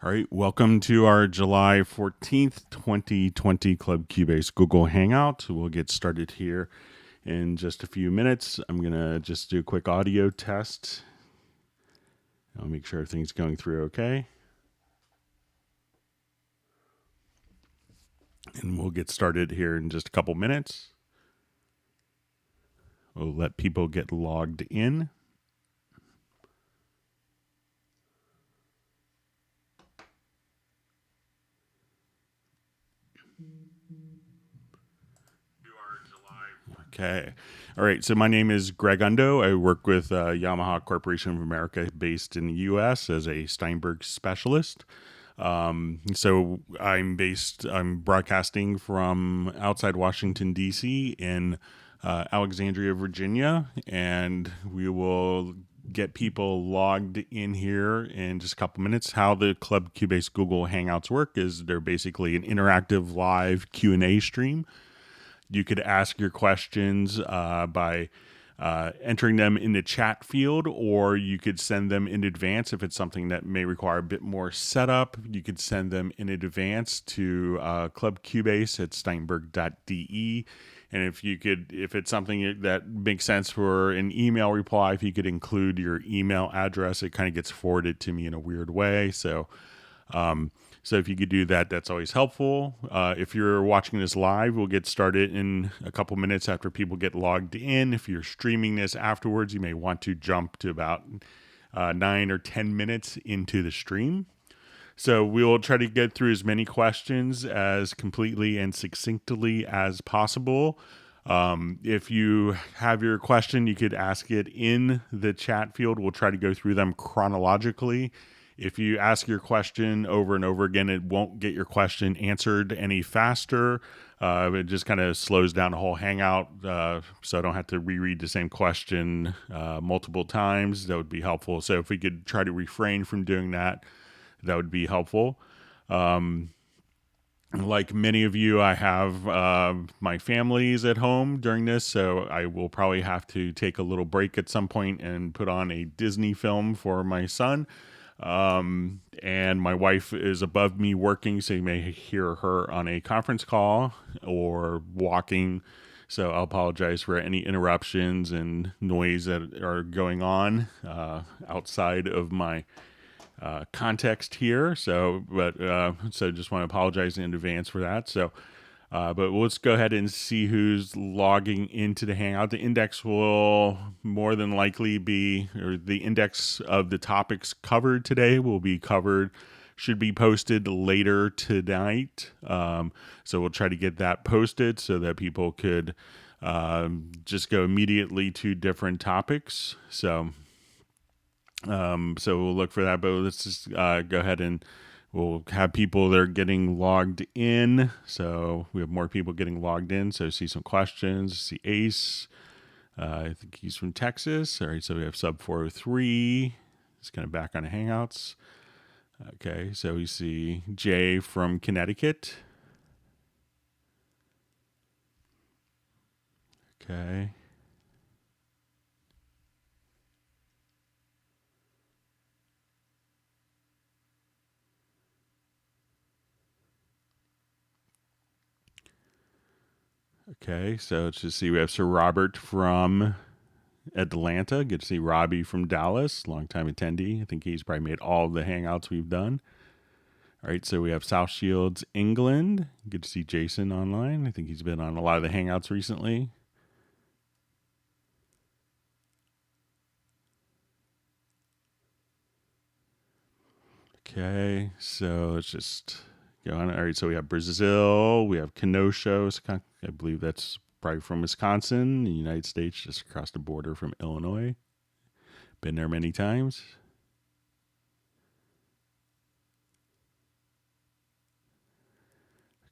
All right, welcome to our July 14th, 2020 Club Cubase Google Hangout. We'll get started here in just a few minutes. I'm going to just do a quick audio test. I'll make sure everything's going through okay. And we'll get started here in just a couple minutes. We'll let people get logged in. Okay. All right. So my name is Greg Undo. I work with Yamaha Corporation of America based in the U.S. as a Steinberg specialist. So I'm broadcasting from outside Washington, D.C. in Alexandria, Virginia, and we will get people logged in here in just a couple minutes. How the Club Cubase Google Hangouts work is they're basically an interactive live Q&A stream. You could ask your questions by entering them in the chat field, or you could send them in advance if it's something that may require a bit more setup. You could send them in advance to clubcubase@steinberg.de. And if it's something that makes sense for an email reply, if you could include your email address, it kind of gets forwarded to me in a weird way. So if you could do that, that's always helpful. If you're watching this live, we'll get started in a couple minutes after people get logged in. If you're streaming this afterwards, you may want to jump to about 9 or 10 minutes into the stream. So we will try to get through as many questions as completely and succinctly as possible. If you have your question, you could ask it in the chat field. We'll try to go through them chronologically. If you ask your question over and over again, it won't get your question answered any faster. It just kind of slows down the whole hangout, so I don't have to reread the same question multiple times. That would be helpful. So if we could try to refrain from doing that, that would be helpful. Like many of you, I have my families at home during this, so I will probably have to take a little break at some point and put on a Disney film for my son. And my wife is above me working, so you may hear her on a conference call or walking. So I'll apologize for any interruptions and noise that are going on outside of my context here. So just want to apologize in advance for that. But let's go ahead and see who's logging into the Hangout. The index will more than likely be, or the index of the topics covered today should be posted later tonight. So we'll try to get that posted so that people could just go immediately to different topics. So we'll look for that, but let's just go ahead and we'll have people that are getting logged in. So we have more people getting logged in. So see some questions. See Ace. I think he's from Texas. All right. So we have sub 403. He's kind of back on Hangouts. Okay. So we see Jay from Connecticut. Okay. Okay, so let's just see. We have Sir Robert from Atlanta. Good to see Robbie from Dallas, longtime attendee. I think he's probably made all of the Hangouts we've done. All right, so we have South Shields, England. Good to see Jason online. I think he's been on a lot of the Hangouts recently. Okay, so let's just go on. All right, so we have Brazil. We have Kenosha. I believe that's probably from Wisconsin, the United States, just across the border from Illinois. Been there many times.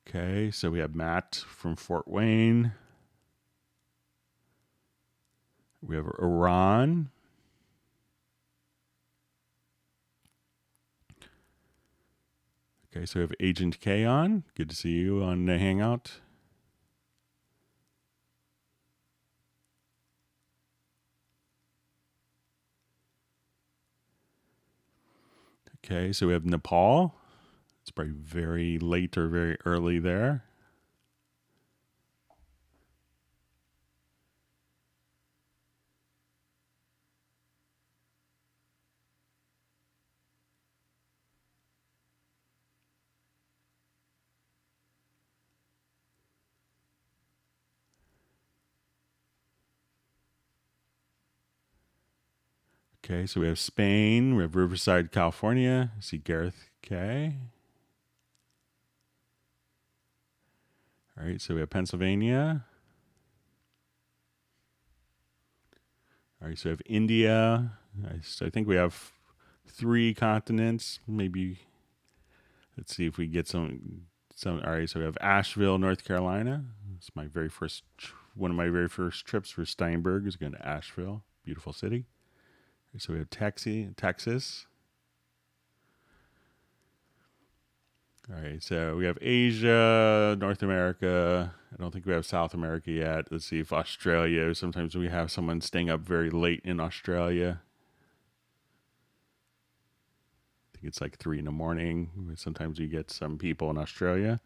Okay, so we have Matt from Fort Wayne. We have Iran. Okay, so we have Agent K on. Good to see you on the Hangout. Okay, so we have Nepal. It's probably very late or very early there. Okay, so we have Spain, we have Riverside, California. I see Gareth K. All right, so we have Pennsylvania. All right, so we have India. So I think we have 3 continents. Maybe let's see if we get some. All right, so we have Asheville, North Carolina. It's my very first, one of my very first trips for Steinberg is going to Asheville, beautiful city. So we have Texas. All right, so we have Asia, North America. I don't think we have South America yet. Let's see if Australia. Sometimes we have someone staying up very late in Australia. I think it's like 3 a.m. Sometimes you get some people in Australia.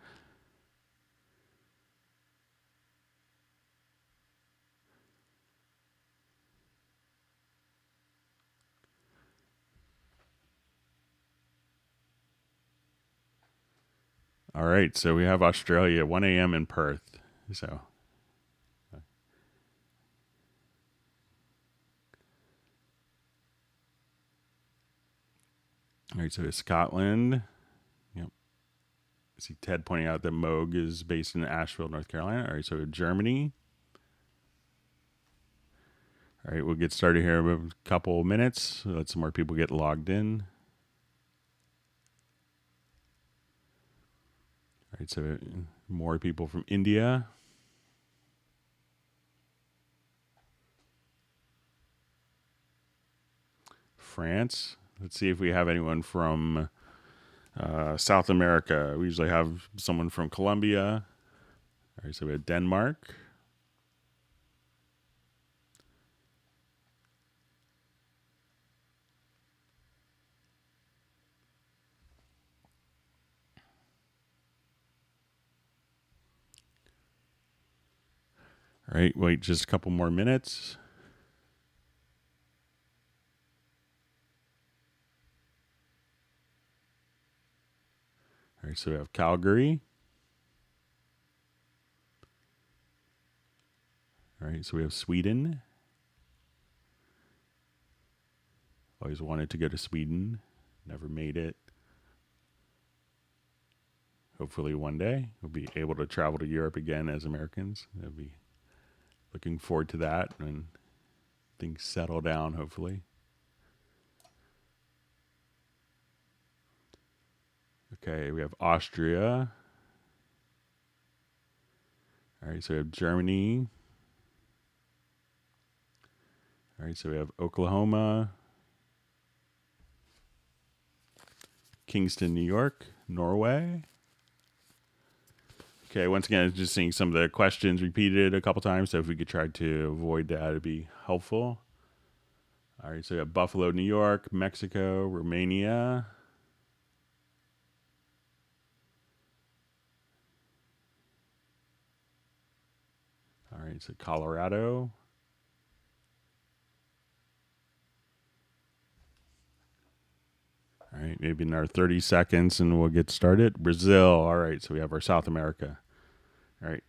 All right, so we have Australia, 1 a.m. in Perth. So, all right, so it's Scotland. Yep. I see Ted pointing out that Moog is based in Asheville, North Carolina. All right, so Germany. All right, we'll get started here in a couple minutes. Let some more people get logged in. All right, so more people from India. France. Let's see if we have anyone from South America. We usually have someone from Colombia. All right, so we have Denmark. All right, wait just a couple more minutes. All right, so we have Calgary. All right, so we have Sweden. Always wanted to go to Sweden, never made it. Hopefully one day we'll be able to travel to Europe again as Americans. I'll be looking forward to that when things settle down, hopefully. Okay, we have Austria. All right, so we have Germany. All right, so we have Oklahoma, Kingston, New York, Norway. Okay, once again, just seeing some of the questions repeated a couple times, so if we could try to avoid that, it'd be helpful. All right, so we have Buffalo, New York, Mexico, Romania. All right, so Colorado. All right, maybe in our 30 seconds and we'll get started. Brazil. All right, so we have our South America. All right.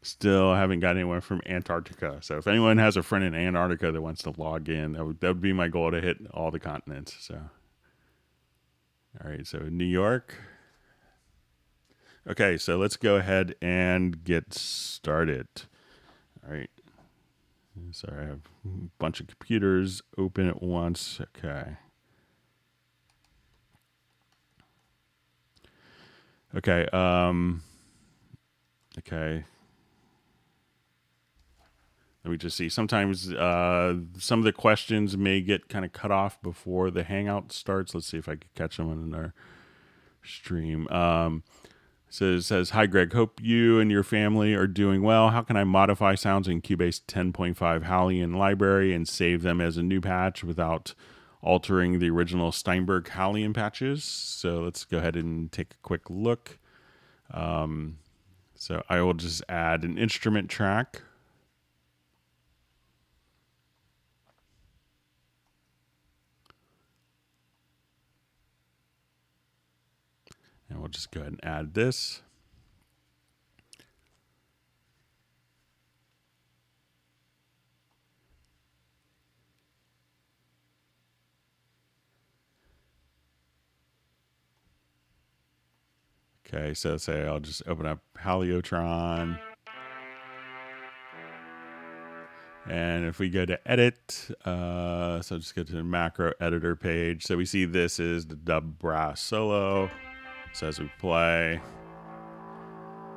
Still haven't got anyone from Antarctica. So if anyone has a friend in Antarctica that wants to log in, that would be my goal, to hit all the continents. So, all right, so New York. Okay, so let's go ahead and get started. All right. Sorry, I have a bunch of computers open at once. Okay. Okay. Okay. Let me just see. Sometimes some of the questions may get kind of cut off before the Hangout starts. Let's see if I can catch them in our stream. So it says, "Hi, Greg. Hope you and your family are doing well. How can I modify sounds in Cubase 10.5 Hallian library and save them as a new patch without altering the original Steinberg Hallian patches. So let's go ahead and take a quick look. So I will just add an instrument track. And we'll just go ahead and add this. Okay, so say I'll just open up Haliotron. And if we go to edit, so just go to the macro editor page. So we see this is the dub brass solo. So as we play,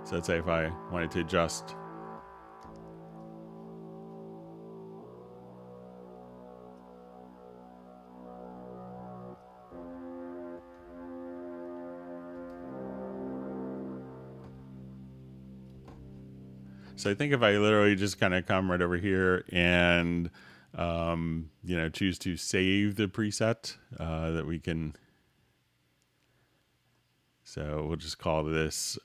so let's say if I wanted to adjust. So I think if I literally just kind of come right over here and, choose to save the preset that we can. So we'll just call this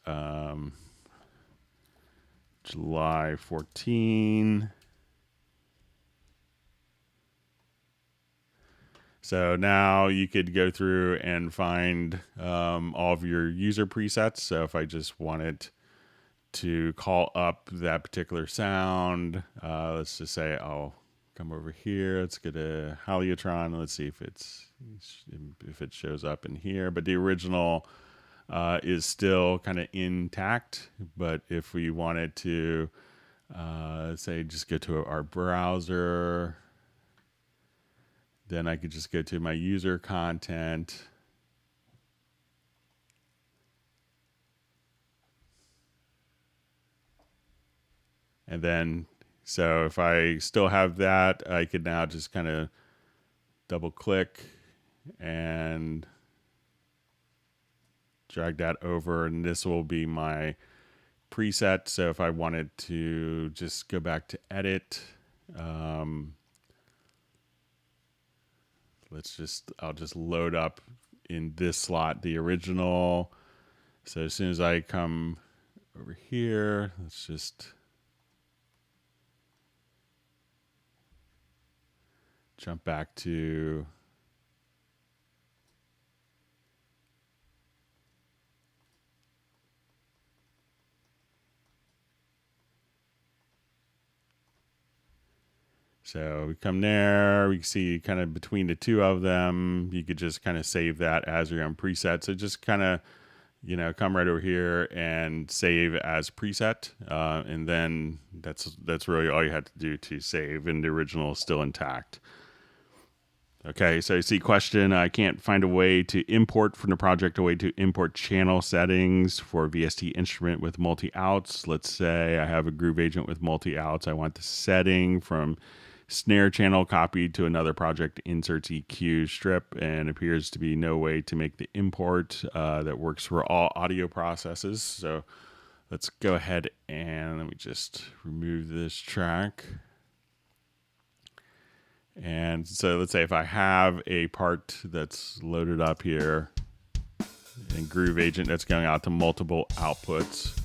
July 14. So now you could go through and find all of your user presets. So if I just wanted to call up that particular sound, let's just say I'll come over here. Let's go to Haliotron. Let's see if it shows up in here. But the original is still kind of intact. But if we wanted to, say, just go to our browser, then I could just go to my user content. And then, so if I still have that, I could now just kind of double click and drag that over, and this will be my preset. So if I wanted to just go back to edit, I'll just load up in this slot the original. So as soon as I come over here, let's just jump back to so we come there, we see kind of between the two of them, you could just kind of save that as your own preset. So just kind of, come right over here and save as preset. And then that's really all you had to do to save, and the original is still intact. Okay, so you see question, I can't find a way to import from the project, a way to import channel settings for VST instrument with multi-outs. Let's say I have a Groove Agent with multi-outs. I want the setting from snare channel copied to another project, inserts EQ strip, and appears to be no way to make the import that works for all audio processes. So let's go ahead and let me just remove this track. And so let's say if I have a part that's loaded up here in Groove Agent that's going out to multiple outputs.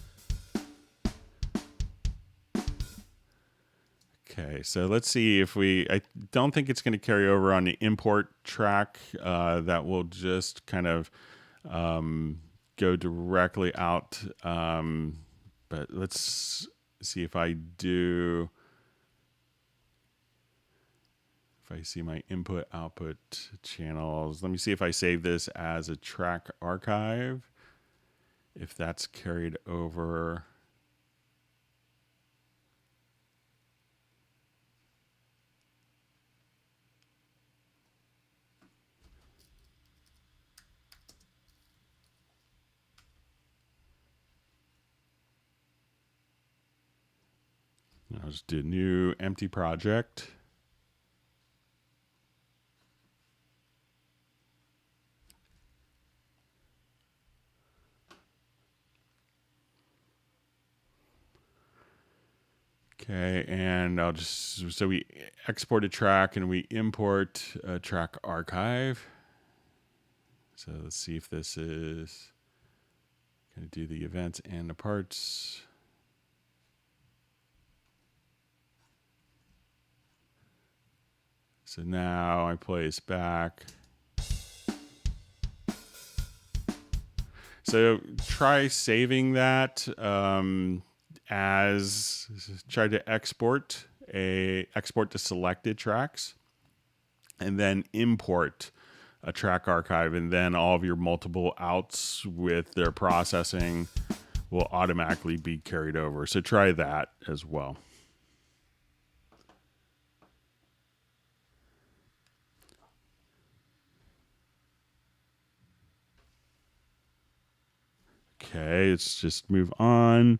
Okay, so let's see if I don't think it's going to carry over on the import track. That will just kind of go directly out. But let's see if I do. If I see my input output channels, let me see if I save this as a track archive, if that's carried over. I'll just do a new empty project. Okay, and so we export a track and we import a track archive. So let's see if this is going to do the events and the parts. So now I play this back. So try saving that try to export the selected tracks, and then import a track archive, and then all of your multiple outs with their processing will automatically be carried over. So try that as well. Okay, let's just move on.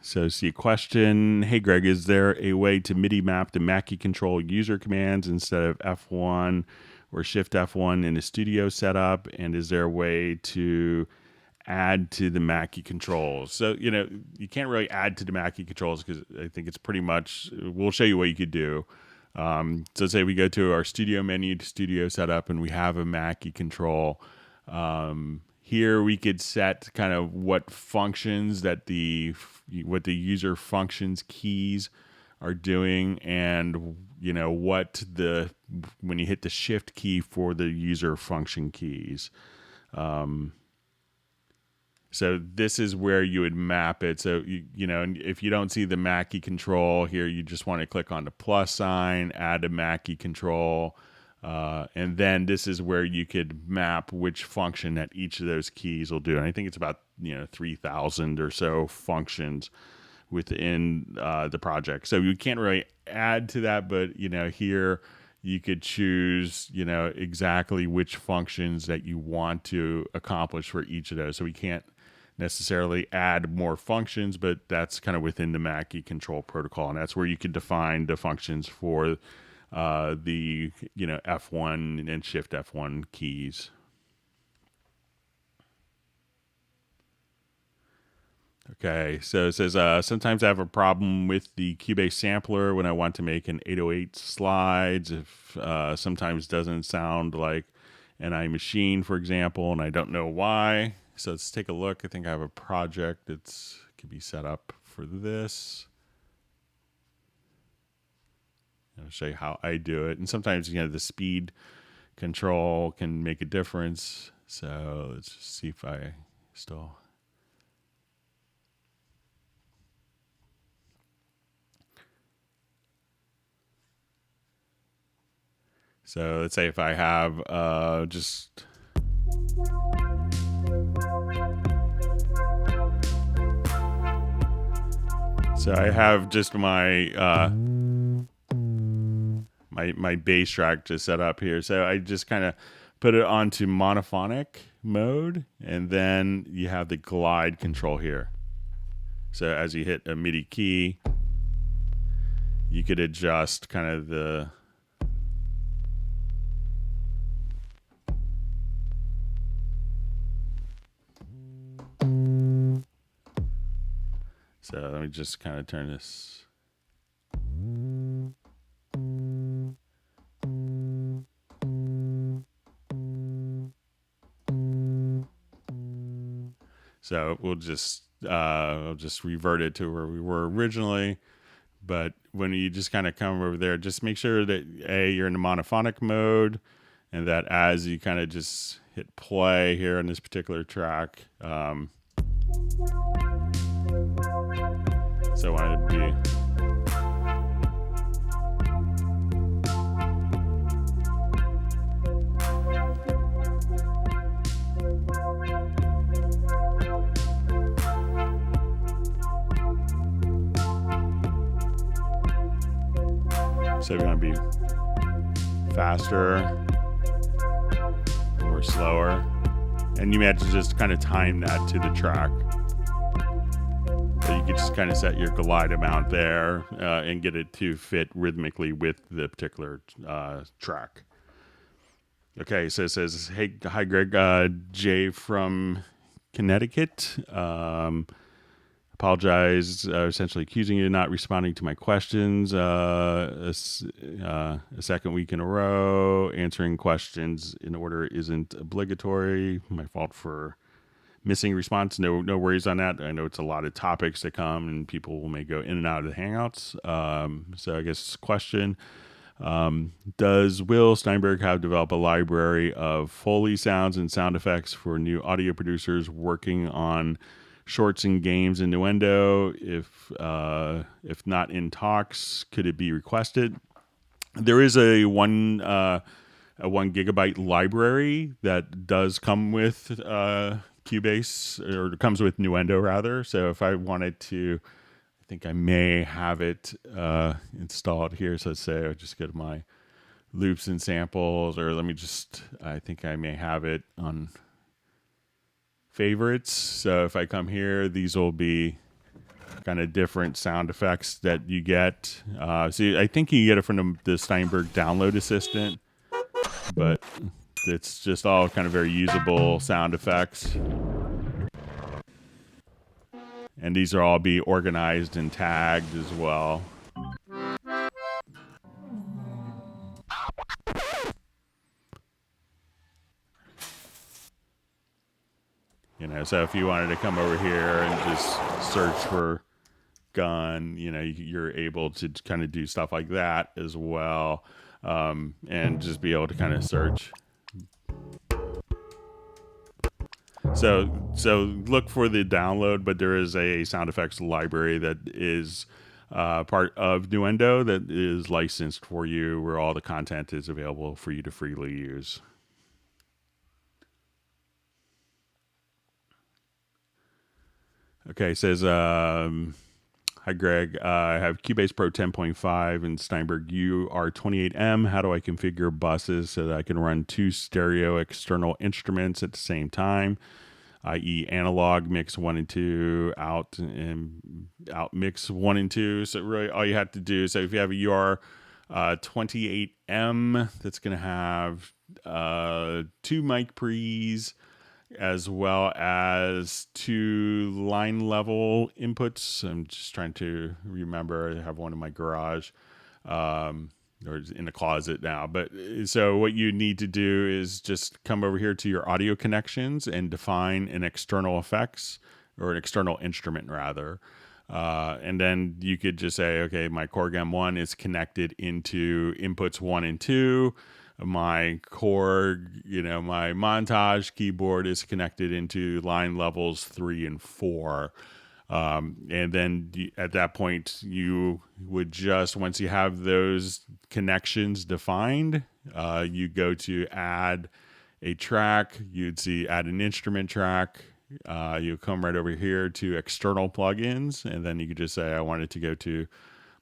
So see a question. Hey, Greg, is there a way to MIDI map the Mackie control user commands instead of F1 or Shift F1 in a studio setup? And is there a way to add to the Mackie controls? So, you can't really add to the Mackie controls because I think it's pretty much, we'll show you what you could do. So say we go to our studio menu, to studio setup, and we have a Mackie control. Here we could set kind of what functions what the user functions keys are doing, and when you hit the shift key for the user function keys. So this is where you would map it. So, if you don't see the Mackie control here, you just want to click on the plus sign, add a Mackie control. And then this is where you could map which function that each of those keys will do. And I think it's about 3,000 or so functions within the project. So you can't really add to that, but here you could choose exactly which functions that you want to accomplish for each of those. So we can't necessarily add more functions, but that's kind of within the Mackie control protocol, and that's where you can define the functions for the F1 and Shift F1 keys. Okay, so it says sometimes I have a problem with the Cubase sampler when I want to make an 808 slides. If sometimes doesn't sound like an iMachine, for example, and I don't know why. So let's take a look. I think I have a project that can be set up for this. I'll show you how I do it. And sometimes, the speed control can make a difference. So let's just see if I still... So let's say if I have just... So I have just my my bass track just set up here. So I just kind of put it onto monophonic mode, and then you have the glide control here. So as you hit a MIDI key, you could adjust kind of the... So let me just kind of turn this. So we'll just revert it to where we were originally. But when you just kind of come over there, just make sure that you're in the monophonic mode, and that as you kind of just hit play here on this particular track. So I want it to be... So we're going to be faster or slower. And you may have to just kind of time that to the track. So you can just kind of set your glide amount there and get it to fit rhythmically with the particular track. Okay, so it says, hey, hi, Greg. Jay from Connecticut. Apologize, essentially accusing you of not responding to my questions a second week in a row. Answering questions in order isn't obligatory. My fault for missing response. No worries on that. I know it's a lot of topics that come and people may go in and out of the Hangouts. So I guess question, does Will Steinberg have developed a library of Foley sounds and sound effects for new audio producers working on shorts and games in Nuendo? If not in talks, could it be requested? There is a 1 gigabyte library that does come with Cubase, or comes with Nuendo rather. So if I wanted to, I think I may have it installed here. So let's say I just go to my loops and samples, or I think I may have it on favorites. So if I come here, these will be kind of different sound effects that you get. See, I think you get it from the Steinberg download assistant, but it's just all kind of very usable sound effects. And these are all be organized and tagged as well. So if you wanted to come over here and just search for gun, you're able to kind of do stuff like that as well, and just be able to kind of search. So look for the download, but there is a sound effects library that is part of Nuendo that is licensed for you, where all the content is available for you to freely use. Okay, it says, hi Greg, I have Cubase Pro 10.5 and Steinberg UR28M. How do I configure buses so that I can run 2 stereo external instruments at the same time, i.e. analog mix 1 and 2, out mix 1 and 2. So really all you have to do, so if you have a UR28M, that's going to have 2 mic pre's, as well as 2 line level inputs. I'm just trying to remember. I have one in my garage, or in the closet now. But so what you need to do is just come over here to your audio connections and define an external effects, or an external instrument rather. And then you could just say, okay, my Korg M1 is connected into inputs 1 and 2. My Korg, my montage keyboard is connected into line levels 3 and 4. And then at that point, you would just, once you have those connections defined, you go to add a track. You'd see add an instrument track. You come right over here to external plugins, and then you could just say, I want it to go to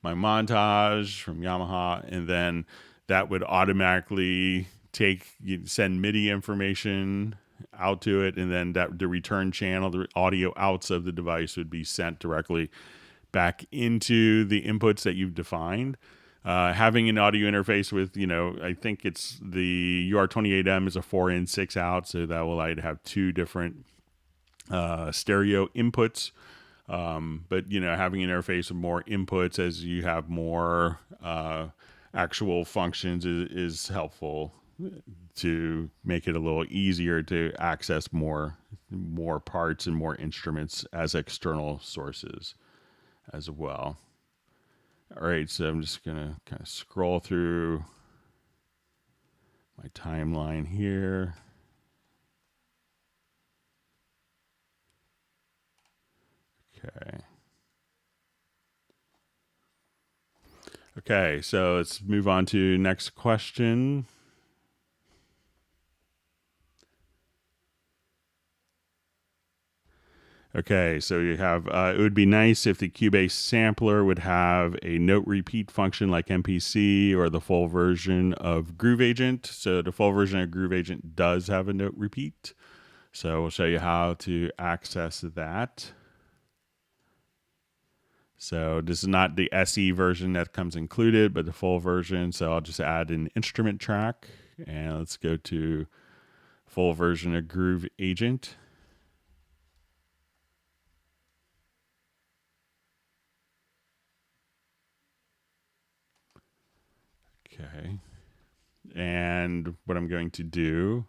my montage from Yamaha, and then that would automatically send MIDI information out to it, and then the return channel, the audio outs of the device, would be sent directly back into the inputs that you've defined. Having an audio interface with, I think it's the UR28M is a 4-in, 6-out, so that will allow you to have 2 different stereo inputs. But having an interface with more inputs as you have more actual functions is helpful to make it a little easier to access more parts and more instruments as external sources as well. All right, so I'm just gonna kind of scroll through my timeline here. Okay, so let's move on to next question. Okay, so you have, it would be nice if the Cubase sampler would have a note repeat function like MPC or the full version of Groove Agent. So the full version of Groove Agent does have a note repeat. So we'll show you how to access that. So this is not the SE version that comes included, but the full version. So I'll just add an instrument track, and let's go to full version of Groove Agent. Okay. And what I'm going to do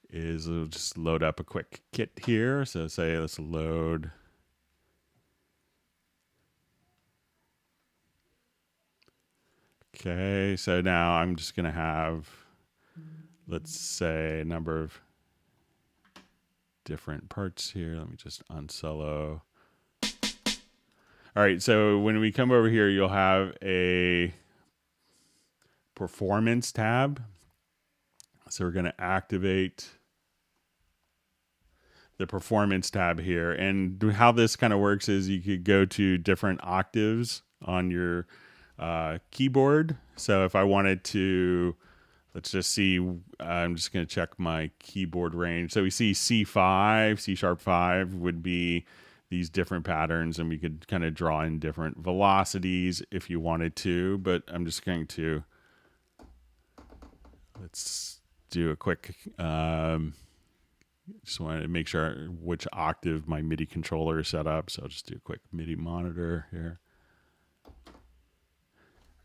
is we'll just load up a quick kit here. So say let's load. Okay, so now I'm just going to have, let's say, a number of different parts here. Let me just unsolo. All right, so when we come over here, you'll have a performance tab. So we're going to activate the performance tab here. And how this kind of works is you could go to different octaves on your keyboard. So if I wanted to, let's just see, I'm just going to check my keyboard range. So we see C5, C sharp 5 would be these different patterns, and we could kind of draw in different velocities if you wanted to, but I'm just going to, let's do a quick, just wanted to make sure which octave my MIDI controller is set up. So I'll just do a quick MIDI monitor here.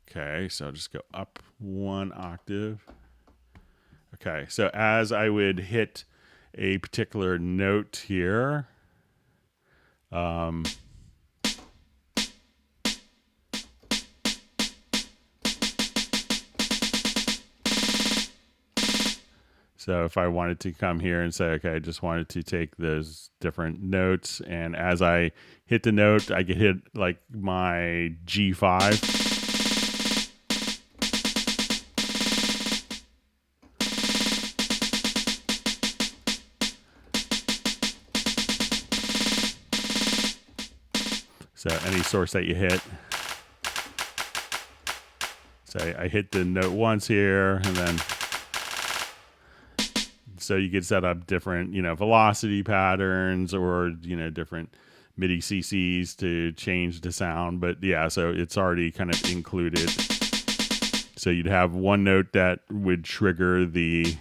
Okay, so I'll just go up one octave. Okay, so as I would hit a particular note here, so if I wanted to come here and say, okay, I just wanted to take those different notes, and as I hit the note, I could hit like my G5. So any source that you hit. So I hit the note once here, and then so you could set up different, velocity patterns or, different MIDI CCs to change the sound. But yeah, so it's already kind of included. So you'd have one note that would trigger the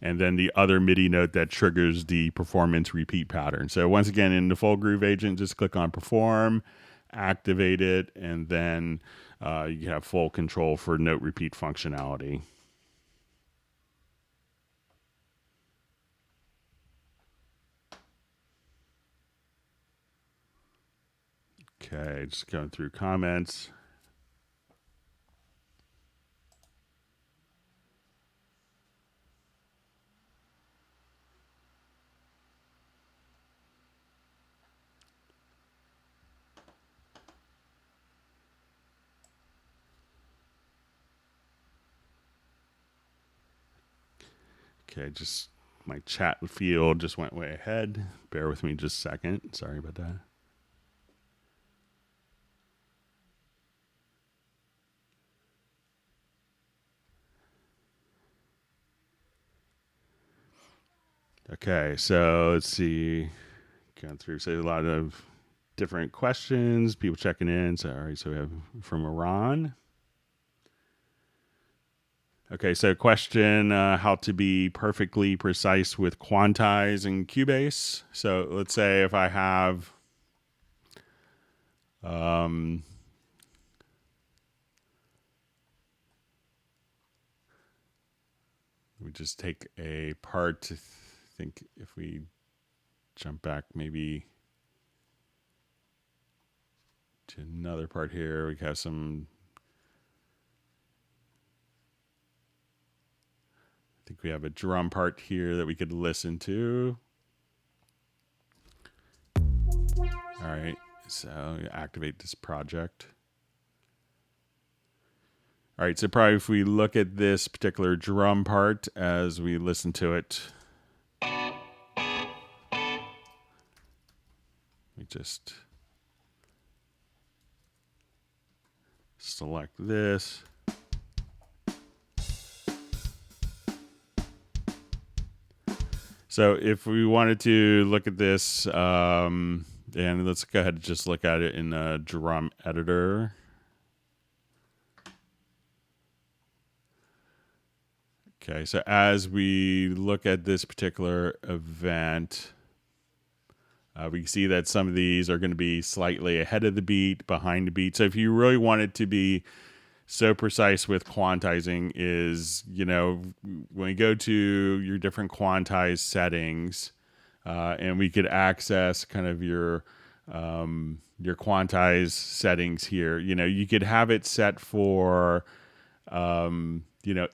and then the other MIDI note that triggers the performance repeat pattern. So once again, in the Full Groove agent, just click on perform, activate it, and then you have full control for note repeat functionality. Okay, just going through comments. Okay, just my chat field just went way ahead. Bear with me just a second. Sorry about that. Okay, so let's see. Going through, so a lot of different questions, people checking in. So, all right, so we have from Iran. Okay, so question, how to be perfectly precise with quantize in Cubase. So let's say if I have, we just take a part, I think if we jump back maybe to another part here, we have some, I think we have a drum part here that we could listen to. All right, so activate this project. All right, so probably if we look at this particular drum part as we listen to it, we just select this. So if we wanted to look at this, and let's go ahead and just look at it in a drum editor. Okay, so as we look at this particular event, We can see that some of these are going to be slightly ahead of the beat, behind the beat. So if you really want it to be so precise with quantizing is, when you go to your different quantized settings, and we could access kind of your quantized settings here. You could have it set for,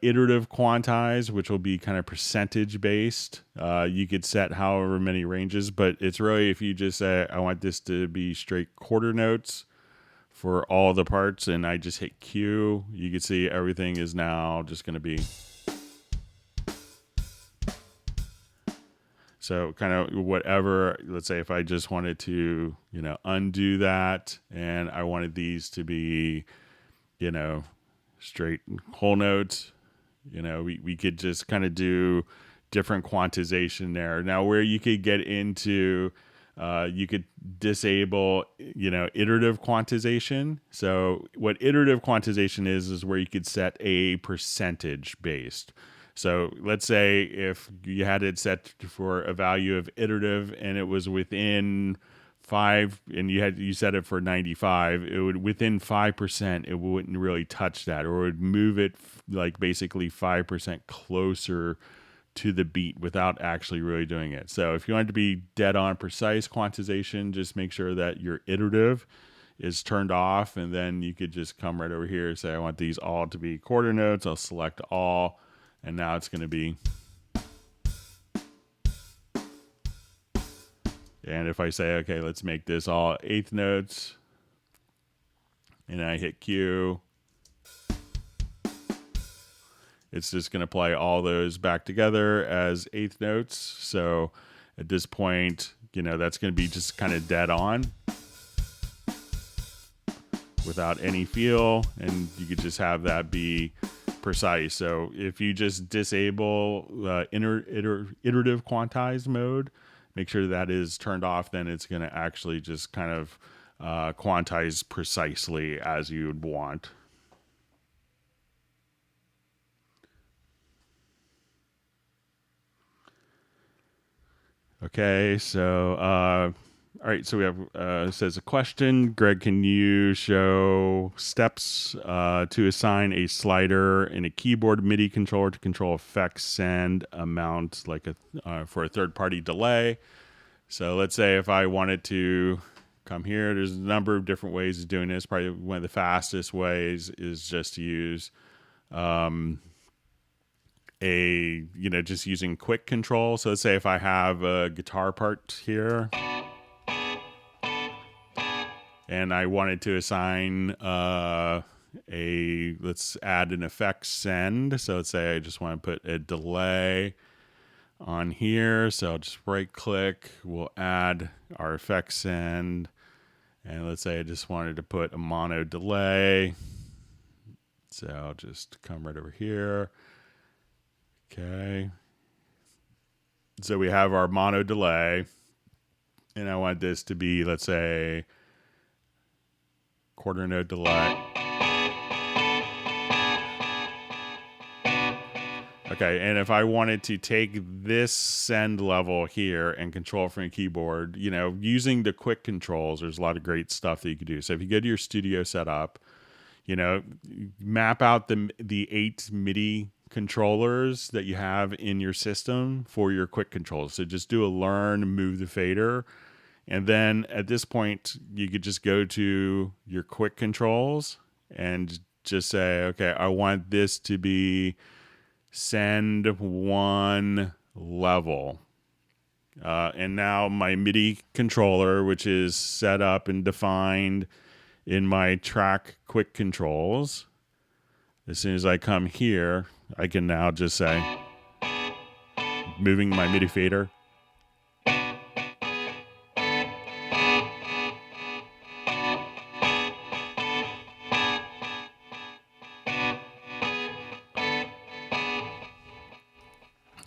iterative quantize, which will be kind of percentage based. You could set however many ranges, but it's really, if you just say, I want this to be straight quarter notes for all the parts, and I just hit Q, you can see everything is now just going to be. So kind of whatever, let's say if I just wanted to, undo that, and I wanted these to be, straight whole notes, we could just kind of do different quantization there. Now where you could get into, you could disable, iterative quantization. So what iterative quantization is where you could set a percentage based. So let's say if you had it set for a value of iterative and it was within 5, and you set it for 95, it would, within 5%, it wouldn't really touch that, or it would move it like basically 5% closer to the beat without actually really doing it. So if you want it to be dead on precise quantization, just make sure that your iterative is turned off, and then you could just come right over here and say, I want these all to be quarter notes. I'll select all, and now it's going to be. And if I say, okay, let's make this all eighth notes, and I hit Q, it's just going to play all those back together as eighth notes. So at this point, that's going to be just kind of dead on without any feel, and you could just have that be precise. So if you just disable iterative quantized mode, make sure that is turned off, then it's going to actually just kind of quantize precisely as you'd want. Okay, so all right, so we have says a question. Greg, can you show steps to assign a slider in a keyboard MIDI controller to control effects send amount, like for a third-party delay? So let's say if I wanted to come here, there's a number of different ways of doing this. Probably one of the fastest ways is just to use just using quick control. So let's say if I have a guitar part here and I wanted to assign let's add an effect send. So let's say I just want to put a delay on here. So I'll just right click, we'll add our effect send. And let's say I just wanted to put a mono delay. So I'll just come right over here. Okay. So we have our mono delay, and I want this to be, let's say, quarter note delay. Okay, and if I wanted to take this send level here and control from a keyboard, using the quick controls, there's a lot of great stuff that you can do. So if you go to your studio setup, map out the 8 MIDI controllers that you have in your system for your quick controls. So just do a learn, move the fader. And then at this point, you could just go to your quick controls and just say, okay, I want this to be send 1 level. And now my MIDI controller, which is set up and defined in my track quick controls, as soon as I come here, I can now just say, moving my MIDI fader.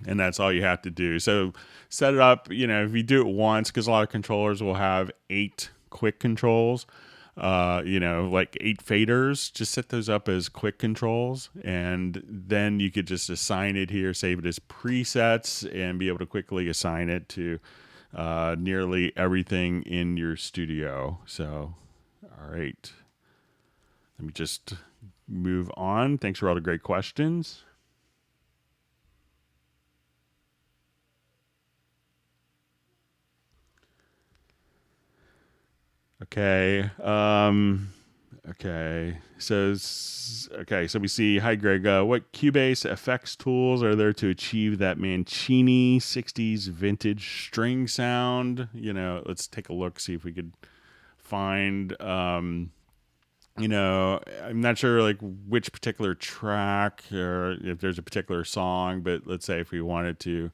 And that's all you have to do. So set it up, if you do it once, because a lot of controllers will have 8 quick controls, like 8 faders, just set those up as quick controls. And then you could just assign it here, save it as presets, and be able to quickly assign it to nearly everything in your studio. So, all right. Let me just move on. Thanks for all the great questions. Okay. Okay. So we see, hi Greg, what Cubase effects tools are there to achieve that Mancini 60s vintage string sound? Let's take a look, see if we could find I'm not sure like which particular track or if there's a particular song, but let's say if we wanted to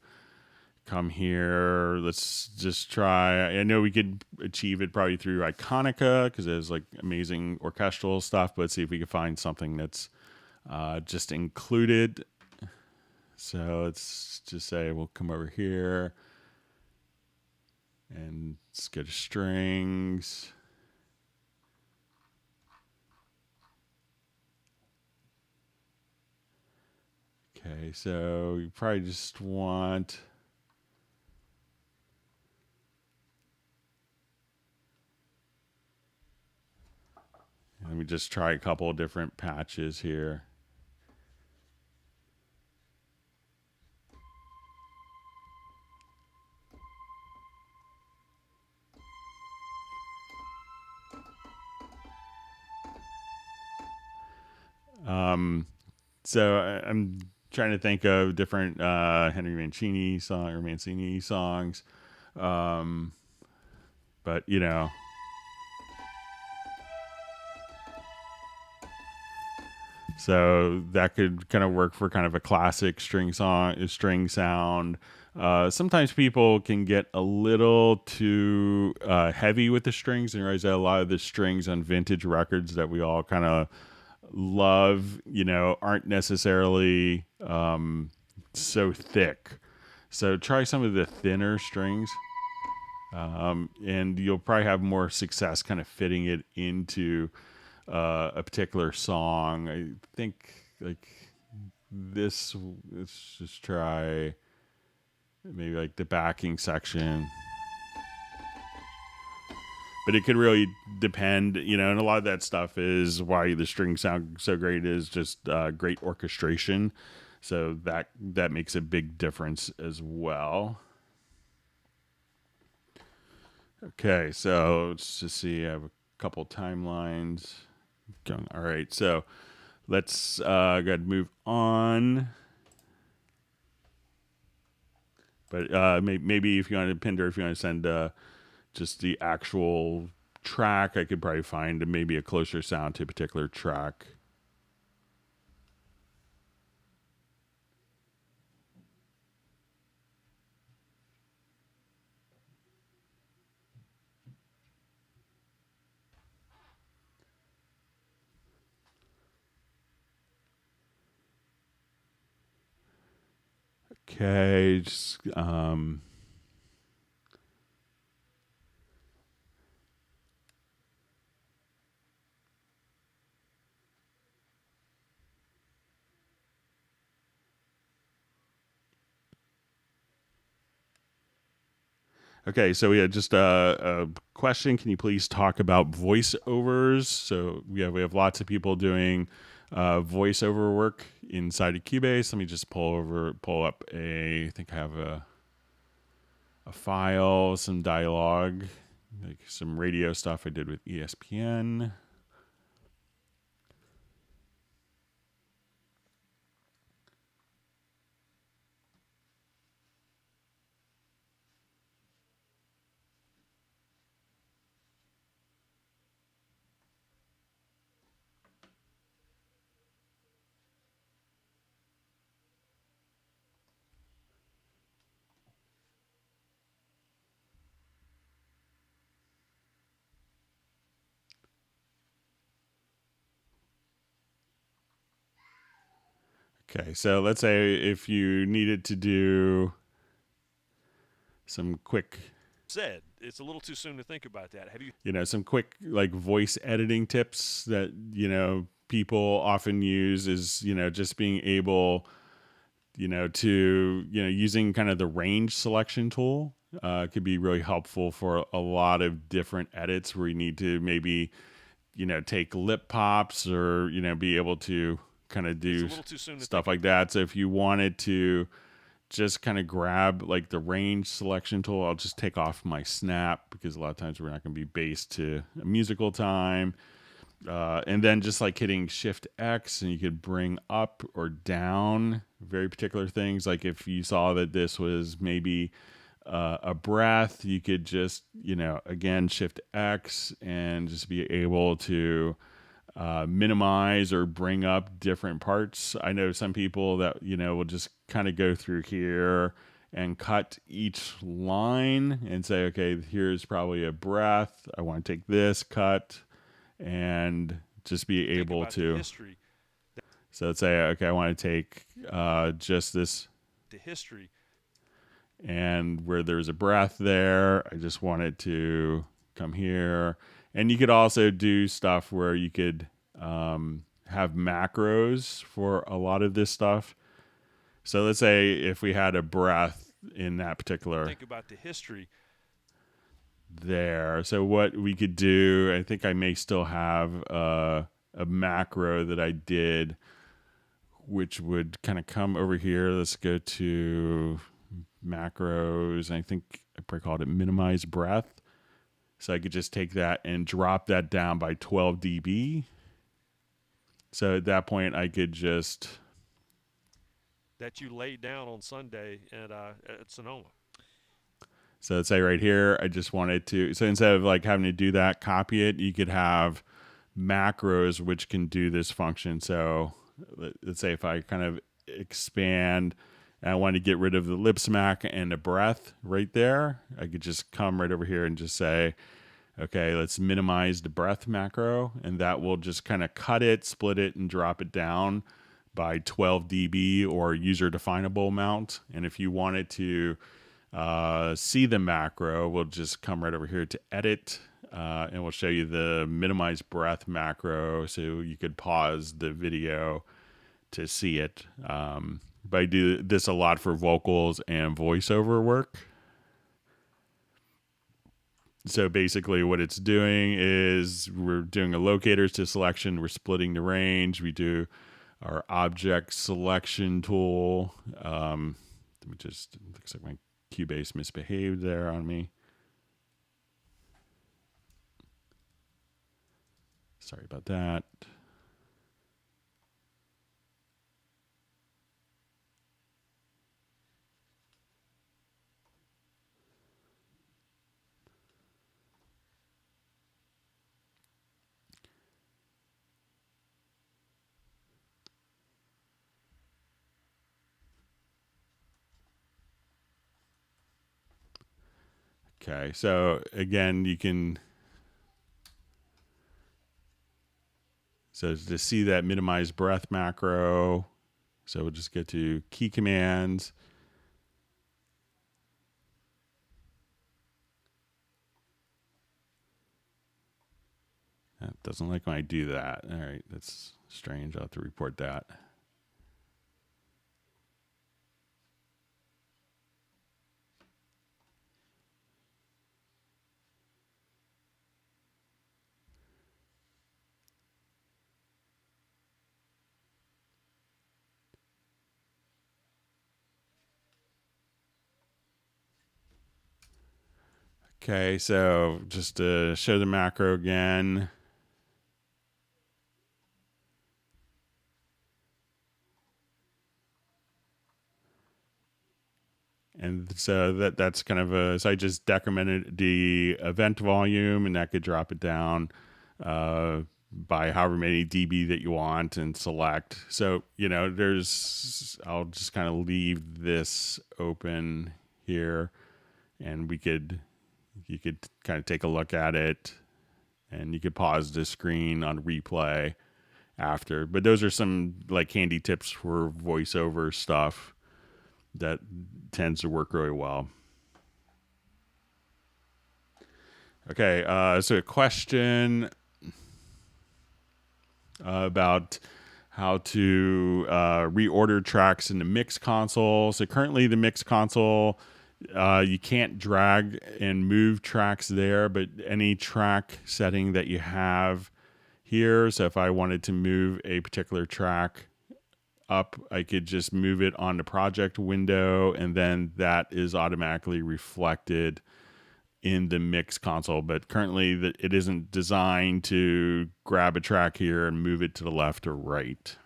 come here, let's just try. I know we could achieve it probably through Iconica because there's like amazing orchestral stuff, but let's see if we can find something that's just included. So let's just say we'll come over here and let's go to strings. Okay, so you probably just want. Let me just try a couple of different patches here. So I'm trying to think of different Henry Mancini songs, but so that could kind of work for kind of a classic string sound. Sometimes people can get a little too heavy with the strings, and realize that a lot of the strings on vintage records that we all kind of love, aren't necessarily so thick. So try some of the thinner strings, and you'll probably have more success kind of fitting it into a particular song. I think like this. Let's just try maybe like the backing section. But it could really depend, and a lot of that stuff is why the strings sound so great is just great orchestration. So that makes a big difference as well. Okay, so let's just see. I have a couple timelines going. All right, so let's go ahead and move on. But maybe if you want to Pinder, if you want to send just the actual track, I could probably find maybe a closer sound to a particular track. Okay, just okay, so we had just a question. Can you please talk about voiceovers? So we have lots of people doing voiceover work inside of Cubase. Let me just pull up I think I have a file, some dialogue, like some radio stuff I did with ESPN. Okay, so let's say if you needed to do some quick said it's a little too soon to think about that. Have you some quick like voice editing tips that people often use is just being able to using kind of the range selection tool. could be really helpful for a lot of different edits where you need to maybe, take lip pops or, be able to kind of It's a do little too soon to stuff think. like that. So if you wanted to just kind of grab like the range selection tool, I'll just take off my snap because a lot of times we're not going to be based to a musical time. And then just like hitting Shift X, and you could bring up or down very particular things. Like if you saw that this was maybe a breath, you could just, again, Shift X and just be able to minimize or bring up different parts. I know some people that, will just kind of go through here and cut each line and say, okay, here's probably a breath. I want to take this cut and just be Think able about the to. history. So let's say, okay, I want to take just this, The history. and where there's a breath there, I just want it to come here. And you could also do stuff where you could have macros for a lot of this stuff. So let's say if we had a breath in that particular Think about the history. there. So what we could do, I think I may still have a macro that I did, which would kind of come over here. Let's go to macros. I think I probably called it minimize breath. So I could just take that and drop that down by 12 dB. So at that point, I could just. That you laid down on Sunday at Sonoma. So let's say right here, I just wanted to. So instead of like having to do that, copy it, you could have macros which can do this function. So let's say if I kind of expand and I want to get rid of the lip smack and the breath right there, I could just come right over here and just say, okay, let's minimize the breath macro, and that will just kind of cut it, split it, and drop it down by 12 dB or user definable amount. And if you wanted to see the macro, we'll just come right over here to edit, and we'll show you the minimize breath macro, so you could pause the video to see it. But I do this a lot for vocals and voiceover work. So basically what it's doing is we're doing a locators to selection. We're splitting the range. We do our object selection tool. Let me just, it looks like my Cubase misbehaved there on me. Sorry about that. Okay, so again, you can, so to see that minimize breath macro, so we'll just go to key commands. That doesn't like when I do that. All right, that's strange. I'll have to report that. Okay, so just to show the macro again. And so that's kind of a, so I just decremented the event volume, and that could drop it down by however many dB that you want and select. So, I'll just kind of leave this open here, and you could kind of take a look at it, and you could pause the screen on replay after. But those are some like handy tips for voiceover stuff that tends to work really well. Okay, so a question about how to reorder tracks in the mix console. So currently the mix console You can't drag and move tracks there, but any track setting that you have here. So if I wanted to move a particular track up, I could just move it on the project window, and then that is automatically reflected in the mix console. But currently, it isn't designed to grab a track here and move it to the left or right.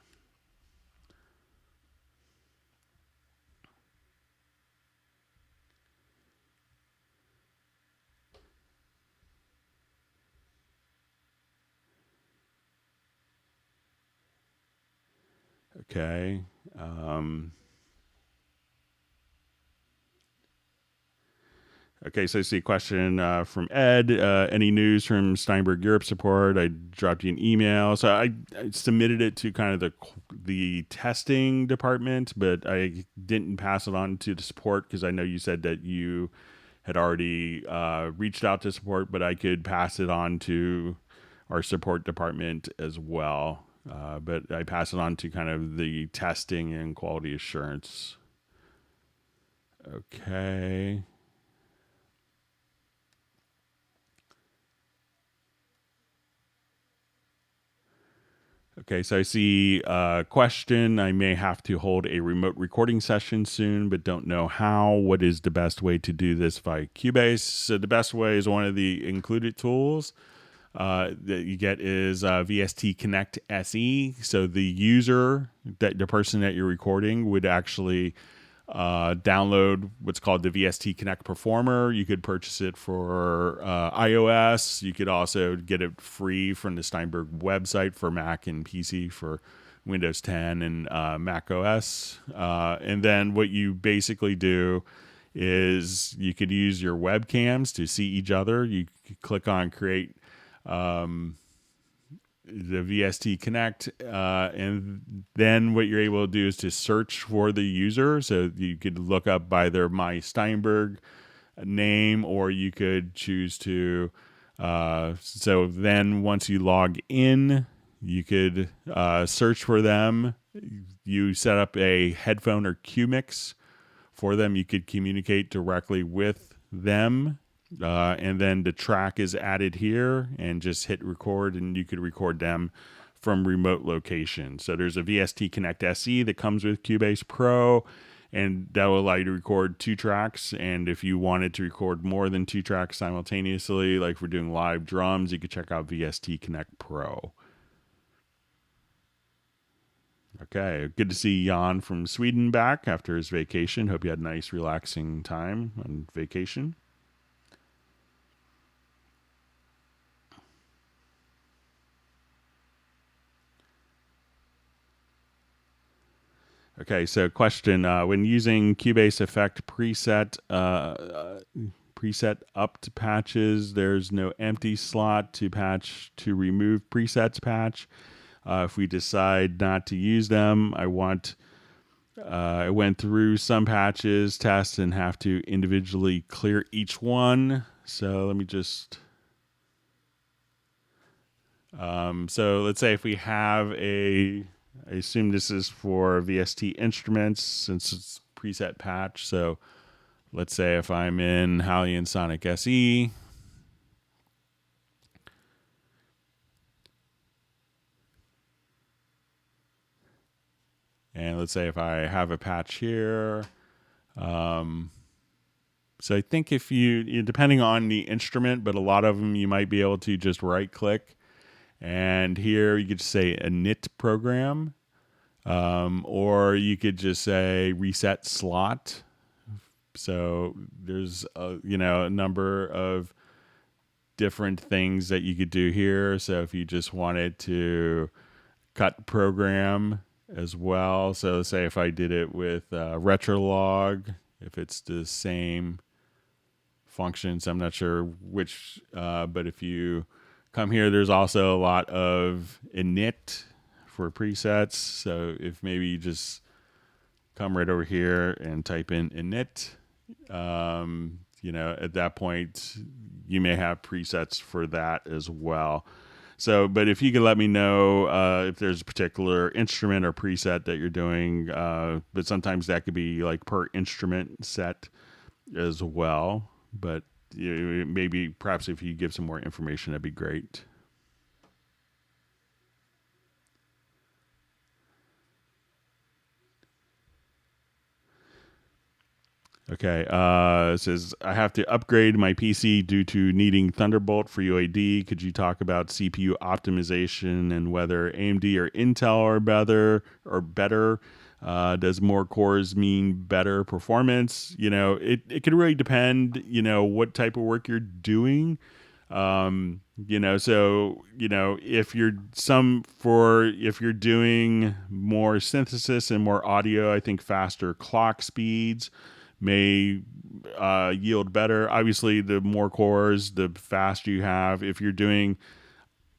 Okay. Okay, so I see a question from Ed. Any news from Steinberg Europe support? I dropped you an email. So I submitted it to kind of the testing department, but I didn't pass it on to the support because I know you said that you had already reached out to support, but I could pass it on to our support department as well. But I pass it on to kind of the testing and quality assurance. Okay. Okay, so I see a question. I may have to hold a remote recording session soon, but don't know how. What is the best way to do this via Cubase? So the best way is one of the included tools that you get is VST Connect SE. So the user, the person that you're recording, would actually download what's called the VST Connect Performer. You could purchase it for iOS. You could also get it free from the Steinberg website for Mac and PC for Windows 10 and Mac OS. And then what you basically do is you could use your webcams to see each other. You click on create the VST Connect, and then what you're able to do is to search for the user. So you could look up either my Steinberg name, or you could choose to. So then once you log in, you could search for them. You set up a headphone or QMix for them. You could communicate directly with them. And then the track is added here and just hit record, and you could record them from remote location. So there's a VST Connect SE that comes with Cubase Pro, and that will allow you to record 2 tracks. And if you wanted to record more than 2 tracks simultaneously, like we're doing live drums, you could check out VST Connect Pro. Okay, good to see Jan from Sweden back after his vacation. Hope you had a nice, relaxing time on vacation. Okay, so question: when using Cubase Effect preset up to patches, there's no empty slot to patch to remove presets patch. If we decide not to use them, I went through some patches, test, and have to individually clear each one. So let me just. So let's say if we have I assume this is for VST instruments since it's preset patch. So let's say if I'm in Halion Sonic SE, and let's say if I have a patch here. So I think if depending on the instrument, but a lot of them you might be able to just right click. And here you could say a knit program, or you could just say reset slot. So there's a number of different things that you could do here. So if you just wanted to cut program as well, so say if I did it with Retrolog, if it's the same functions, I'm not sure which, but if you come here, there's also a lot of init for presets. So if maybe you just come right over here and type in init, at that point, you may have presets for that as well. So, but if you could let me know if there's a particular instrument or preset that you're doing, but sometimes that could be like per instrument set. as well. But maybe perhaps if you give some more information, that'd be great. Okay. It says I have to upgrade my PC due to needing Thunderbolt for UAD. Could you talk about CPU optimization and whether AMD or Intel are better? Does more cores mean better performance? It could really depend. What type of work you're doing. If you're doing more synthesis and more audio, I think faster clock speeds may yield better. Obviously, the more cores, the faster you have. If you're doing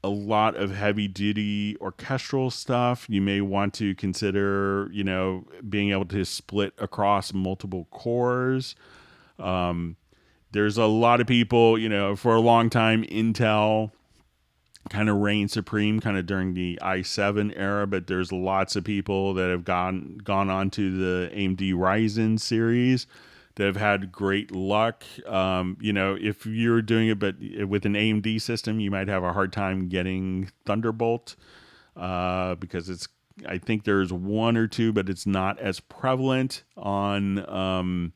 a lot of heavy duty orchestral stuff, you may want to consider, being able to split across multiple cores. There's a lot of people, for a long time, Intel kind of reigned supreme kind of during the i7 era, but there's lots of people that have gone on to the AMD Ryzen series that have had great luck. If you're doing it, but with an AMD system, you might have a hard time getting Thunderbolt because I think there's one or two, but it's not as prevalent on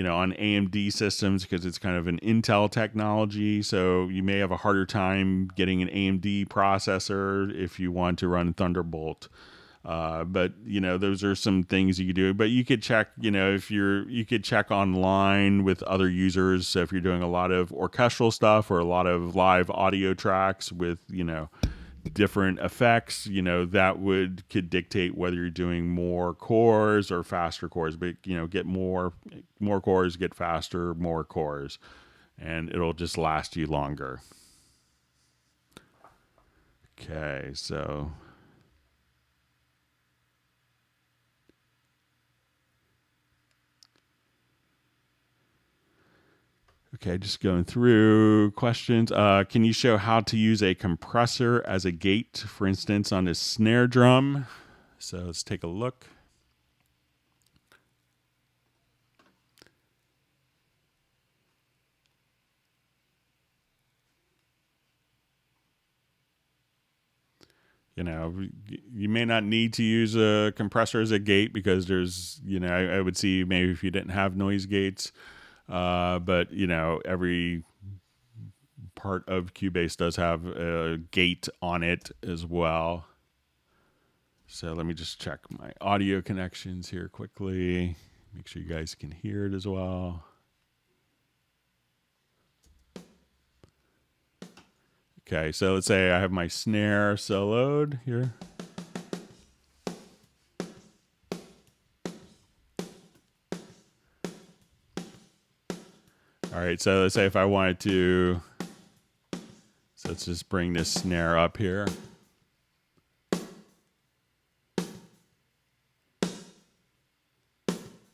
on AMD systems because it's kind of an Intel technology. So you may have a harder time getting an AMD processor if you want to run Thunderbolt. But those are some things you could do. But you could check, you could check online with other users. So if you're doing a lot of orchestral stuff or a lot of live audio tracks with, different effects, that could dictate whether you're doing more cores or faster cores. But get more cores, get faster, more cores, and it'll just last you longer. Okay, so just going through questions. Can you show how to use a compressor as a gate, for instance, on a snare drum? So let's take a look. You may not need to use a compressor as a gate because there's, I would see maybe if you didn't have noise gates. But every part of Cubase does have a gate on it as well. So let me just check my audio connections here quickly. Make sure you guys can hear it as well. Okay, so let's say I have my snare soloed here. All right, so let's say if I wanted to, so let's just bring this snare up here.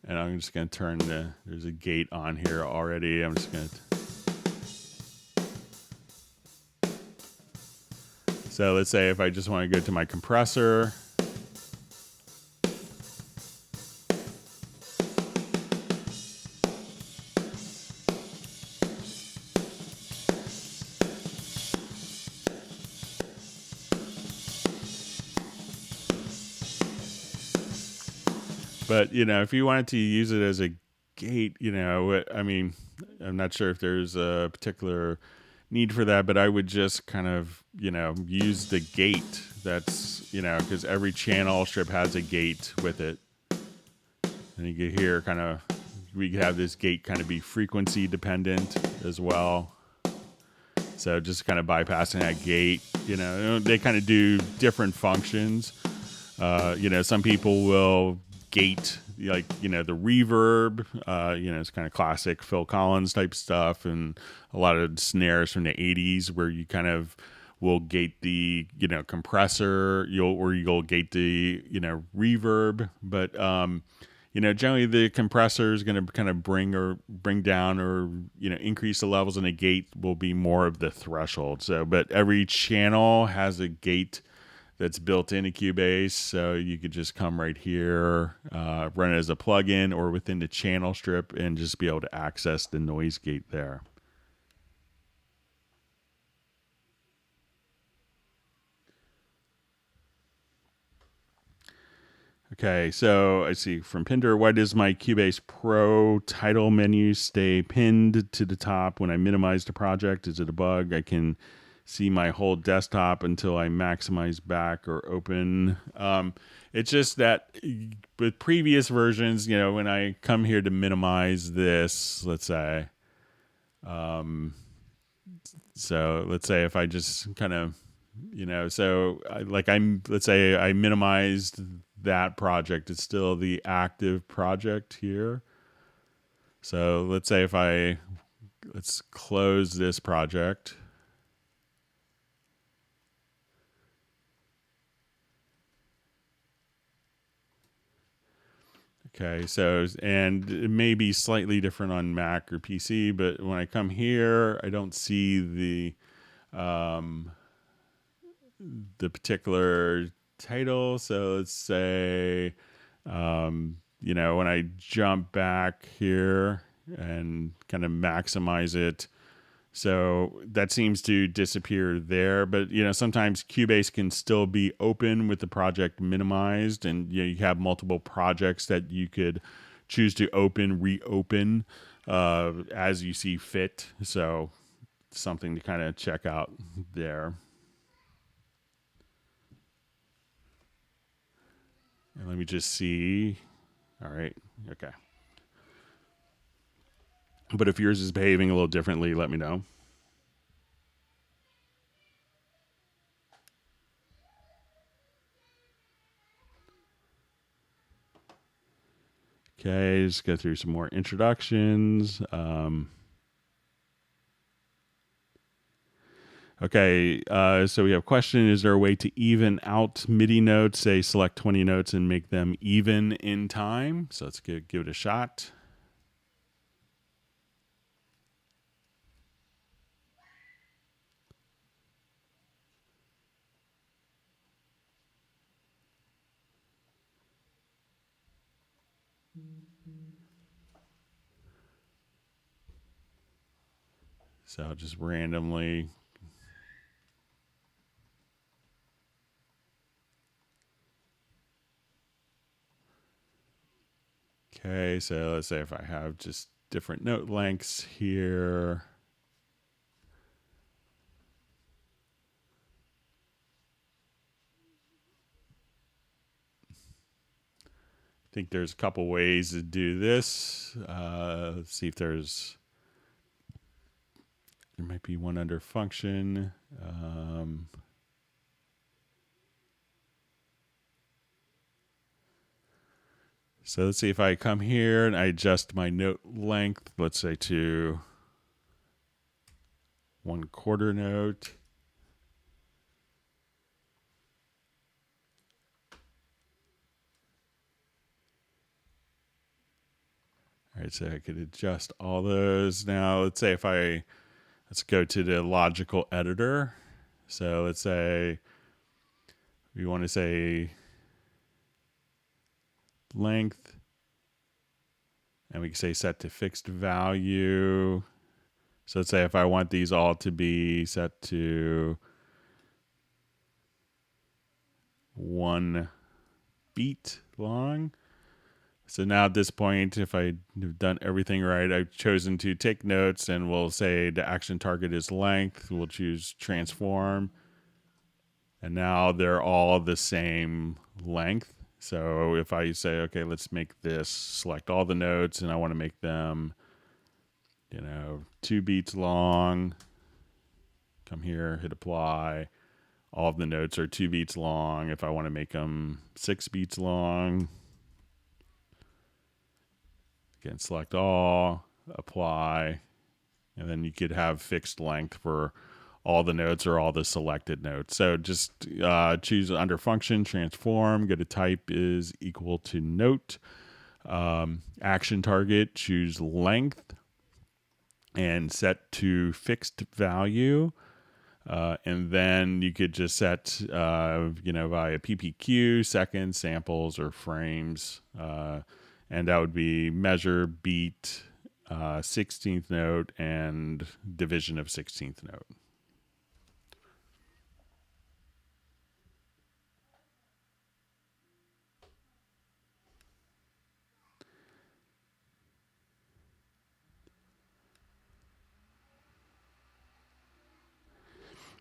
And I'm just going to turn there's a gate on here already. I'm just going to. So let's say if I just want to go to my compressor. But, if you wanted to use it as a gate, I mean, I'm not sure if there's a particular need for that, but I would just kind of, use the gate. That's, because every channel strip has a gate with it. And you could hear we could have this gate kind of be frequency dependent as well. So just kind of bypassing that gate, they kind of do different functions. Some people will gate the reverb, it's kind of classic Phil Collins type stuff, and a lot of snares from the 80s where you kind of will gate the compressor, you'll gate the reverb, but generally the compressor is going to kind of bring down or increase the levels, and the gate will be more of the threshold. So but every channel has a gate that's built into Cubase. So you could just come right here, run it as a plugin or within the channel strip and just be able to access the noise gate there. Okay, so I see from Pinder, why does my Cubase Pro title menu stay pinned to the top when I minimize the project? Is it a bug? I can see my whole desktop until I maximize back or open. It's just that with previous versions, when I come here to minimize this, let's say, so let's say if I just kind of, let's say I minimized that project, it's still the active project here. So let's say let's close this project. Okay, so, and it may be slightly different on Mac or PC, but when I come here, I don't see the particular title. So let's say, when I jump back here and kind of maximize it, so that seems to disappear there. But, sometimes Cubase can still be open with the project minimized, and you have multiple projects that you could choose to reopen as you see fit. So something to kind of check out there. And let me just see. All right. Okay. But if yours is behaving a little differently, let me know. Okay, just go through some more introductions. Okay, so we have a question. Is there a way to even out MIDI notes, say select 20 notes and make them even in time? So let's give it a shot. So I'll just randomly. Okay, so let's say if I have just different note lengths here. I think there's a couple ways to do this. Let's see if there might be one under function. So let's see if I come here and I adjust my note length, let's say to 1/4 note. All right, so I could adjust all those. Now, let's go to the logical editor. So let's say we want to say length, and we can say set to fixed value. So let's say if I want these all to be set to 1 beat long. So now at this point, if I've done everything right, I've chosen to take notes, and we'll say the action target is length. We'll choose transform. And now they're all the same length. So if I say, okay, let's make this, select all the notes, and I want to make them, 2 beats long. Come here, hit apply. All of the notes are 2 beats long. If I want to make them 6 beats long, again, select all, apply, and then you could have fixed length for all the notes or all the selected notes. So just choose under function, transform, go to type is equal to note. Action target, choose length, and set to fixed value. And then you could just set, via PPQ, seconds, samples, or frames. And that would be measure, beat, 16th note, and division of 16th note.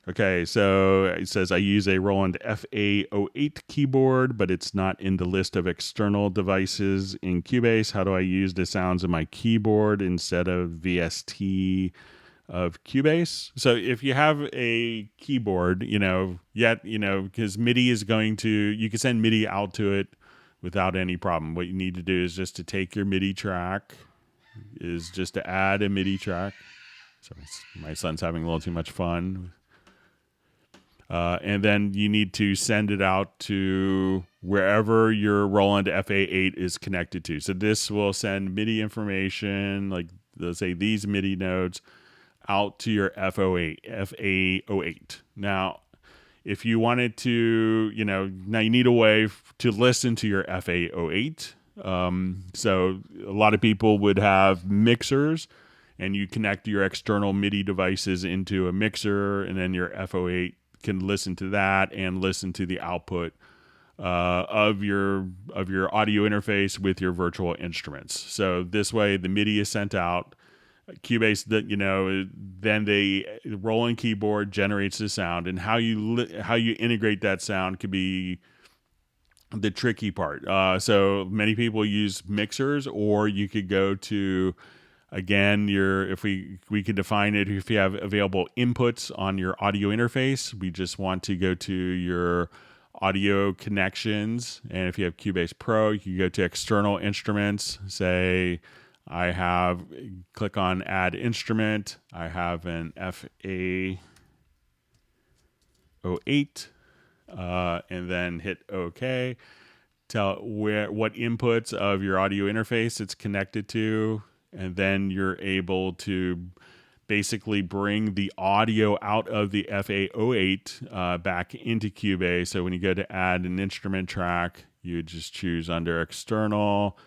Okay, so it says I use a Roland FA08 keyboard, but it's not in the list of external devices in Cubase. How do I use the sounds of my keyboard instead of VST of Cubase? So if you have a keyboard, because MIDI is you can send MIDI out to it without any problem. What you need to do is just to take your MIDI track, is just to add a MIDI track. Sorry, my son's having a little too much fun. And then you need to send it out to wherever your Roland FA8 is connected to. So this will send MIDI information, like let's say these MIDI notes, out to your FA08. Now, if you wanted to, now you need a way to listen to your FA08. So a lot of people would have mixers, and you connect your external MIDI devices into a mixer, and then your FA08 can listen to that and listen to the output of your audio interface with your virtual instruments. So this way, the MIDI is sent out. Cubase, then the Roland keyboard generates the sound, and how you integrate that sound could be the tricky part. So many people use mixers, or you could go to, again, if we could define it, if you have available inputs on your audio interface, we just want to go to your audio connections. And if you have Cubase Pro, you can go to external instruments, say, click on add instrument. I have an FA08, and then hit OK. Tell what inputs of your audio interface it's connected to. And then you're able to basically bring the audio out of the FA08 back into Cubase. So when you go to add an instrument track, you would just choose under external.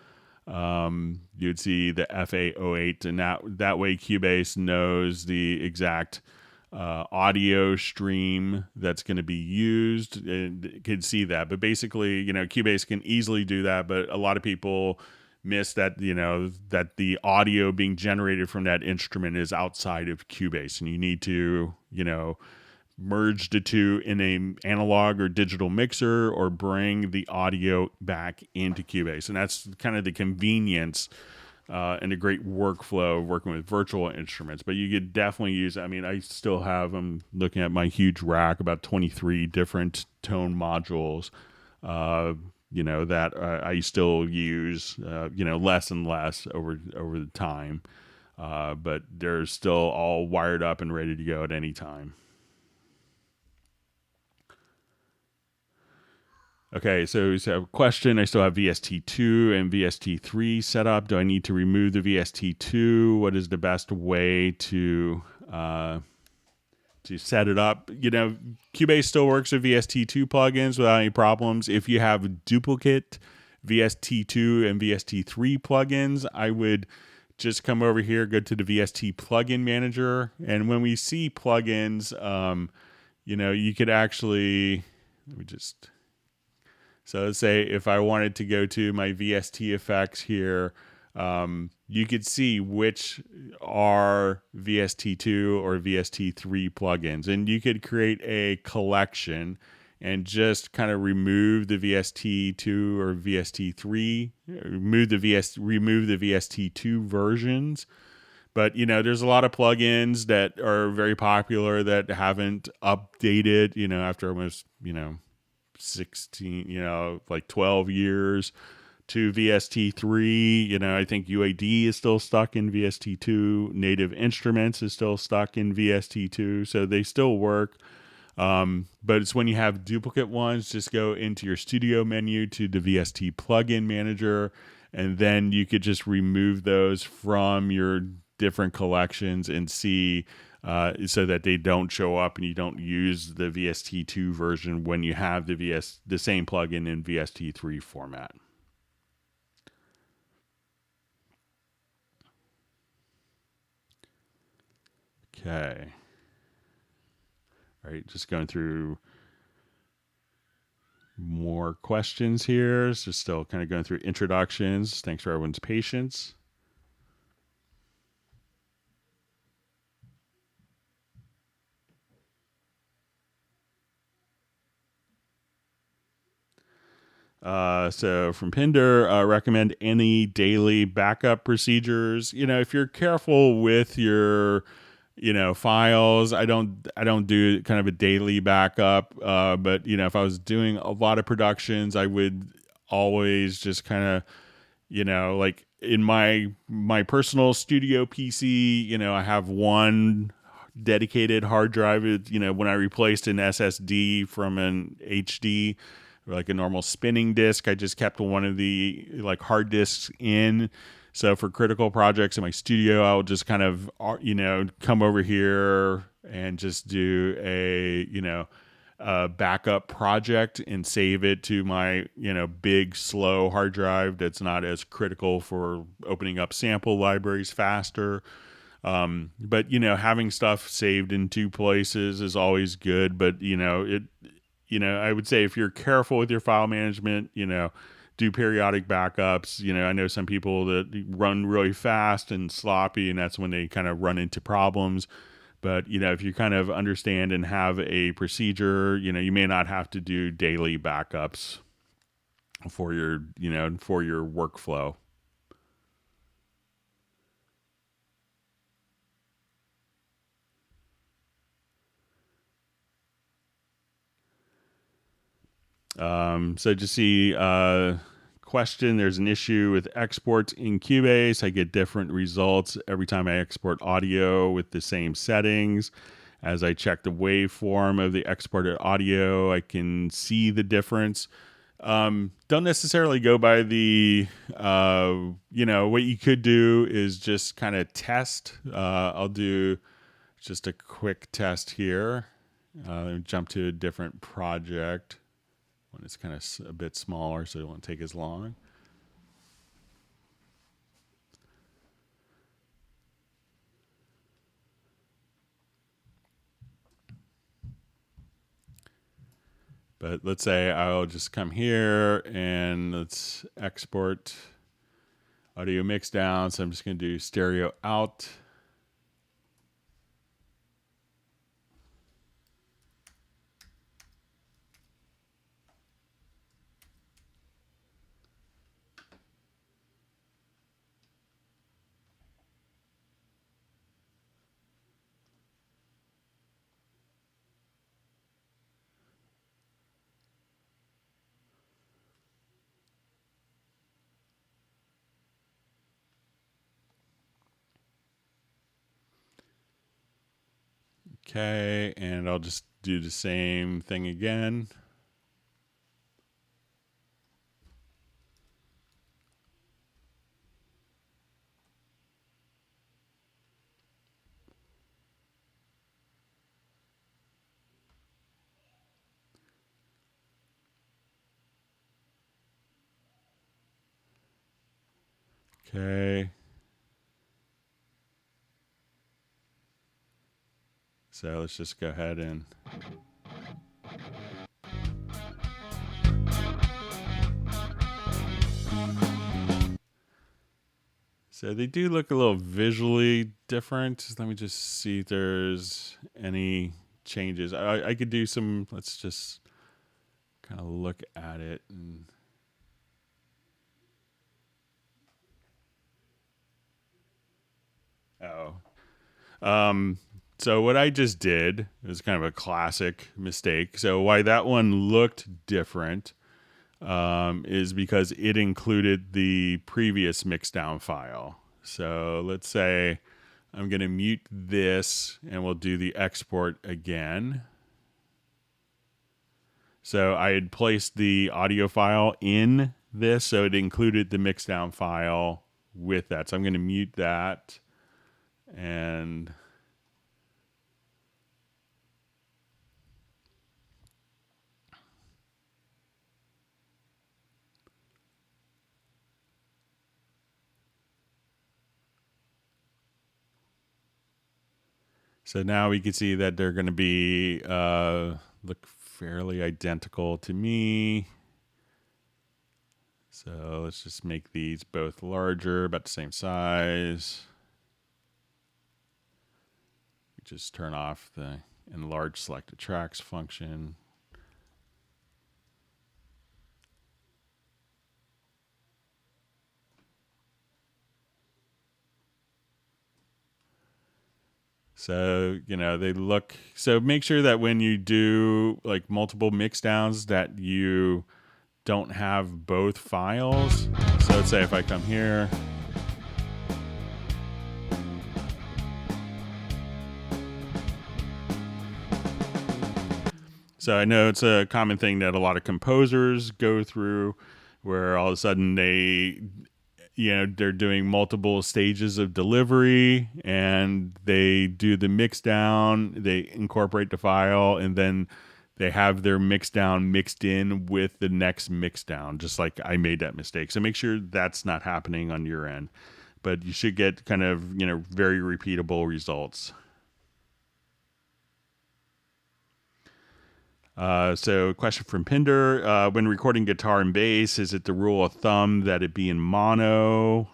You'd see the FA08, and that way Cubase knows the exact audio stream that's going to be used, and could see that. But basically, Cubase can easily do that, but a lot of people miss that, that the audio being generated from that instrument is outside of Cubase, and you need to, merge the two in a analog or digital mixer, or bring the audio back into Cubase. And that's kind of the convenience and a great workflow of working with virtual instruments. But you could definitely use, I still have, I'm looking at my huge rack, about 23 different tone modules, that I still use, less and less over the time. But they're still all wired up and ready to go at any time. Okay, so we have a question. I still have VST2 and VST3 set up. Do I need to remove the VST2? What is the best way to set it up? Cubase still works with VST2 plugins without any problems. If you have duplicate VST2 and VST3 plugins, I would just come over here, go to the VST plugin manager. And when we see plugins, you could actually, so let's say if I wanted to go to my VST effects here, you could see which are VST2 or VST3 plugins. And you could create a collection and just kind of remove the VST2 or VST3, remove the VST2 versions. But, there's a lot of plugins that are very popular that haven't updated, after almost, 16, like 12 years to VST3. I think UAD is still stuck in VST2. Native Instruments is still stuck in VST2. So they still work. But it's when you have duplicate ones, just go into your studio menu to the VST plugin manager, and then you could just remove those from your different collections and see so that they don't show up and you don't use the VST2 version when you have the same plugin in VST3 format. Okay. All right, just going through more questions here. So still kind of going through introductions. Thanks for everyone's patience. So from Pinder, recommend any daily backup procedures. If you're careful with your, files, I don't do kind of a daily backup. But if I was doing a lot of productions, I would always just kind of, like in my personal studio PC, I have one dedicated hard drive. When I replaced an SSD from an HD, like a normal spinning disk, I just kept one of the like hard disks in. So for critical projects in my studio, I'll just kind of come over here and just do a backup project and save it to my big slow hard drive that's not as critical for opening up sample libraries faster. But having stuff saved in two places is always good. But I would say if you're careful with your file management, do periodic backups. I know some people that run really fast and sloppy, and that's when they kind of run into problems. But, if you kind of understand and have a procedure, you may not have to do daily backups for your workflow. So just see question, there's an issue with exports in Cubase. I get different results every time I export audio with the same settings. As I check the waveform of the exported audio, I can see the difference. Don't necessarily go by the, what you could do is just kind of test. I'll do just a quick test here. Let me jump to a different project when it's kind of a bit smaller, so it won't take as long. But let's say I'll just come here and let's export audio mix down. So I'm just going to do stereo out. Okay, and I'll just do the same thing again. Okay. So let's just go ahead and so they do look a little visually different. Let me just see if there's any changes. I could do some, let's just kind of look at it. And so what I just did is kind of a classic mistake. So why that one looked different is because it included the previous mixdown file. So let's say I'm going to mute this and we'll do the export again. So I had placed the audio file in this, so it included the mixdown file with that. So I'm going to mute that and So now we can see that they're going to be look fairly identical to me. So let's just make these both larger, about the same size. We just turn off the enlarge selected tracks function. So, they look, so make sure that when you do like multiple mix downs that you don't have both files. So let's say if I come here, so I know it's a common thing that a lot of composers go through where all of a sudden they're doing multiple stages of delivery and they do the mix down, they incorporate the file, and then they have their mix down mixed in with the next mix down, just like I made that mistake. So make sure that's not happening on your end, but you should get kind of, very repeatable results. So question from Pinder, when recording guitar and bass, is it the rule of thumb that it be in mono?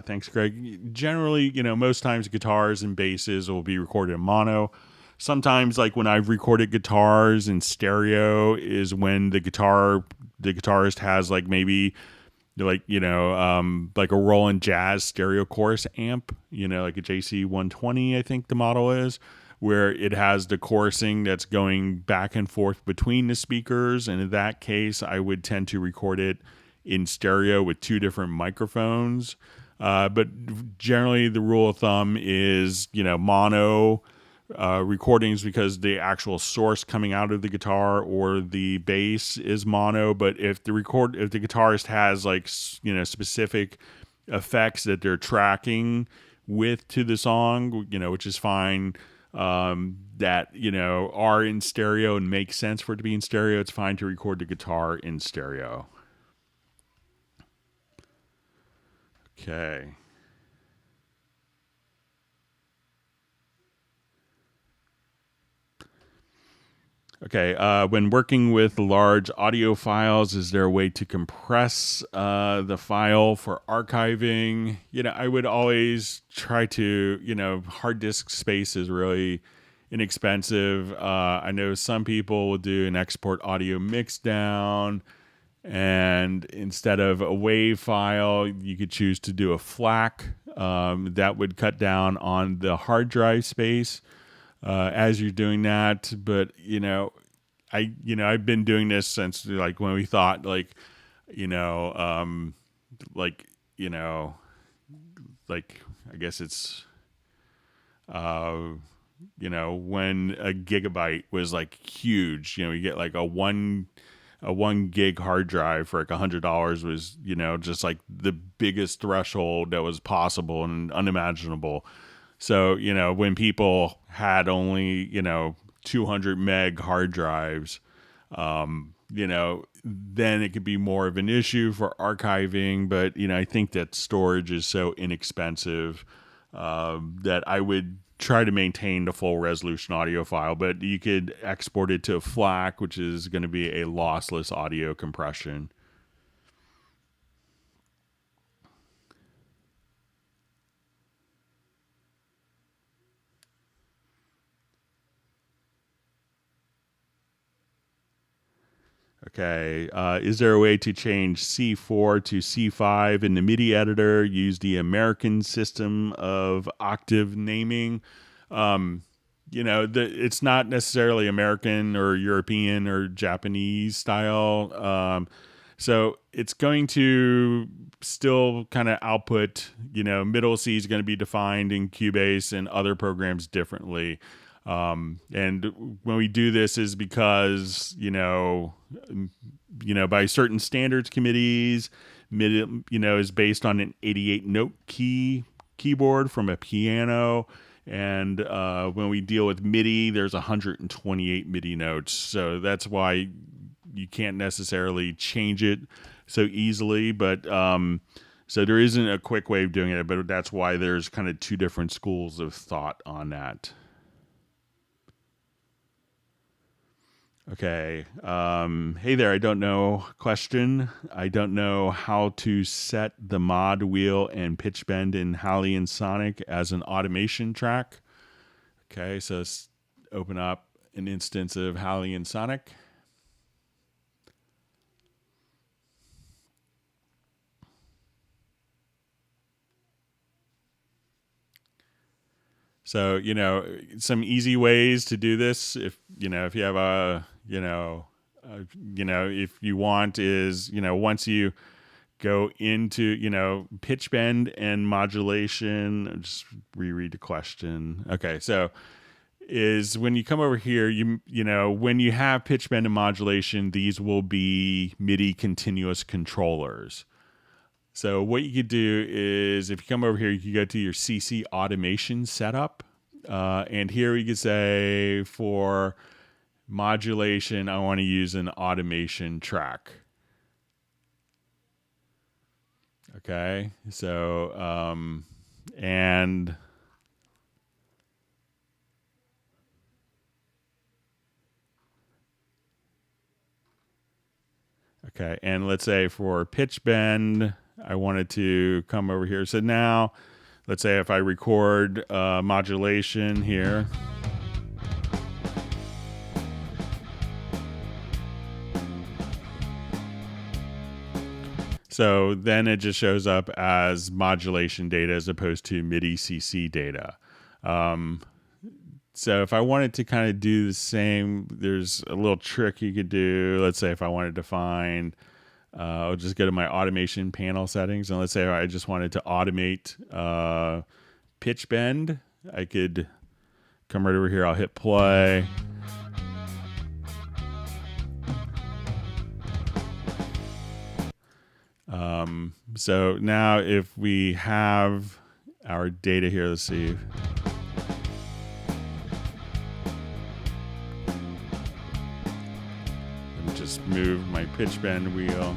Thanks, Greg. Generally, most times guitars and basses will be recorded in mono. Sometimes, like when I've recorded guitars in stereo, is when the guitarist has like maybe like like a Roland Jazz stereo chorus amp, like a JC 120, I think the model is, where it has the chorusing that's going back and forth between the speakers. And in that case, I would tend to record it in stereo with two different microphones. But generally, the rule of thumb is, mono recordings, because the actual source coming out of the guitar or the bass is mono. But if the guitarist has like, specific effects that they're tracking with to the song, which is fine, that are in stereo and make sense for it to be in stereo, it's fine to record the guitar in stereo. Okay. Okay, when working with large audio files, is there a way to compress the file for archiving? I would always try to, hard disk space is really inexpensive. I know some people will do an export audio mix down, and instead of a WAV file, you could choose to do a FLAC. That would cut down on the hard drive space as you're doing that. But I've been doing this since like when we thought like like like I guess it's when a gigabyte was like huge. You get like a 1 gig hard drive for like $100 was just like the biggest threshold that was possible and unimaginable. So, when people had only, 200 meg hard drives, then it could be more of an issue for archiving. But, I think that storage is so inexpensive that I would try to maintain the full resolution audio file. But you could export it to a FLAC, which is going to be a lossless audio compression. Okay, is there a way to change C4 to C5 in the MIDI editor? Use the American system of octave naming. It's not necessarily American or European or Japanese style. So it's going to still kind of output, middle C is going to be defined in Cubase and other programs differently. And when we do this is because, by certain standards committees, MIDI, is based on an 88 note keyboard from a piano. And when we deal with MIDI, there's 128 MIDI notes. So that's why you can't necessarily change it so easily. But so there isn't a quick way of doing it, but that's why there's kind of two different schools of thought on that. Okay. Hey there. I don't know. Question. I don't know how to set the mod wheel and pitch bend in Halley and Sonic as an automation track. Okay. So let's open up an instance of Halley and Sonic. So, some easy ways to do this if you have if you want is, once you go into, pitch bend and modulation, I'll just reread the question. Okay. So is when you come over here, when you have pitch bend and modulation, these will be MIDI continuous controllers. So what you could do is if you come over here, you can go to your CC automation setup. And here you could say for modulation, I want to use an automation track. Okay. So, and okay. And let's say for pitch bend, I wanted to come over here. So now, let's say if I record modulation here. So then it just shows up as modulation data as opposed to MIDI CC data. So if I wanted to kind of do the same, there's a little trick you could do. Let's say if I wanted to find, I'll just go to my automation panel settings. And let's say I just wanted to automate pitch bend. I could come right over here. I'll hit play. So now if we have our data here, let's see. Let me just move my pitch bend wheel.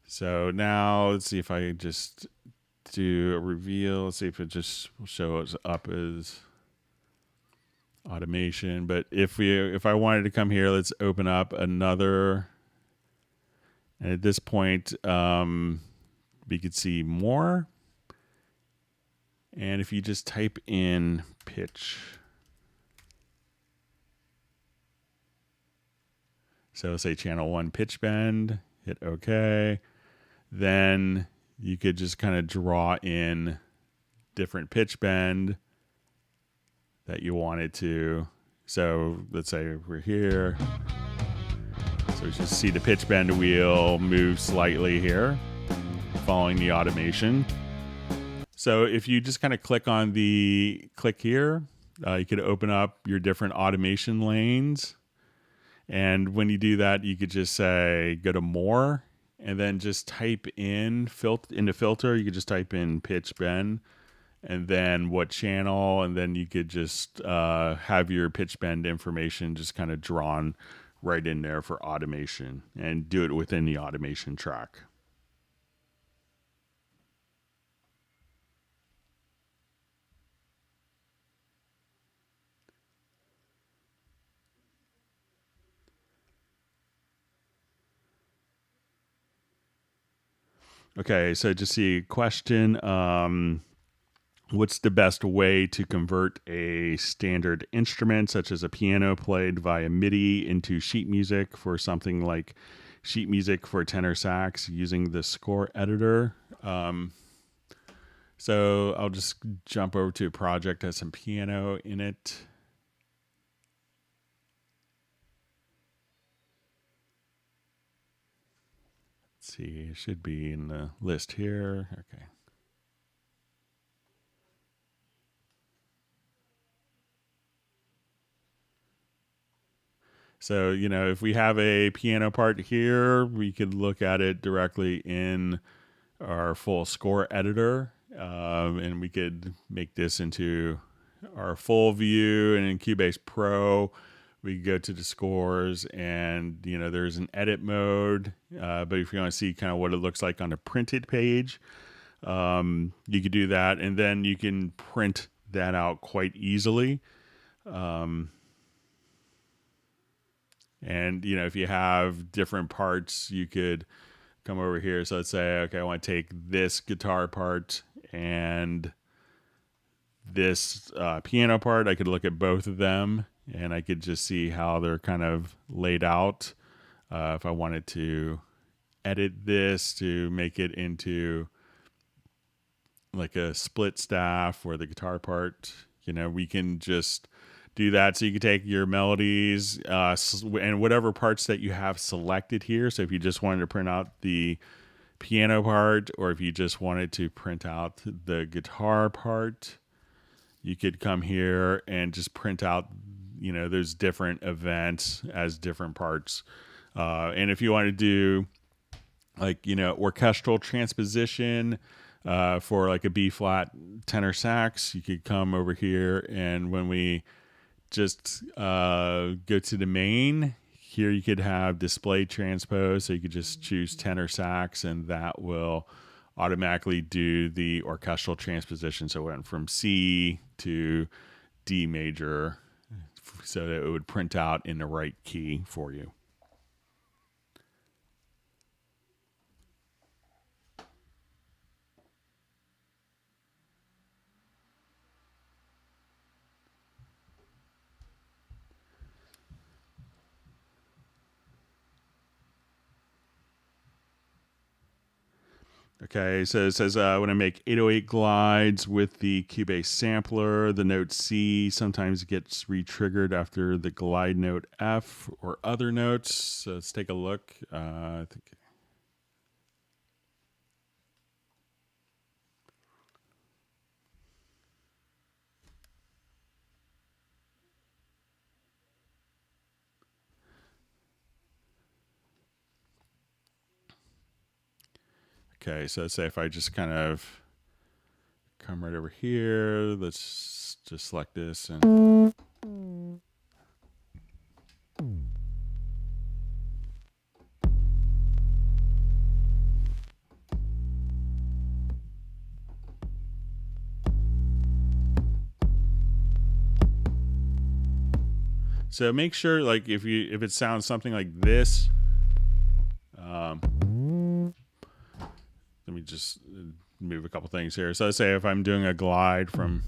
So now let's see if I just do a reveal. Let's see if it just shows up as automation. But if I wanted to come here, let's open up another. And at this point, we could see more. And if you just type in pitch. So let's say channel 1 pitch bend, hit OK. Then you could just kind of draw in different pitch bend that you wanted to. So let's say we're here. So we just see the pitch bend wheel move slightly here, following the automation. So if you just kind of click here, you could open up your different automation lanes. And when you do that, you could just say, go to more, and then just type in into filter. You could just type in pitch bend, and then what channel, and then you could just have your pitch bend information just kind of drawn right in there for automation, and do it within the automation track. Okay, so just see a question. What's the best way to convert a standard instrument, such as a piano played via MIDI, into sheet music for something like sheet music for tenor sax using the score editor? So I'll just jump over to a project that has some piano in it. Let's see, it should be in the list here. Okay. So, if we have a piano part here, we could look at it directly in our full score editor, and we could make this into our full view. And in Cubase Pro, we go to the scores, and there's an edit mode. But if you want to see kind of what it looks like on a printed page, you could do that, and then you can print that out quite easily. And, you know, if you have different parts, you could come over here. So let's say, okay, I want to take this guitar part and this piano part. I could look at both of them and I could just see how they're kind of laid out. If I wanted to edit this to make it into like a split staff or the guitar part, you know, we can just do that. So you can take your melodies and whatever parts that you have selected here. So if you just wanted to print out the piano part, or if you just wanted to print out the guitar part, you could come here and just print out, you know, there's different events as different parts. And if you want to do like, you know, orchestral transposition for like a B flat tenor sax, you could come over here, and when we just go to the main, here you could have display transpose, so you could just choose tenor sax and that will automatically do the orchestral transposition. So it went from C to D major so that it would print out in the right key for you. Okay, so it says when I make 808 glides with the Cubase sampler, the note C sometimes gets re-triggered after the glide note F or other notes. So let's take a look. I think. Okay, so let's say if I just kind of come right over here, let's just select this and so make sure, like, if it sounds something like this, let me just move a couple things here. So let's say if I'm doing a glide from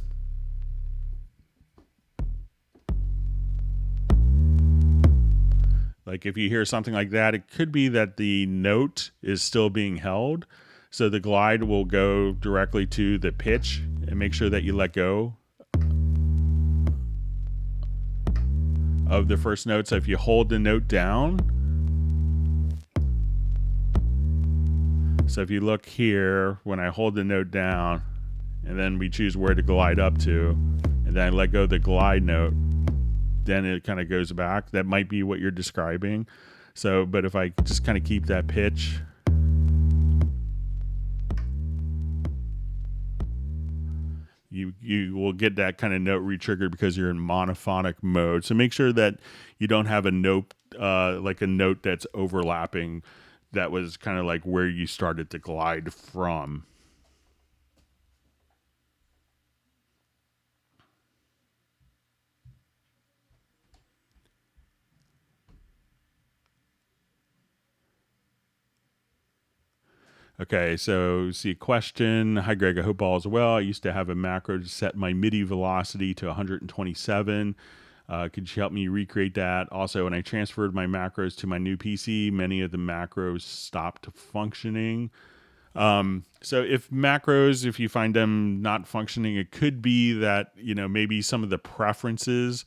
like, if you hear something like that, it could be that the note is still being held. So the glide will go directly to the pitch, and make sure that you let go of the first note. So if you hold the note down, so if you look here, when I hold the note down and then we choose where to glide up to, and then I let go of the glide note, then it kind of goes back. That might be what you're describing. So, but if I just kind of keep that pitch, you will get that kind of note re-triggered because you're in monophonic mode. So make sure that you don't have a note, like a note that's overlapping. That was kind of like where you started to glide from. Okay, so see question. Hi, Greg. I hope all is well. I used to have a macro to set my MIDI velocity to 127. Could you help me recreate that? Also, when I transferred my macros to my new PC, many of the macros stopped functioning. So if macros, if you find them not functioning, it could be that, you know, maybe some of the preferences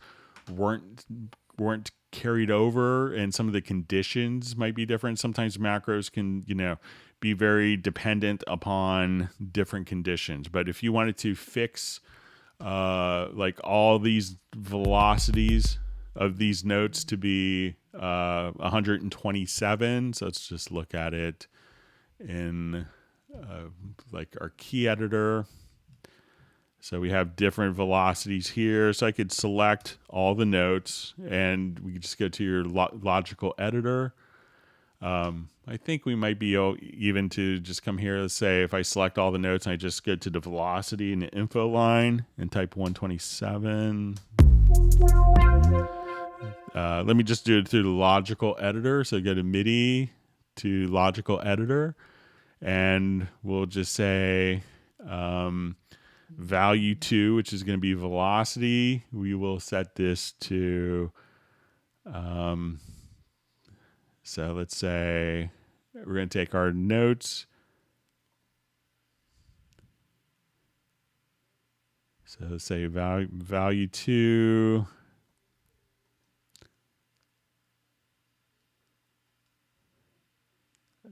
weren't carried over, and some of the conditions might be different. Sometimes macros can, you know, be very dependent upon different conditions. But if you wanted to fix like all these velocities of these notes to be 127, so let's just look at it in like our key editor. So we have different velocities here. So I could select all the notes, and we could just go to your logical editor. I think we might be even to just come here. Let's say if I select all the notes and I just go to the velocity in the info line and type 127. Let me just do it through the logical editor. So go to MIDI to logical editor, and we'll just say value 2, which is going to be velocity. We will set this to, so let's say we're going to take our notes. So let's say value 2.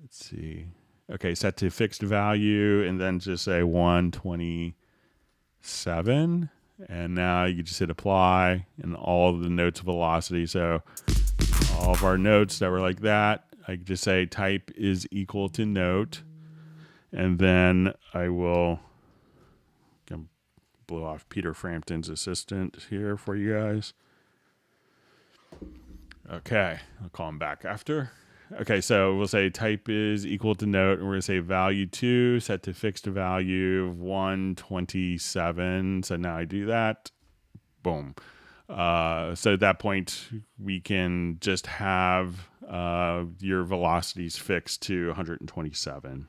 Let's see. Okay, set to fixed value, and then just say 127. And now you just hit apply, and all of the notes velocity. So all of our notes that were like that, I just say type is equal to note. And then I will blow off Peter Frampton's assistant here for you guys. Okay, I'll call him back after. Okay, so we'll say type is equal to note, and we're going to say value 2 set to fixed value of 127. So now I do that. Boom. So at that point, we can just have your velocities fixed to 127.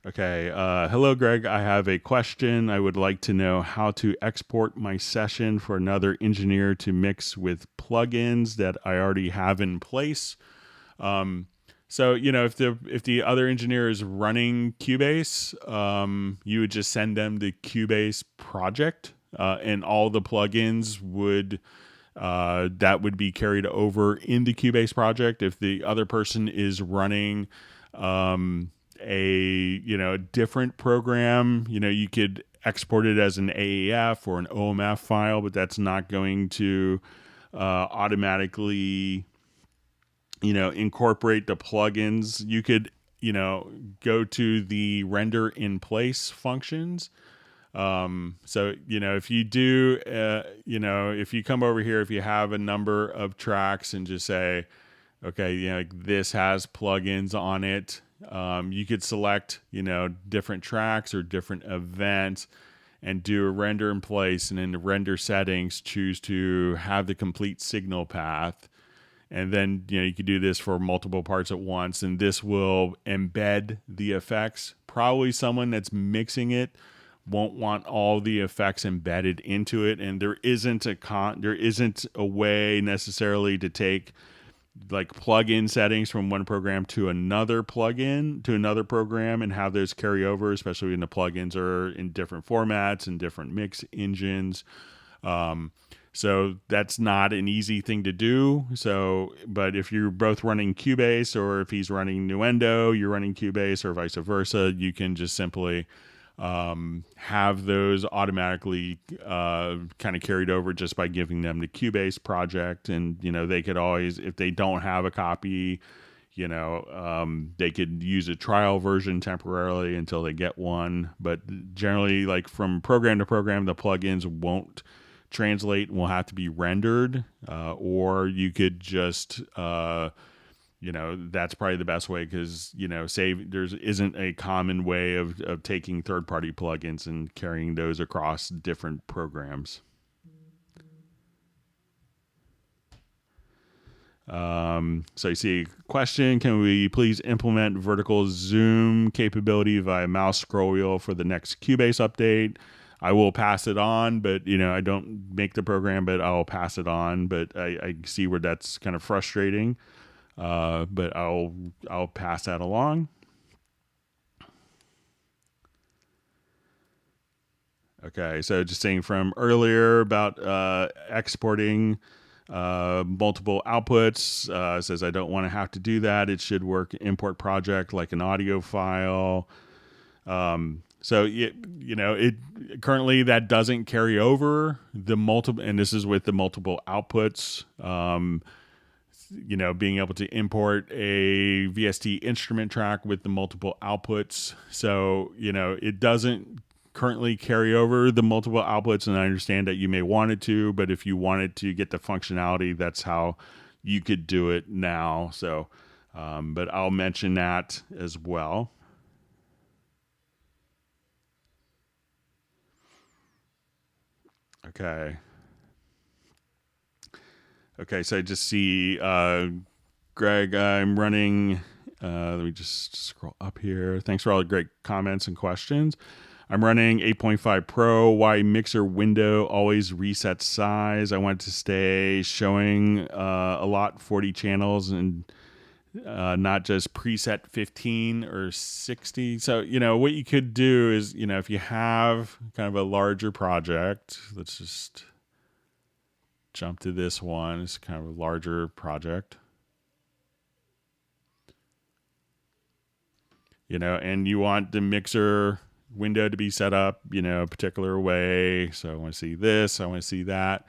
Okay. Hello, Greg. I have a question. I would like to know how to export my session for another engineer to mix with plugins that I already have in place. So, if the other engineer is running Cubase, you would just send them the Cubase project, and all the plugins would that would be carried over in the Cubase project. If the other person is running a different program, you could export it as an AAF or an OMF file, but that's not going to automatically incorporate the plugins. You could go to the render in place functions. So if you do if you come over here, if you have a number of tracks and just say, okay, this has plugins on it, you could select different tracks or different events and do a render in place, and in the render settings choose to have the complete signal path. And then you could do this for multiple parts at once, and this will embed the effects. Probably someone that's mixing it won't want all the effects embedded into it, and there isn't a way necessarily to take like plug-in settings from one program to another plugin to another program and have those carry over, especially when the plugins are in different formats and different mix engines. So that's not an easy thing to do. But if you're both running Cubase, or if he's running Nuendo, you're running Cubase, or vice versa, you can just simply have those automatically kind of carried over just by giving them the Cubase project. And they could always, if they don't have a copy, they could use a trial version temporarily until they get one. But generally, like from program to program, the plugins won't translate and will have to be rendered, or you could just that's probably the best way, because there isn't a common way of taking third-party plugins and carrying those across different programs. So you see a question: can we please implement vertical zoom capability via mouse scroll wheel for the next Cubase update? I will pass it on, but I don't make the program, but I'll pass it on. But I see where that's kind of frustrating. But I'll pass that along. Okay, so just saying from earlier about exporting multiple outputs, says I don't want to have to do that. It should work import project like an audio file. So it currently that doesn't carry over the multiple, and this is with the multiple outputs. Being able to import a VST instrument track with the multiple outputs. So, it doesn't currently carry over the multiple outputs, and I understand that you may want it to, but if you wanted to get the functionality, that's how you could do it now. So, but I'll mention that as well. Okay. Okay, so I just see Greg, I'm running. Let me just scroll up here. Thanks for all the great comments and questions. I'm running 8.5 Pro. Why mixer window always resets size? I want to stay showing a lot, 40 channels, and not just preset 15 or 60. So, what you could do is, if you have kind of a larger project, let's just jump to this one. It's kind of a larger project. And you want the mixer window to be set up, a particular way. So I want to see this, I want to see that.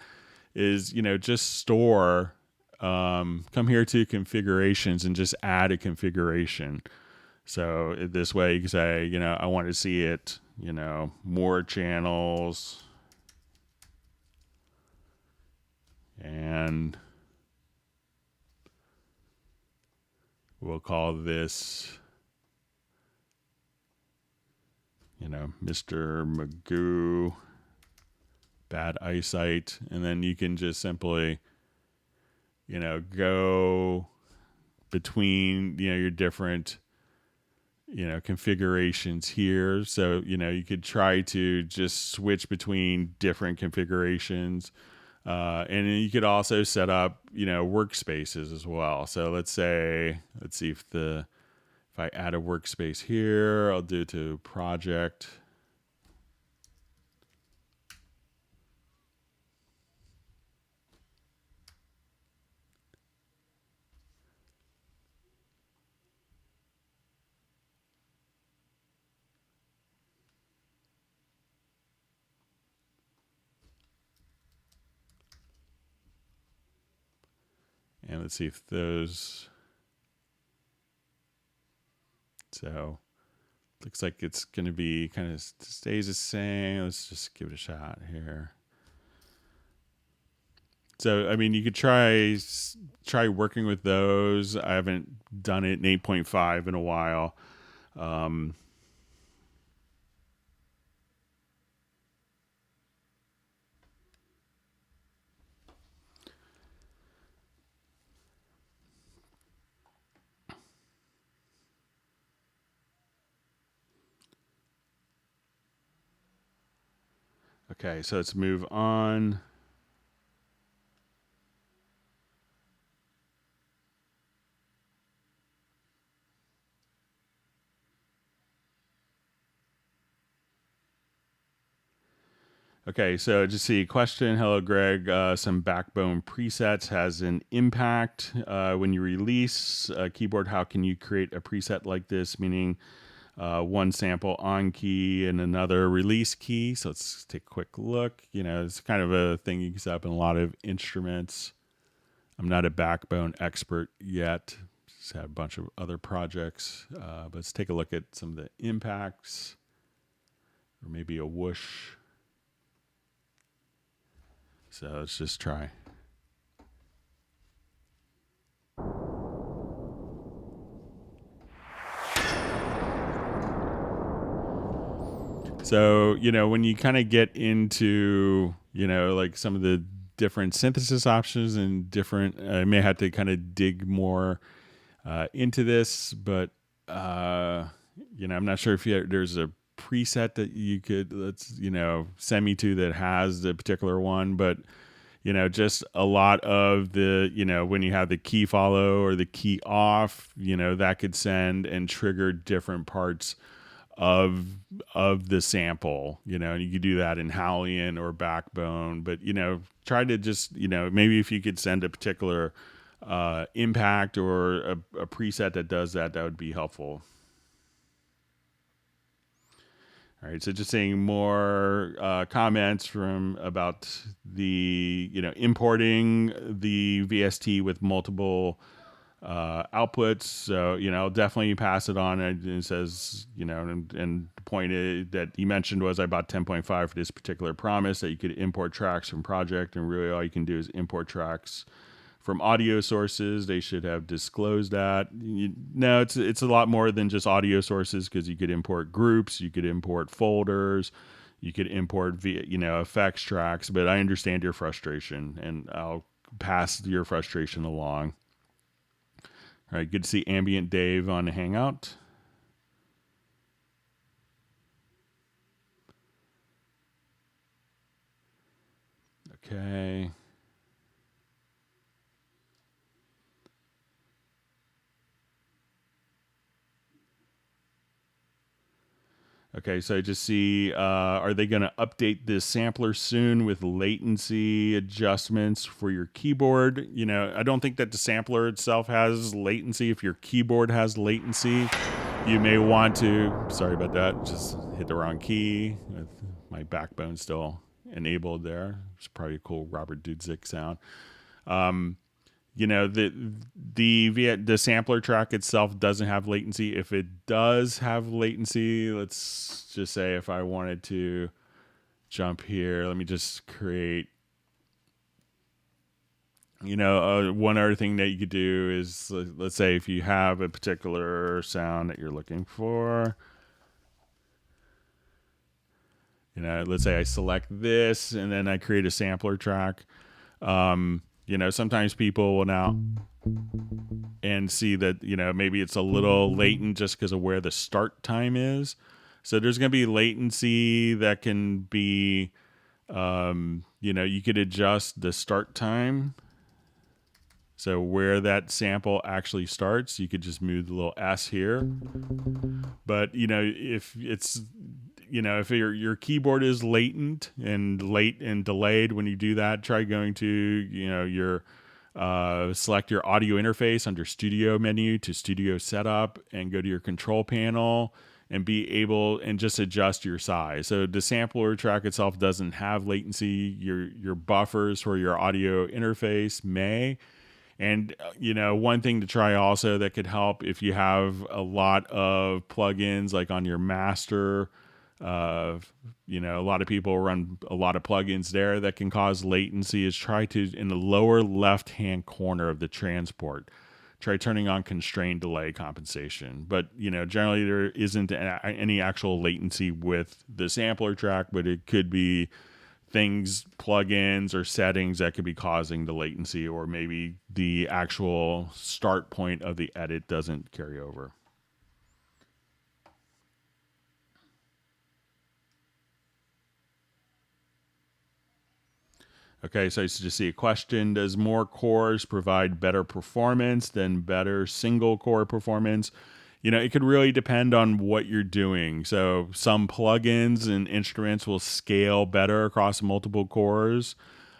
Is, just store, come here to configurations and just add a configuration. So this way you can say, I want to see it, more channels. And we'll call this, Mr. Magoo, bad eyesight. And then you can just simply, go between, your different, configurations here. So, you could try to just switch between different configurations. And then you could also set up, workspaces as well. So let's see if I add a workspace here, I'll do it to project. And let's see if those. So looks like it's going to be kind of stays the same. Let's just give it a shot here. So, I mean, you could try working with those. I haven't done it in 8.5 in a while. Okay, so let's move on. Okay, so just see a question. Hello, Greg. Some Backbone presets has an impact when you release a keyboard. How can you create a preset like this? Meaning one sample on key and another release key. So let's take a quick look. It's kind of a thing you can set up in a lot of instruments. I'm not a Backbone expert yet. Just have a bunch of other projects. But let's take a look at some of the impacts, or maybe a whoosh. So let's just try. So, when you kind of get into, like some of the different synthesis options and different, I may have to kind of dig more into this, but, I'm not sure if there's a preset that you could, send me to that has the particular one, but, just a lot of the, when you have the key follow or the key off, that could send and trigger different parts of the sample, and you could do that in Hallian or Backbone, but, try to just, maybe if you could send a particular impact or a preset that does that, that would be helpful. All right, so just seeing more comments about the, importing the VST with multiple outputs. So, definitely pass it on. And it says, and point that you mentioned was I bought 10.5 for this particular promise that you could import tracks from project, and really all you can do is import tracks from audio sources. They should have disclosed that. No, it's a lot more than just audio sources, because you could import groups, you could import folders, you could import effects tracks. But I understand your frustration, and I'll pass your frustration along. All right, good to see Ambient Dave on Hangout. Okay. Okay, so I just see, are they going to update this sampler soon with latency adjustments for your keyboard? I don't think that the sampler itself has latency. If your keyboard has latency, you may want to, sorry about that, just hit the wrong key. With my backbone still enabled there. It's probably a cool Robert Dudzik sound. The sampler track itself doesn't have latency. If it does have latency, let's just say if I wanted to jump here, let me just create, one other thing that you could do is, let's say if you have a particular sound that you're looking for, let's say I select this and then I create a sampler track. Sometimes people will now and see that, maybe it's a little latent just because of where the start time is. So there's going to be latency that can be, you could adjust the start time. So where that sample actually starts, you could just move the little S here. But, if it's, if your keyboard is latent and late and delayed when you do that, try going to, select your audio interface under Studio menu to Studio Setup and go to your control panel and be able and just adjust your size. So the sampler track itself doesn't have latency. Your buffers for your audio interface may. And, one thing to try also that could help if you have a lot of plugins like on your master, a lot of people run a lot of plugins there that can cause latency, is try to, in the lower left-hand corner of the transport, try turning on constrained delay compensation. But, generally there isn't any actual latency with the sampler track, but it could be things, plugins or settings that could be causing the latency, or maybe the actual start point of the edit doesn't carry over. Okay, so I just see a question. Does more cores provide better performance than better single core performance? It could really depend on what you're doing. So some plugins and instruments will scale better across multiple cores,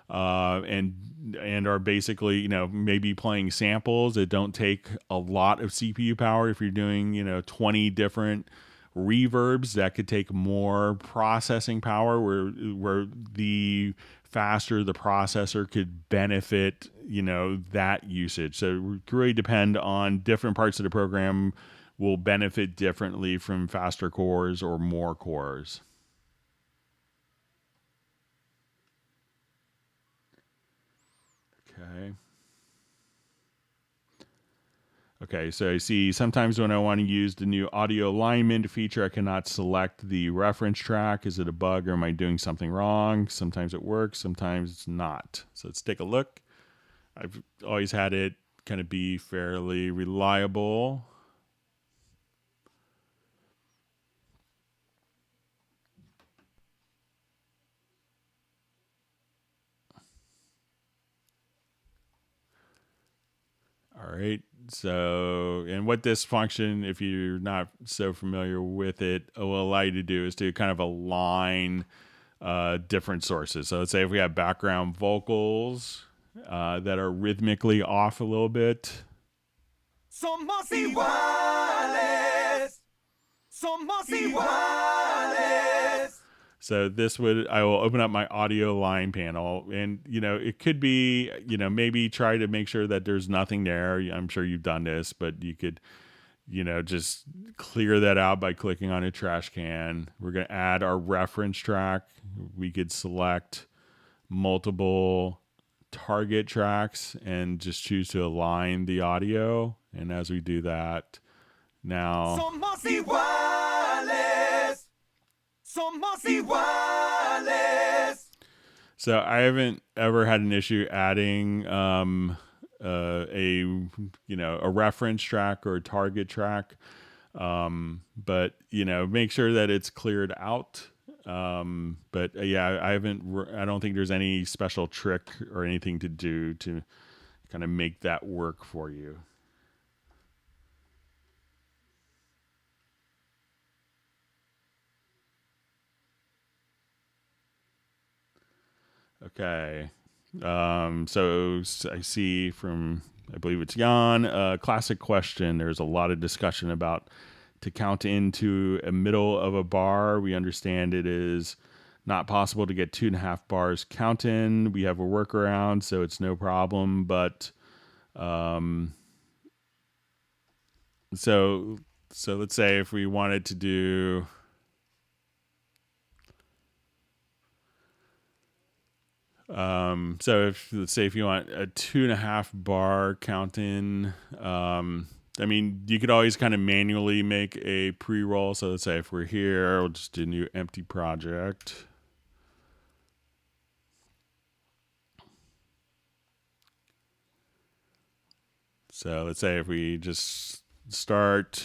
and are basically, maybe playing samples that don't take a lot of CPU power. If you're doing, 20 different reverbs, that could take more processing power, where the faster the processor could benefit, that usage. So it would really depend on different parts of the program will benefit differently from faster cores or more cores. Okay, so I see sometimes when I want to use the new audio alignment feature, I cannot select the reference track. Is it a bug or am I doing something wrong? Sometimes it works, sometimes it's not. So let's take a look. I've always had it kind of be fairly reliable. All right. So, and what this function, if you're not so familiar with it, will allow you to do is to kind of align different sources. So let's say if we have background vocals that are rhythmically off a little bit. Somos iguales. Somos iguales. So this would, I will open up my audio line panel, and, it could be, maybe try to make sure that there's nothing there. I'm sure you've done this, but you could just clear that out by clicking on a trash can. We're going to add our reference track. We could select multiple target tracks and just choose to align the audio. And as we do that, now Somos iguales. Somos iguales. so I haven't ever had an issue adding a reference track or a target track, but make sure that it's cleared out. But yeah, I don't think there's any special trick or anything to do to kind of make that work for you. Okay. So I see from, I believe it's Jan, classic question. There's a lot of discussion about to count into a middle of a bar. We understand it is not possible to get 2.5 bars count in. We have a workaround, so it's no problem. But so let's say if we wanted to do so let's say if you want a 2.5 bar count in, I mean, you could always kind of manually make a pre-roll. So let's say if we're here, we'll just do a new empty project. So let's say if we just start,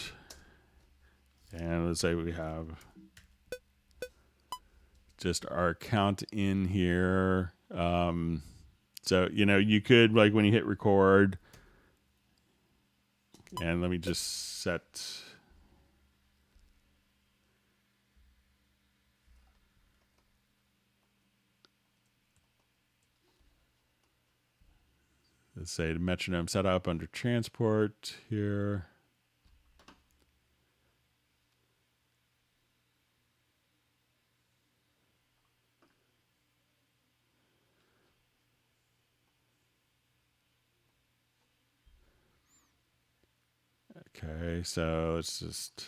and let's say we have just our count in here. So, you could, like, when you hit record, and let me just set, let's say the metronome setup under transport here. Okay, so let's just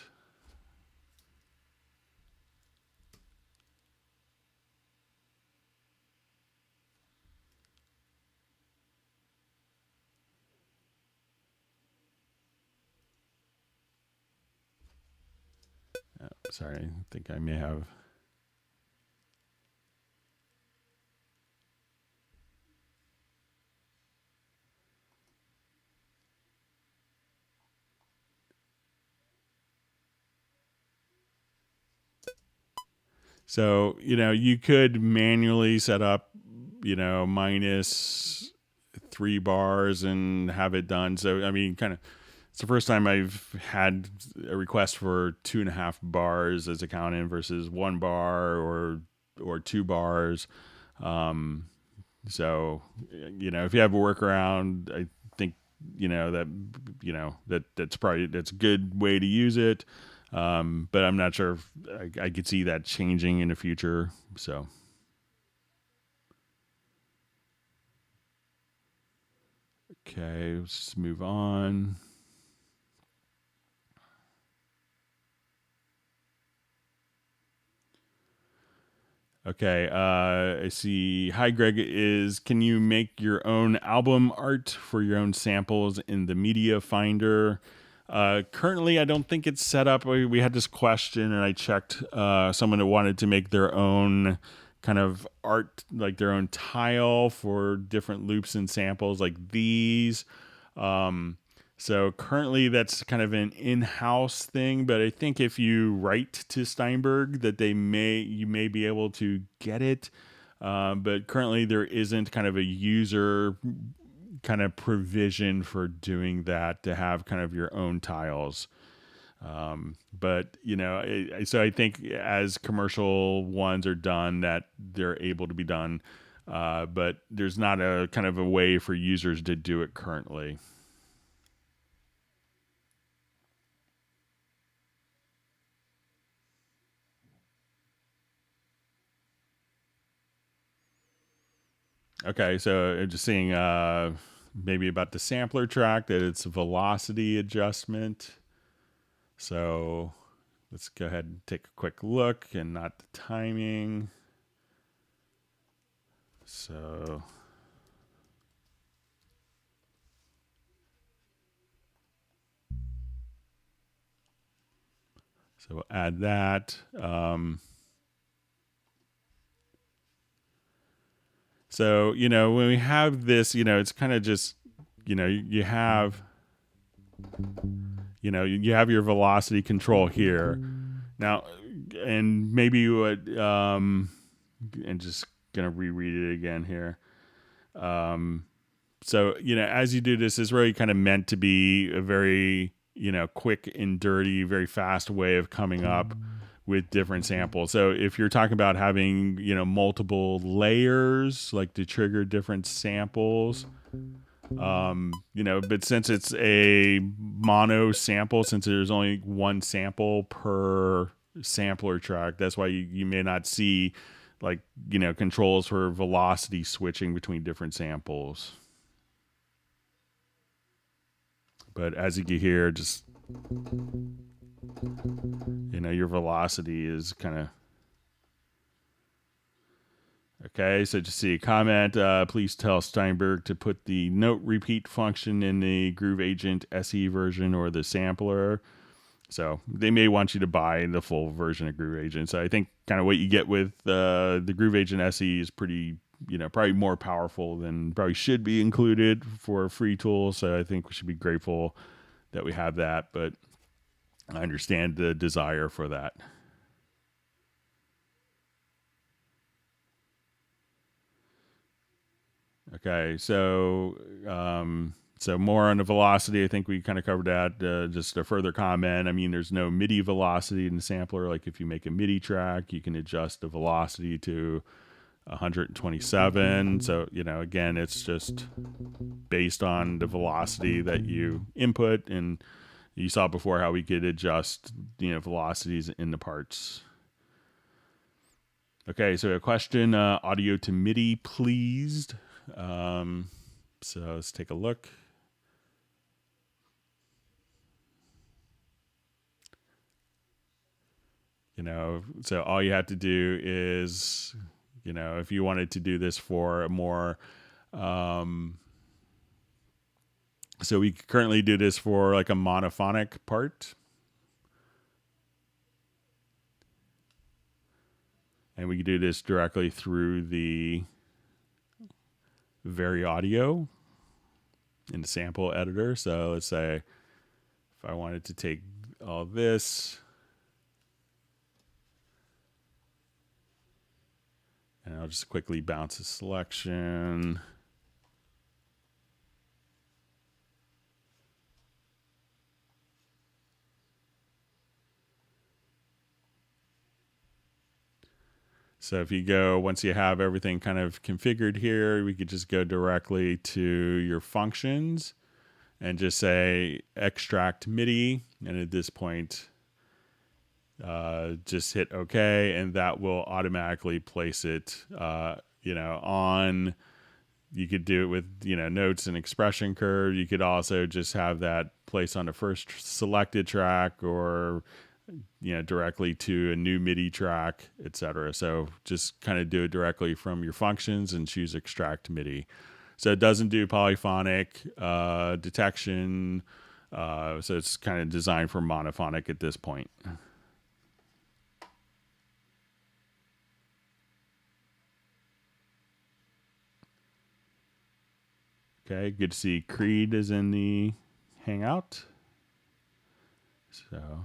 sorry, I think I may have so, you could manually set up, -3 bars and have it done. So, I mean, kind of, it's the first time I've had a request for 2.5 bars as a count in versus 1 bar or 2 bars. So, if you have a workaround, I think, that's a good way to use it. But I'm not sure if I could see that changing in the future. So, okay, let's just move on. Okay, I see. Hi, Greg. Can you make your own album art for your own samples in the media finder? Currently, I don't think it's set up. We had this question, and I checked someone that wanted to make their own kind of art, like their own tile for different loops and samples like these. So currently that's kind of an in-house thing, but I think if you write to Steinberg that you may be able to get it. But currently there isn't kind of a user kind of provision for doing that, to have kind of your own tiles. But so I think as commercial ones are done, that they're able to be done. But there's not a kind of a way for users to do it currently. Okay, so just seeing maybe about the sampler track, that it's a velocity adjustment. So let's go ahead and take a quick look and not the timing. So we'll add that. So, when we have this, it's kind of just, you have, you have your velocity control here. Now, and maybe you would, and just going to reread it again here. So, as you do this, is really kind of meant to be a very, quick and dirty, very fast way of coming up with different samples. So if you're talking about having, multiple layers, like to trigger different samples, but since it's a mono sample, since there's only one sample per sampler track, that's why you may not see like, controls for velocity switching between different samples. But as you can hear, just, your velocity is kind of... Okay, so just see a comment. Please tell Steinberg to put the note repeat function in the Groove Agent SE version or the sampler. So they may want you to buy the full version of Groove Agent. So I think kind of what you get with the Groove Agent SE is pretty, probably more powerful than probably should be included for a free tool. So I think we should be grateful that we have that, but I understand the desire for that. Okay, so more on the velocity. I think we kind of covered that. Just a further comment. I mean, there's no MIDI velocity in the sampler. Like if you make a MIDI track, you can adjust the velocity to 127. So, again, it's just based on the velocity that you input. And you saw before how we could adjust, velocities in the parts. Okay, so a question, audio to MIDI, pleased. So let's take a look. So all you have to do is, if you wanted to do this for a more, so we currently do this for like a monophonic part. And we can do this directly through the Very Audio in the sample editor. So let's say if I wanted to take all this and I'll just quickly bounce a selection. So if you go, once you have everything kind of configured here, we could just go directly to your functions and just say extract MIDI. And at this point, just hit OK, and that will automatically place it, on. You could do it with, notes and expression curve. You could also just have that place on the first selected track or directly to a new MIDI track, etc. So just kind of do it directly from your functions and choose extract MIDI. So it doesn't do polyphonic detection. So it's kind of designed for monophonic at this point. Okay, good to see Creed is in the Hangout. So...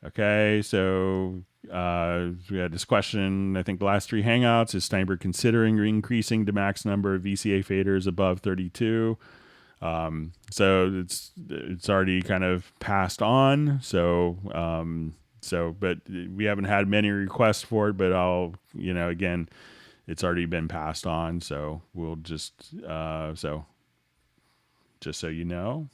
Okay, so we had this question, I think the last three Hangouts, is Steinberg considering increasing the max number of VCA faders above 32? So it's already kind of passed on. So but we haven't had many requests for it, but I'll, again, it's already been passed on. So we'll just so you know.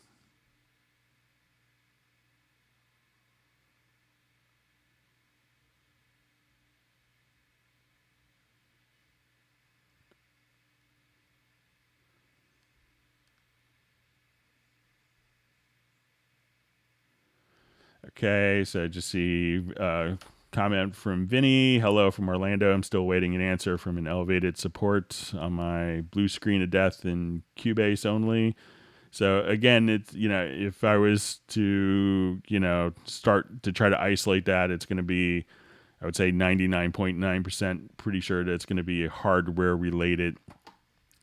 Okay, so I just see comment from Vinny. Hello from Orlando. I'm still waiting an answer from an elevated support on my blue screen of death in Cubase only. So again, it's, if I was to, start to try to isolate that, it's going to be, I would say 99.9% pretty sure that it's going to be hardware related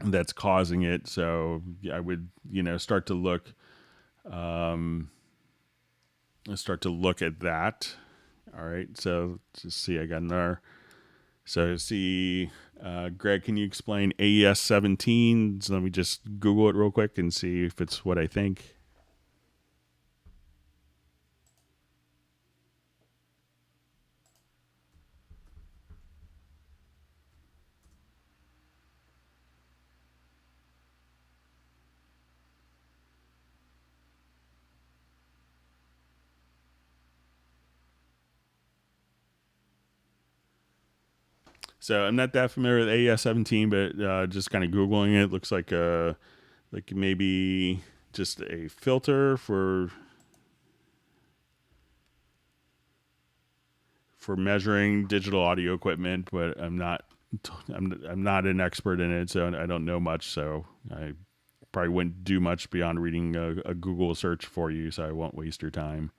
that's causing it. So I would, start to look at that. All right. So just see, I got another. So see, Greg, can you explain AES 17? So let me just Google it real quick and see if it's what I think. So I'm not that familiar with AES 17, but just kind of Googling it, looks like maybe just a filter for measuring digital audio equipment, but I'm not an expert in it, so I don't know much. So I probably wouldn't do much beyond reading a Google search for you, so I won't waste your time.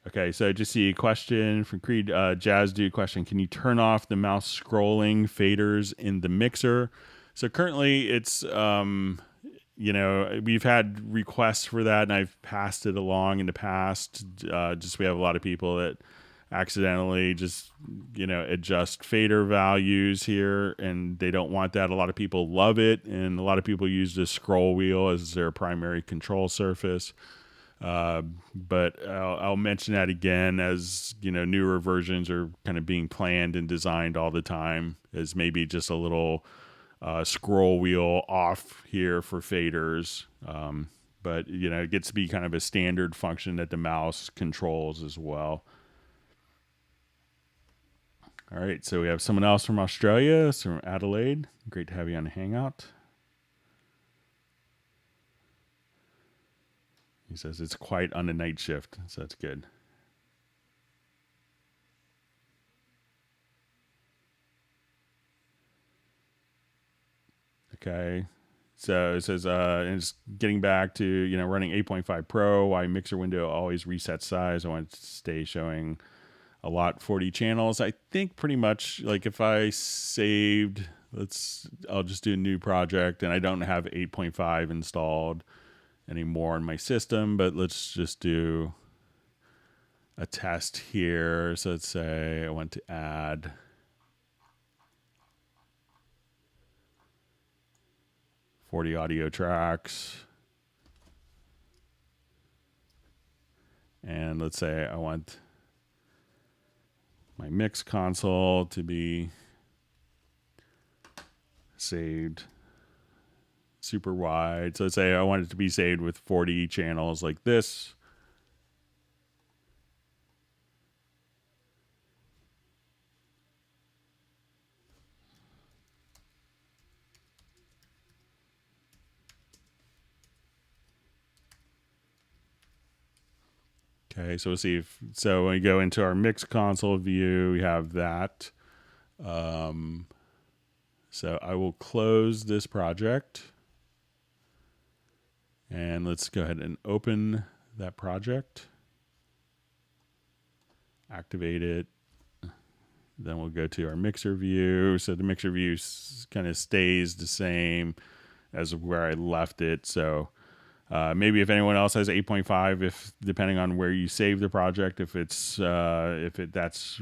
Okay, so just see a question from Creed. Jazz Dude question: can you turn off the mouse scrolling faders in the mixer? So currently, it's we've had requests for that, and I've passed it along in the past. Just we have a lot of people that accidentally just adjust fader values here, and they don't want that. A lot of people love it, and a lot of people use the scroll wheel as their primary control surface. But I'll mention that again, as newer versions are kind of being planned and designed all the time, as maybe just a little scroll wheel off here for faders. But it gets to be kind of a standard function that the mouse controls as well. All right, so we have someone else from Australia, so from Adelaide. Great to have you on Hangout. He says it's quiet on the night shift, so that's good. Okay. So it says, and it's getting back to, running 8.5 Pro, why mixer window always reset size. I want it to stay showing a lot 40 channels. I think pretty much like if I saved, I'll just do a new project, and I don't have 8.5 installed anymore in my system, but let's just do a test here. So let's say I want to add .40 audio tracks, and let's say I want my mix console to be saved super wide. So let's say I want it to be saved with 40 channels like this. Okay, so we'll see so when we go into our mix console view, we have that. So I will close this project, and let's go ahead and open that project, activate it. Then we'll go to our mixer view. So the mixer view kind of stays the same as where I left it. So maybe if anyone else has 8.5, if depending on where you save the project, if it's that's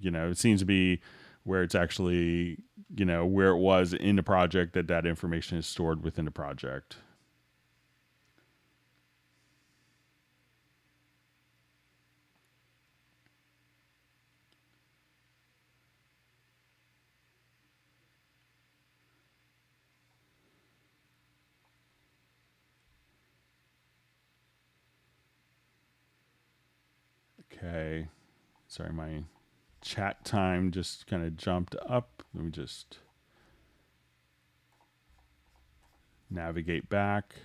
it seems to be where it's actually where it was in the project, that information is stored within the project. Okay, sorry, my chat time just kind of jumped up. Let me just navigate back.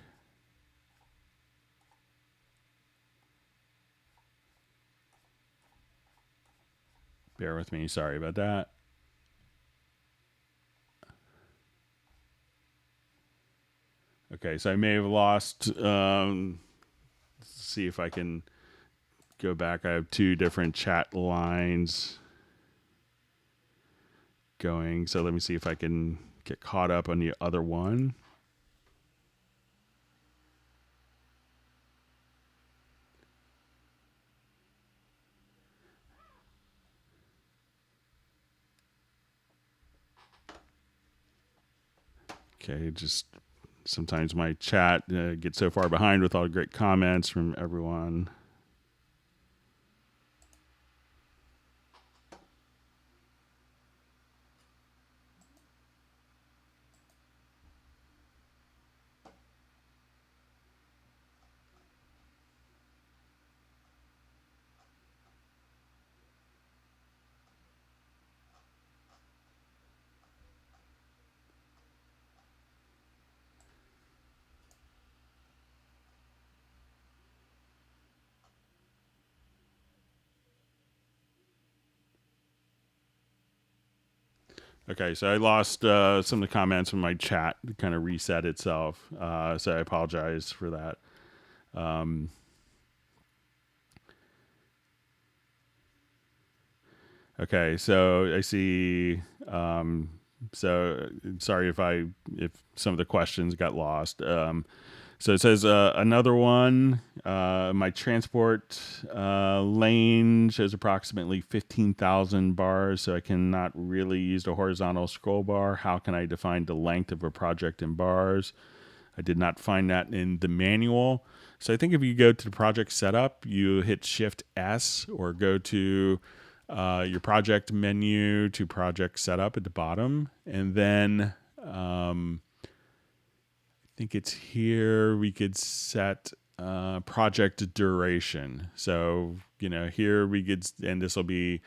Bear with me. Sorry about that. Okay, so I may have lost. See if I can go back. I have two different chat lines going. So let me see if I can get caught up on the other one. Okay, just sometimes my chat gets so far behind with all the great comments from everyone. Okay, so I lost some of the comments from my chat. It kind of reset itself. So I apologize for that. Okay, so I see. So sorry if some of the questions got lost. So it says another one. My transport lane shows approximately 15,000 bars, so I cannot really use the horizontal scroll bar. How can I define the length of a project in bars? I did not find that in the manual. So I think if you go to the project setup, you hit Shift S or go to your project menu to project setup at the bottom. And then I think it's here we could set project duration. So, here we could, and this will be,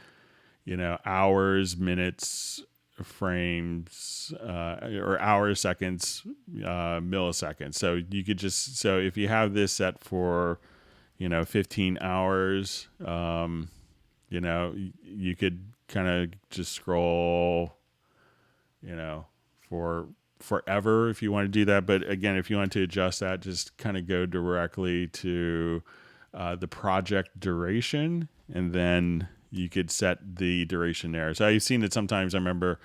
hours, minutes, frames, or hours, seconds, milliseconds. So you could so if you have this set for, 15 hours, you could kind of just scroll, for forever if you want to do that. But again, if you want to adjust that, just kind of go directly to the project duration, and then you could set the duration there. So I've seen it sometimes. I remember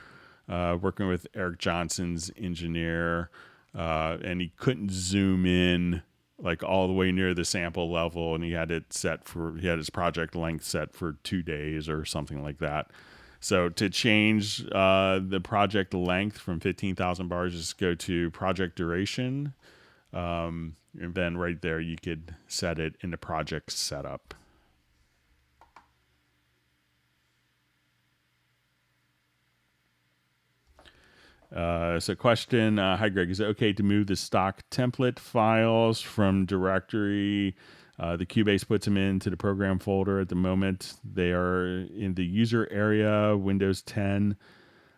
working with Eric Johnson's engineer, and he couldn't zoom in like all the way near the sample level, and he had his project length set for 2 days or something like that. So to change the project length from 15,000 bars, just go to project duration, and then right there you could set it in the project setup. So question, hi Greg, is it okay to move the stock template files from directory? The Cubase puts them into the program folder at the moment. They are in the user area, Windows 10.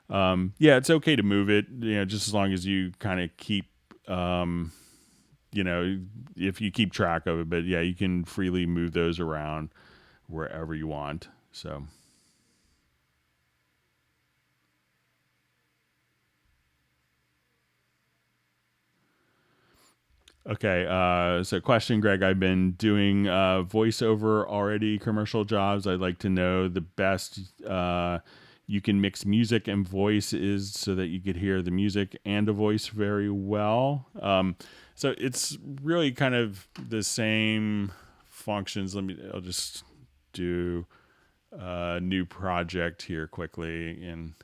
Yeah, it's okay to move it, just as long as you kind of keep, if you keep track of it. But yeah, you can freely move those around wherever you want. So. Okay, so question, Greg. I've been doing voiceover already, commercial jobs. I'd like to know the best you can mix music and voice is so that you could hear the music and the voice very well. So it's really kind of the same functions. I'll just do a new project here quickly. And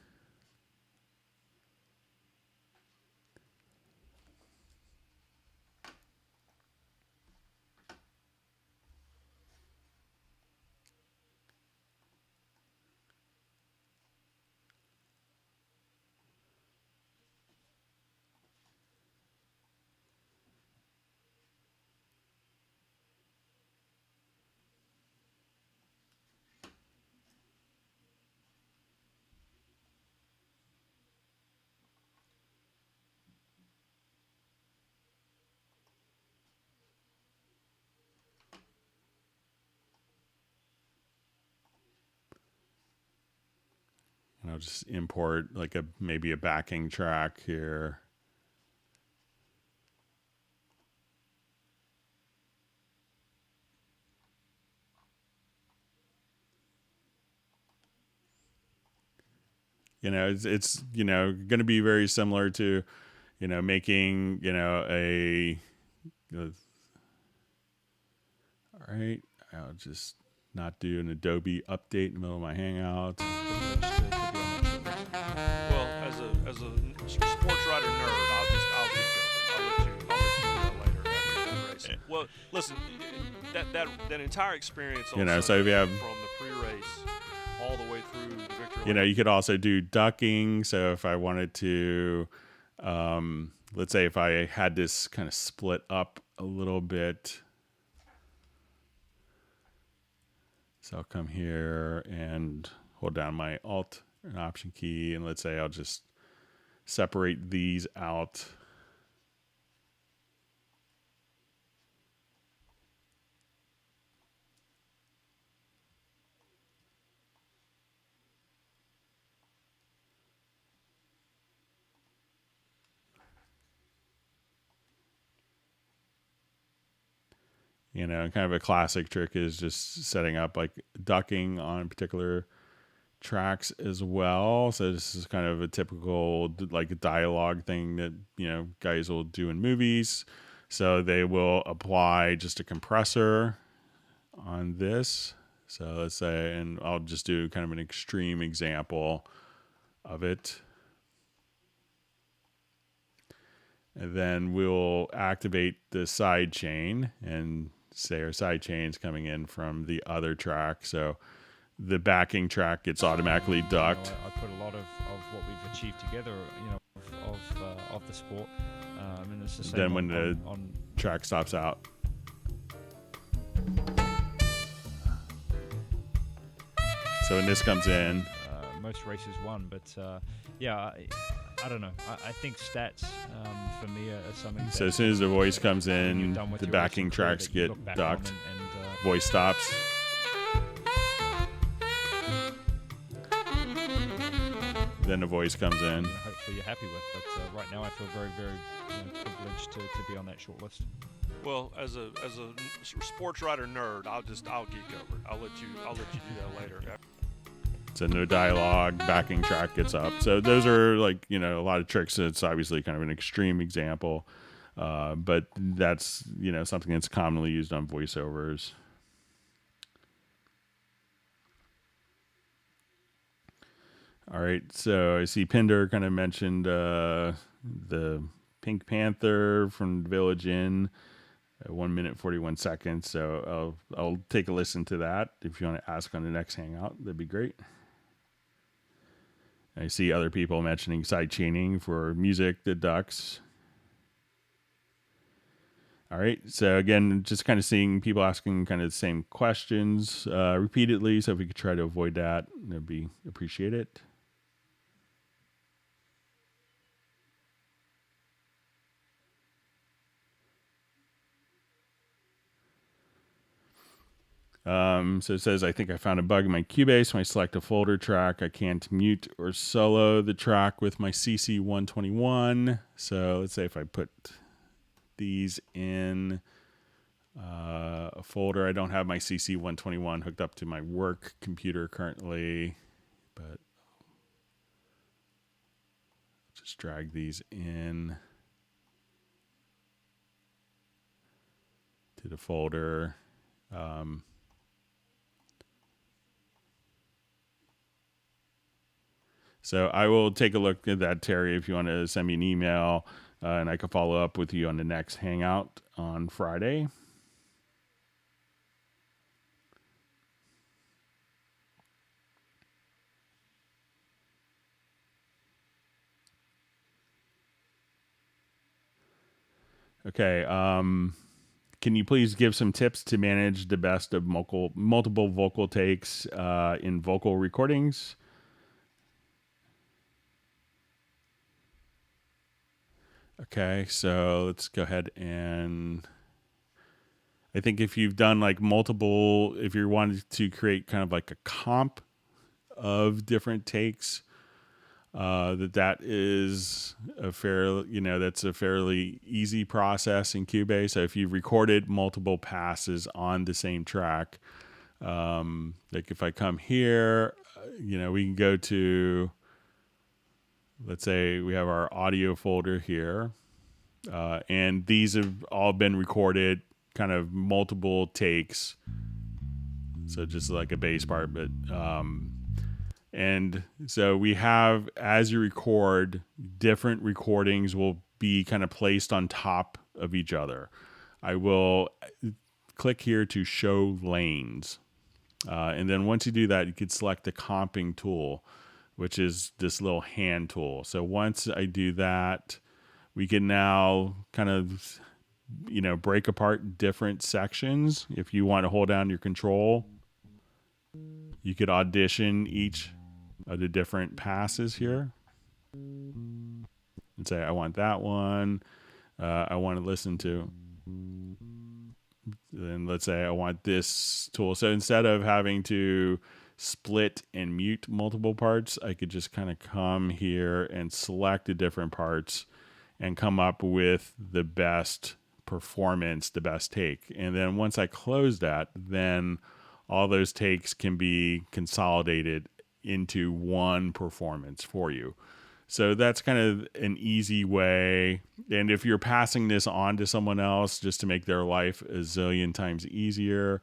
just import like maybe a backing track here. It's going to be very similar to, making, all right, I'll just not do an Adobe update in the middle of my Hangout. Well, as a sports writer nerd, I'll get covered. I'll let you do that later after that race. Well, listen, that entire experience on Sunday, so if you have, from the pre-race all the way through the victory. You could also do ducking. So if I wanted to, let's say if I had this kind of split up a little bit, so I'll come here and hold down my Alt and Option key, and let's say I'll just separate these out. Kind of a classic trick is just setting up like ducking on particular tracks as well. So this is kind of a typical like dialogue thing that, guys will do in movies. So they will apply just a compressor on this. So let's say, and I'll just do kind of an extreme example of it. And then we'll activate the side chain, and say our side chain's coming in from the other track. So the backing track gets automatically ducked. I put a lot of what we've achieved together, of the sport. And it's the same then when the track stops out. So when this comes in, most races won, but I don't know. I think stats for me are something. So as soon as the voice comes in, the backing tracks get ducked. And voice stops. Then the voice comes in. Hopefully you're happy with. But right now I feel very, very privileged to be on that short list. Well, as a sports writer nerd, I'll get covered. I'll let you do that later. So no dialogue, backing track gets up. So those are like, a lot of tricks. It's obviously kind of an extreme example, but that's, something that's commonly used on voiceovers. All right, so I see Pinder kind of mentioned the Pink Panther from Village Inn, 1 minute 41 seconds. So I'll take a listen to that. If you want to ask on the next Hangout, that'd be great. I see other people mentioning side chaining for music that ducks. All right, so again, just kind of seeing people asking kind of the same questions repeatedly. So if we could try to avoid that, that'd be appreciated. So it says, I think I found a bug in my Cubase. When I select a folder track, I can't mute or solo the track with my CC121. So let's say if I put these in a folder, I don't have my CC121 hooked up to my work computer currently, but just drag these in to the folder. So I will take a look at that, Terry, if you want to send me an email, and I can follow up with you on the next Hangout on Friday. Okay. Can you please give some tips to manage the best of multiple vocal takes in vocal recordings? Okay, so let's go ahead and I think if you've done like multiple, if you wanted to create kind of like a comp of different takes, that is a that's a fairly easy process in Cubase. So if you've recorded multiple passes on the same track, like if I come here, we can go to, let's say we have our audio folder here, and these have all been recorded kind of multiple takes. So just like a bass part, but, and so we have, as you record, different recordings will be kind of placed on top of each other. I will click here to show lanes. And then once you do that, you could select the comping tool, which is this little hand tool. So once I do that, we can now kind of, break apart different sections. If you want to hold down your control, you could audition each of the different passes here and say, I want that one. I want to listen to, then let's say I want this tool. So instead of having to split and mute multiple parts, I could just kind of come here and select the different parts and come up with the best performance, the best take. And then once I close that, then all those takes can be consolidated into one performance for you. So that's kind of an easy way. And if you're passing this on to someone else just to make their life a zillion times easier,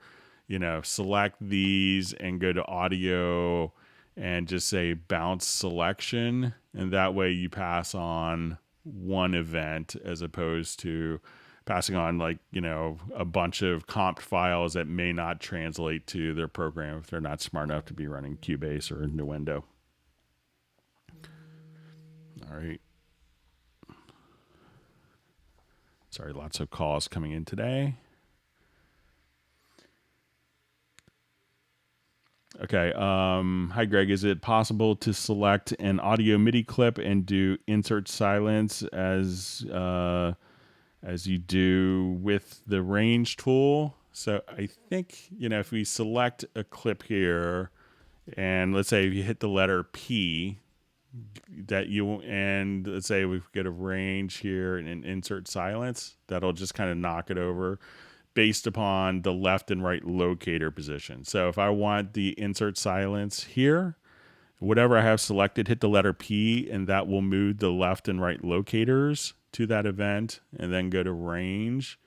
select these and go to audio and just say bounce selection. And that way you pass on one event as opposed to passing on a bunch of comped files that may not translate to their program if they're not smart enough to be running Cubase or Nuendo. All right. Sorry, lots of calls coming in today. Okay. Hi, Greg. Is it possible to select an audio MIDI clip and do insert silence as you do with the range tool? So I think, if we select a clip here, and let's say if you hit the letter P, and let's say we get a range here and insert silence, that'll just kind of knock it over based upon the left and right locator position. So if I want the insert silence here, whatever I have selected, hit the letter P, and that will move the left and right locators to that event, and then go to range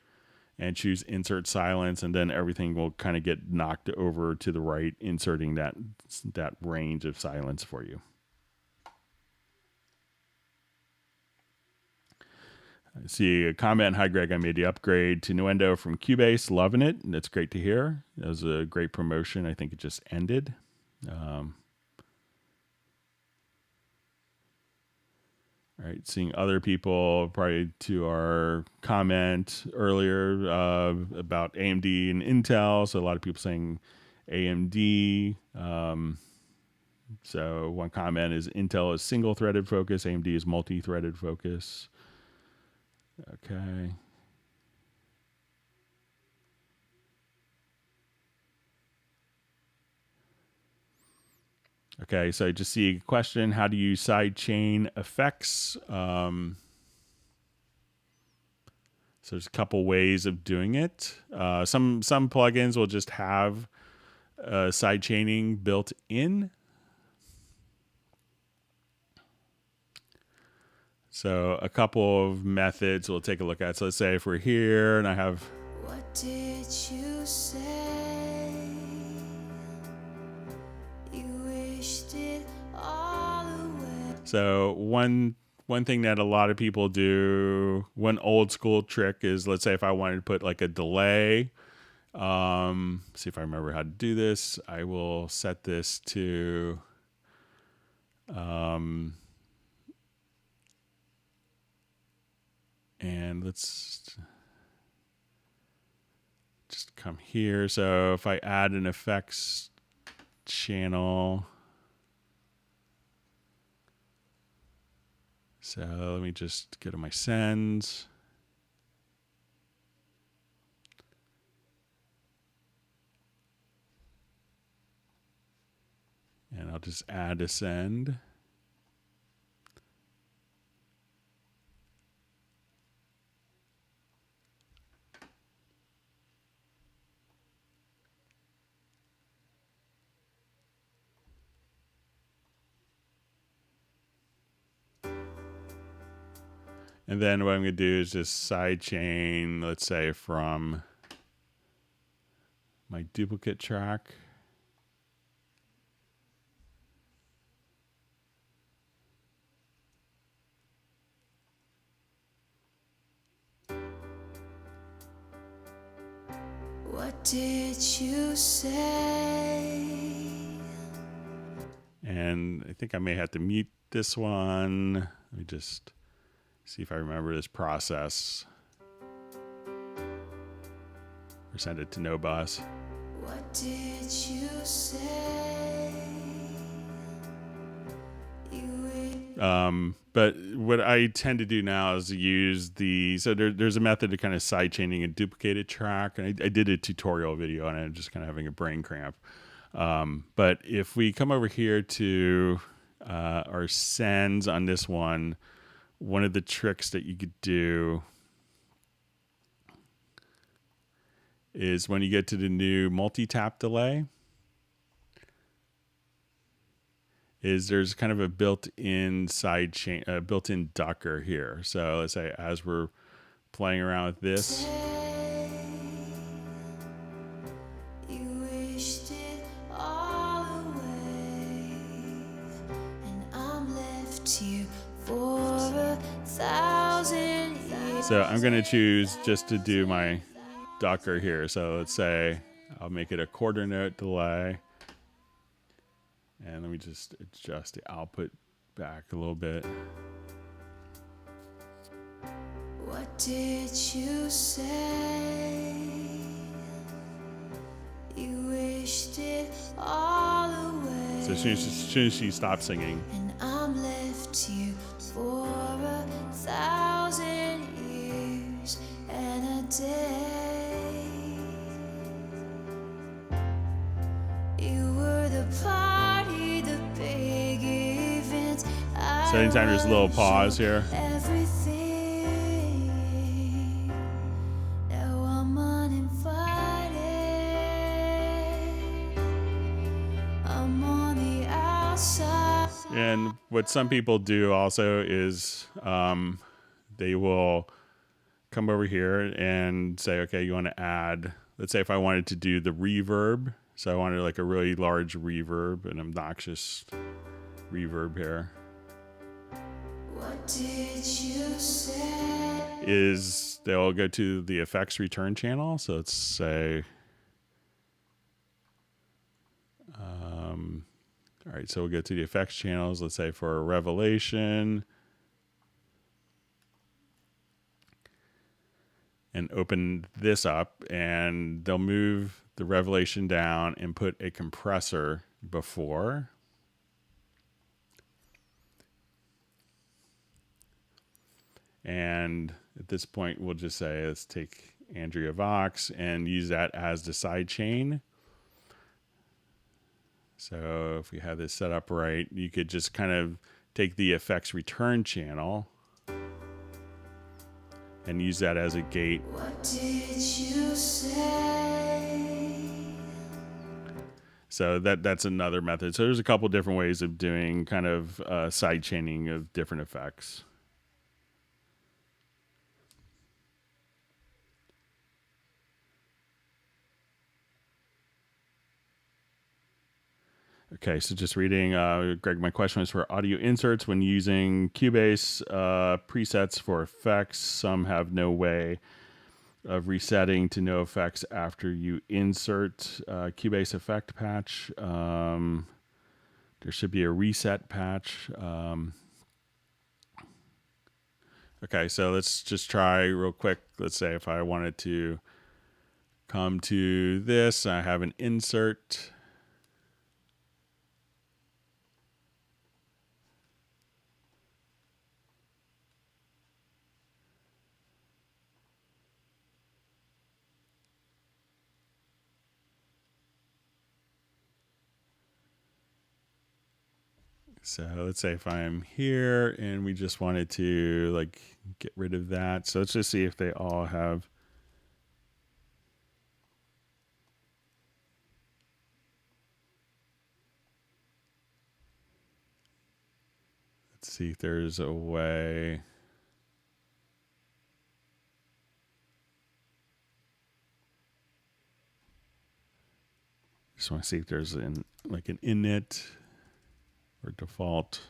and choose insert silence, and then everything will kind of get knocked over to the right, inserting that range of silence for you. I see a comment. Hi, Greg. I made the upgrade to Nuendo from Cubase. Loving it. And that's great to hear. That was a great promotion. I think it just ended. All right. Seeing other people, probably to our comment earlier about AMD and Intel. So a lot of people saying AMD. So one comment is Intel is single-threaded focus. AMD is multi-threaded focus. Okay. Okay, so I just see a question. How do you sidechain effects? So there's a couple ways of doing it. Some plugins will just have sidechaining built in. So a couple of methods we'll take a look at. So let's say if we're here and I have... What did you say? You wished it all away. So one thing that a lot of people do, one old school trick is, let's say if I wanted to put like a delay, see if I remember how to do this. I will set this to... and let's just come here. So if I add an effects channel, so let me just go to my sends. And I'll just add a send. And then what I'm going to do is just sidechain, let's say, from my duplicate track. What did you say? And I think I may have to mute this one. Let me just see if I remember this process. Or send it to no bus. What did you say? But what I tend to do now is use there's a method to kind of sidechaining a duplicated track. And I did a tutorial video on it, just kind of having a brain cramp. But if we come over here to our sends on this one of the tricks that you could do is when you get to the new multi-tap delay, is there's kind of a built-in sidechain, built-in ducker here. So let's say as we're playing around with this, You wished it all away, and I'm left here for 1,000 years. so I'm going to choose just to do my ducker here. So let's say I'll make it a quarter note delay. And let me just adjust the output back a little bit. What did you say? You wished it all away. So as soon as she stops singing, And I'm left here for 1,000 years and a day. You were the party, the big event. so anytime there's a little pause here, Everything. Now I'm uninvited. I'm on the outside. and what some people do also is they will come over here and say, okay, you want to add, let's say if I wanted to do the reverb. So I wanted like a really large reverb, an obnoxious reverb here. What did you say? Is they'll go to the effects return channel. So let's say, all right, so we'll go to the effects channels. Let's say for a revelation, and open this up, and they'll move the revelation down and put a compressor before. And at this point, we'll just say, let's take Andrea Vox and use that as the side chain. So if we have this set up right, you could just kind of take the effects return channel and use that as a gate. What did you say? So that's another method. So there's a couple different ways of doing kind of side chaining of different effects. Okay, so just reading, Greg, my question was for audio inserts when using Cubase presets for effects. Some have no way of resetting to no effects after you insert Cubase effect patch. There should be a reset patch. Okay, so let's just try real quick. Let's say if I wanted to come to this, I have an insert. So let's say if I'm here and we just wanted to like get rid of that. So let's just see if they all have. Let's see if there's a way. Just want to see if there's an init or default.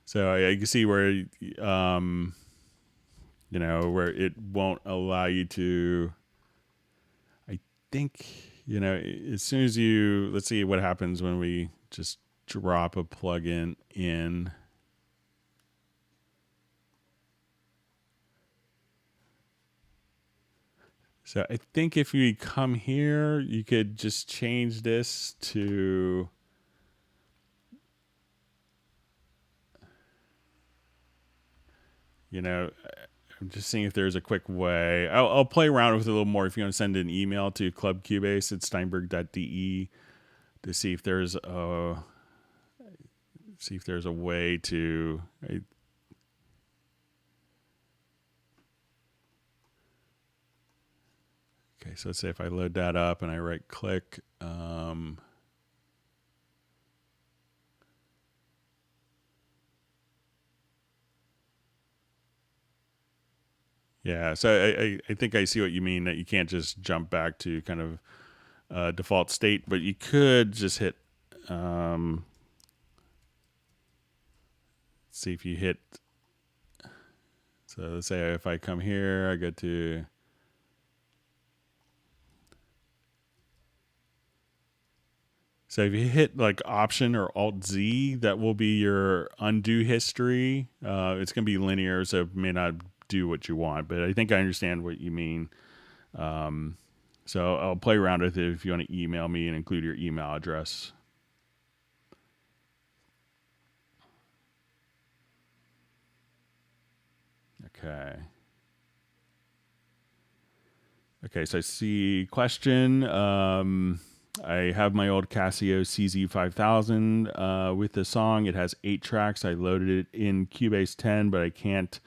So I can see where, where it won't allow you to, I think, as soon as let's see what happens when we just drop a plugin in. So I think if we come here, you could just change this to, I'm just seeing if there's a quick way. I'll play around with it a little more if you want to send an email to Club Cubase at steinberg.de to see if there's a way to. Okay, so let's say if I load that up and I right click, yeah, so I think I see what you mean, that you can't just jump back to kind of default state, but you could just hit, see if you hit, so let's say if I come here, I go to, so if you hit like Option or Alt Z, that will be your undo history. It's going to be linear, so it may not do what you want, but I think I understand what you mean. So I'll play around with it if you want to email me and include your email address. Okay, so I see question. I have my old Casio CZ5000 with the song. It has 8 tracks. I loaded it in Cubase 10, but I can't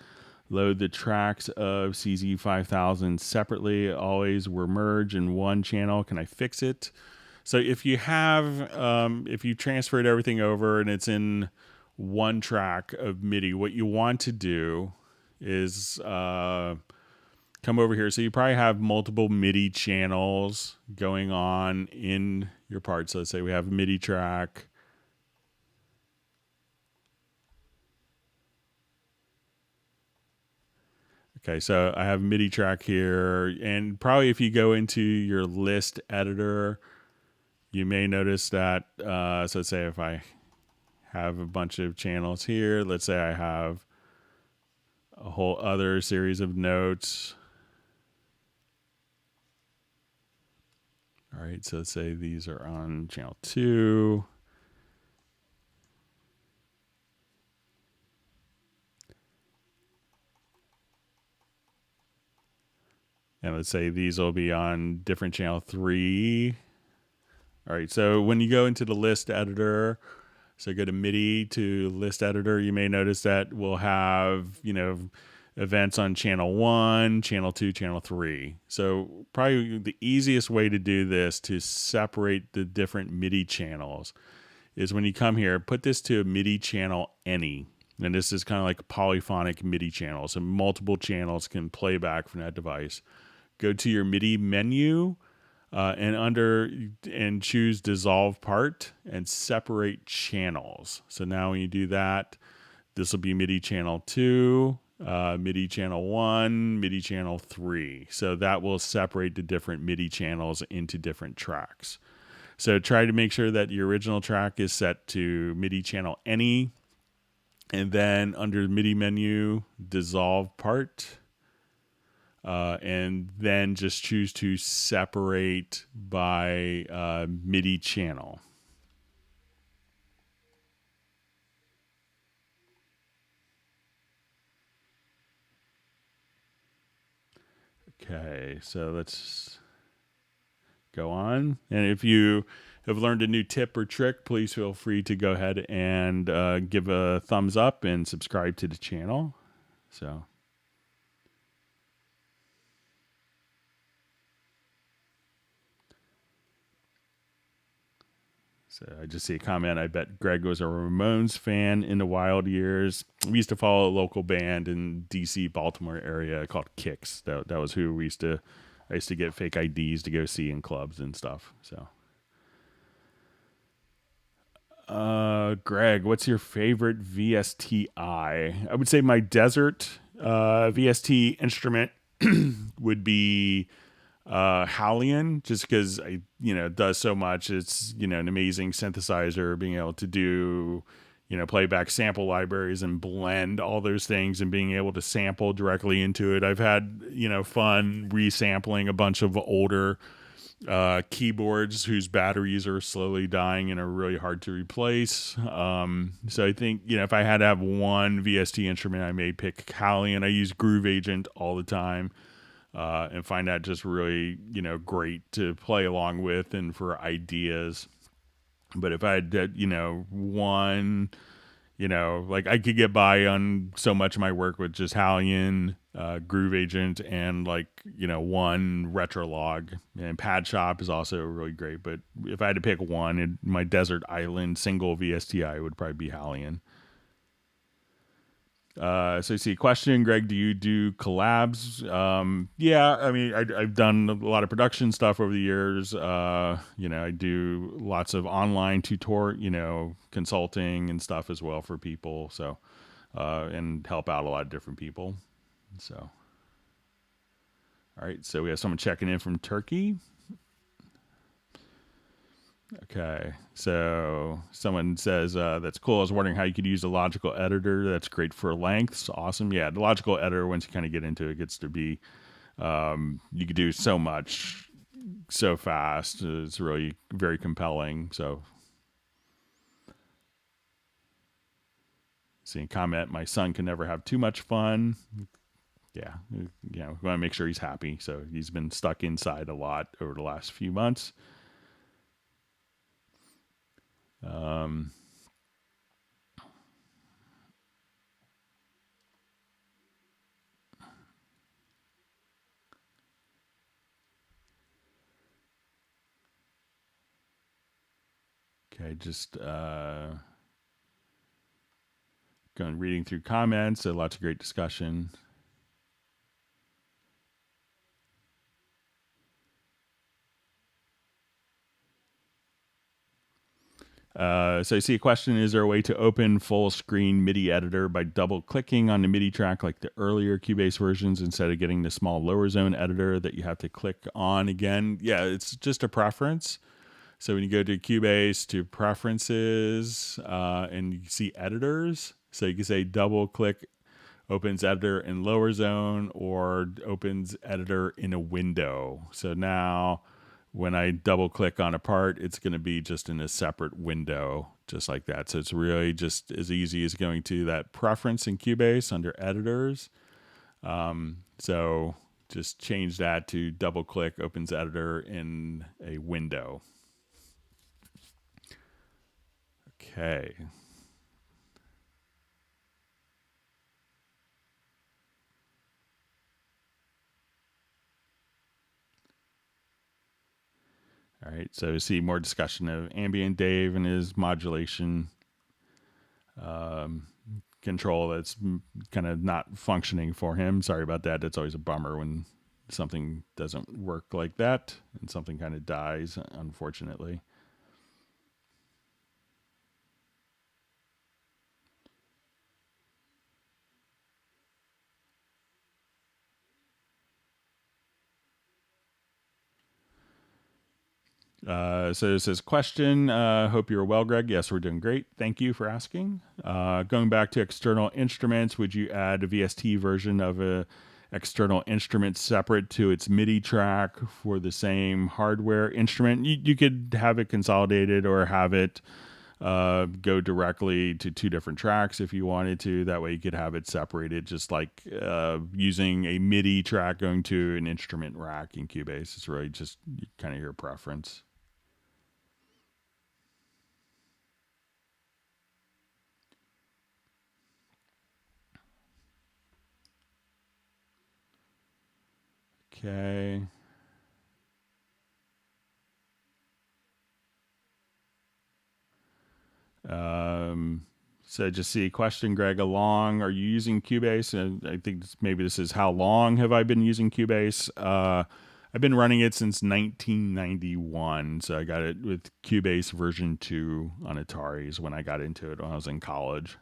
load the tracks of CZ5000 separately. Always were merged in one channel. Can I fix it? So if you have, if you transferred everything over and it's in one track of MIDI, what you want to do is come over here. So you probably have multiple MIDI channels going on in your part. So let's say we have a MIDI track. Okay, so I have a MIDI track here, and probably if you go into your list editor, you may notice that, so let's say if I have a bunch of channels here, let's say I have a whole other series of notes. All right, so let's say these are on channel 2. And let's say these will be on different channel 3. All right, so when you go into the list editor, so go to MIDI to list editor, you may notice that we'll have, events on channel 1, channel 2, channel 3. So probably the easiest way to do this to separate the different MIDI channels is when you come here, put this to a MIDI channel any. And this is kind of like a polyphonic MIDI channel. So multiple channels can play back from that device. Go to your MIDI menu and choose dissolve part and separate channels. So now when you do that, this will be MIDI channel 2, MIDI channel 1, MIDI channel 3. So that will separate the different MIDI channels into different tracks. So try to make sure that your original track is set to MIDI channel any, and then under the MIDI menu, dissolve part, and then just choose to separate by MIDI channel. Okay, so let's go on. And if you have learned a new tip or trick, please feel free to go ahead and give a thumbs up and subscribe to the channel. So I just see a comment. I bet Greg was a Ramones fan in the wild years. We used to follow a local band in DC, Baltimore area called Kicks. That was who I used to get fake IDs to go see in clubs and stuff. So, Greg, what's your favorite VSTi? I would say my desert VST instrument would be Hallian, just because it does so much. It's an amazing synthesizer, being able to do playback sample libraries and blend all those things and being able to sample directly into it. I've had fun resampling a bunch of older keyboards whose batteries are slowly dying and are really hard to replace. So I think if I had to have one VST instrument, I may pick Hallian. I use Groove Agent all the time. And find that just really, great to play along with and for ideas. But if I had, one, like I could get by on so much of my work with just Hallian, Groove Agent, and one Retrolog. And Pad Shop is also really great. But if I had to pick one, my Desert Island single VSTi would probably be Hallian. So I see a question, Greg, do you do collabs? Yeah, I mean, I've done a lot of production stuff over the years. I do lots of online consulting and stuff as well for people. So, and help out a lot of different people. So, all right. So we have someone checking in from Turkey. Okay, so someone says, that's cool. I was wondering how you could use a logical editor. That's great for lengths. Awesome. Yeah, the logical editor, once you kind of get into it, gets to be, you could do so much so fast. It's really very compelling. So, seeing comment, my son can never have too much fun. Yeah, we want to make sure he's happy. So he's been stuck inside a lot over the last few months. Okay, just going reading through comments. So lots of great discussion. So I see a question, is there a way to open full screen MIDI editor by double clicking on the MIDI track like the earlier Cubase versions instead of getting the small lower zone editor that you have to click on again? Yeah, it's just a preference. So when you go to Cubase to preferences and you see editors, so you can say double click opens editor in lower zone or opens editor in a window. So now when I double click on a part, it's going to be just in a separate window, just like that. So it's really just as easy as going to that preference in Cubase under editors. So just change that to double click opens editor in a window. Okay. All right, so we see more discussion of Ambient Dave and his modulation control that's kind of not functioning for him. Sorry about that. That's always a bummer when something doesn't work like that and something kind of dies, unfortunately. So it says, question, hope you're well, Greg. Yes, we're doing great. Thank you for asking. Going back to external instruments, would you add a VST version of a external instrument separate to its MIDI track for the same hardware instrument? You could have it consolidated or have it go directly to two different tracks if you wanted to. That way you could have it separated, just like using a MIDI track going to an instrument rack in Cubase. It's really just kind of your preference. Okay. So just see a question, Greg, along. Are you using Cubase? And I think maybe this is how long have I been using Cubase? I've been running it since 1991. So I got it with Cubase version 2 on Ataris when I got into it when I was in college.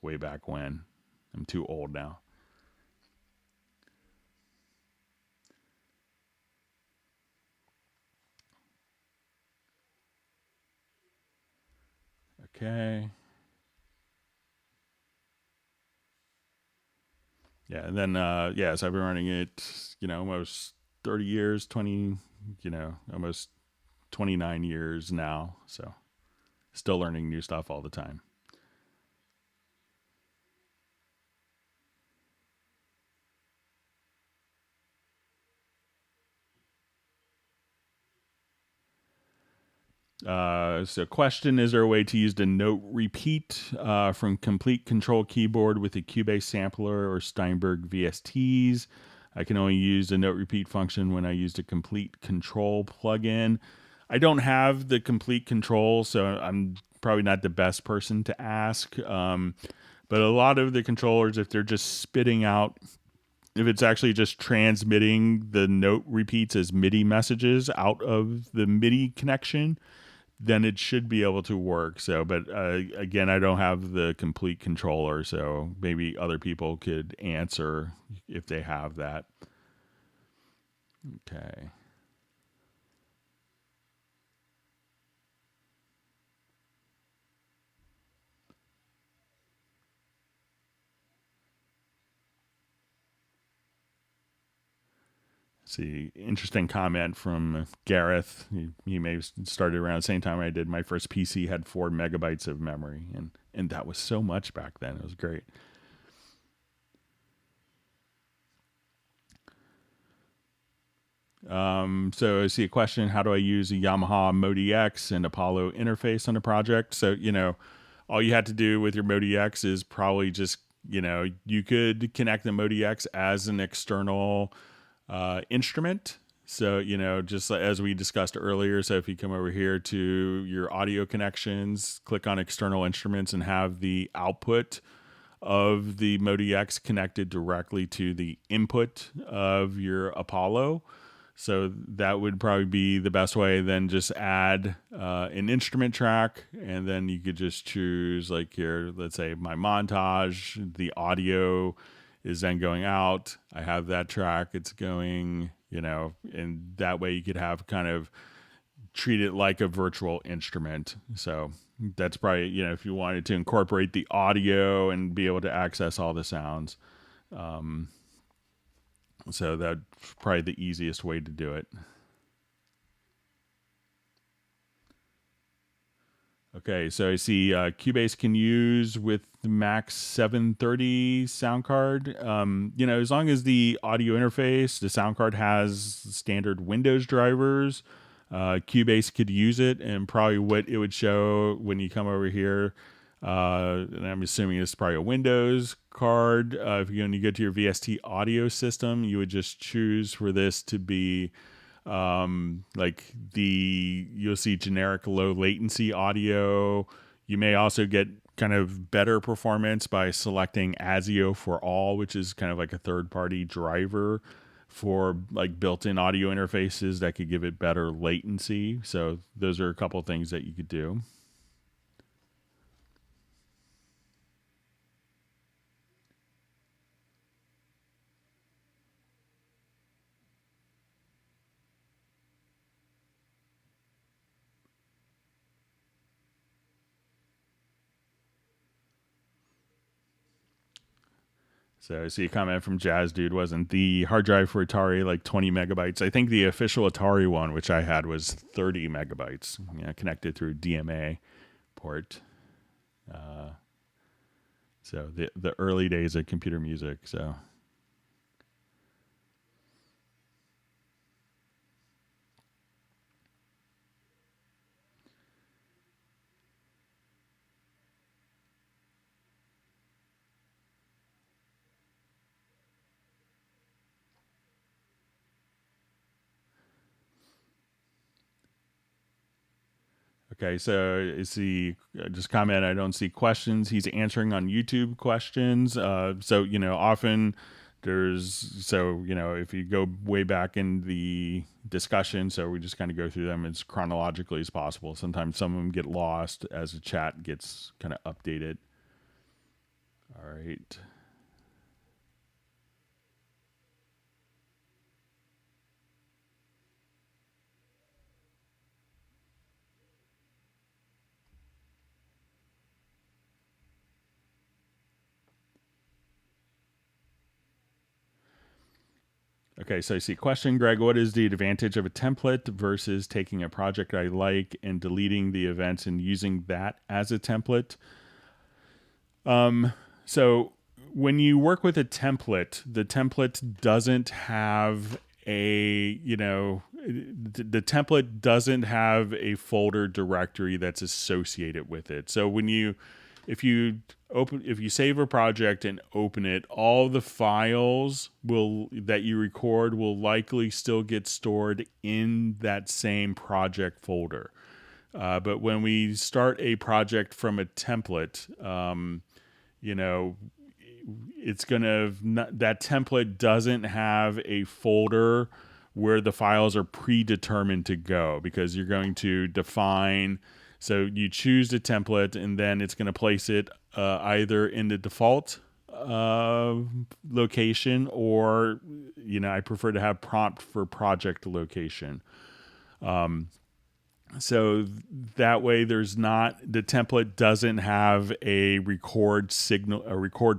Way back when. I'm too old now. Okay. Yeah, and then so I've been running it, almost 30 years, 20, almost 29 years now. So still learning new stuff all the time. So question, is there a way to use the note repeat from Complete Control Keyboard with a Cubase sampler or Steinberg VSTs? I can only use the note repeat function when I use the Complete Control plugin. I don't have the Complete Control, so I'm probably not the best person to ask. But a lot of the controllers, if they're just spitting out, if it's actually just transmitting the note repeats as MIDI messages out of the MIDI connection, then it should be able to work. So, but again, I don't have the complete controller, so maybe other people could answer if they have that. Okay. See, interesting comment from Gareth. He may have started around the same time I did. My first PC had 4 megabytes of memory, and that was so much back then. It was great. So I see a question, how do I use a Yamaha Modi X and Apollo interface on a project? So, all you had to do with your Modi X is probably just, you could connect the Modi X as an external instrument. So, just as we discussed earlier, so if you come over here to your audio connections, click on external instruments and have the output of the Modi X connected directly to the input of your Apollo. So that would probably be the best way. Then just add an instrument track, and then you could just choose like here, let's say my montage, the audio is then going out. I have that track, it's going, and that way you could have kind of treat it like a virtual instrument. So that's probably, if you wanted to incorporate the audio and be able to access all the sounds. So that's probably the easiest way to do it. Okay, so I see Cubase can use with the Max 730 sound card. As long as the audio interface, the sound card has standard Windows drivers, Cubase could use it, and probably what it would show when you come over here, and I'm assuming it's probably a Windows card. If you're going to go to your VST audio system, you would just choose for this to be you'll see generic low latency audio. You may also get kind of better performance by selecting ASIO for all, which is kind of like a third-party driver for like built-in audio interfaces that could give it better latency. So those are a couple of things that you could do. So I see a comment from Jazz Dude. Wasn't the hard drive for Atari like 20 megabytes? I think the official Atari one, which I had, was 30 megabytes, connected through DMA port. So the early days of computer music. So. Okay, so is he just comment? I don't see questions. He's answering on YouTube questions. So often if you go way back in the discussion, so we just kind of go through them as chronologically as possible. Sometimes some of them get lost as the chat gets kind of updated. All right. Okay, so I see question, Greg, what is the advantage of a template versus taking a project I like and deleting the events and using that as a template? So when you work with a template, the template doesn't have the template doesn't have a folder directory that's associated with it. So if you save a project and open it, all the files that you record will likely still get stored in that same project folder. But when we start a project from a template, that template doesn't have a folder where the files are predetermined to go, because you're going to define. So you choose the template, and then it's going to place it either in the default location, or I prefer to have prompt for project location. So that way the template doesn't have a record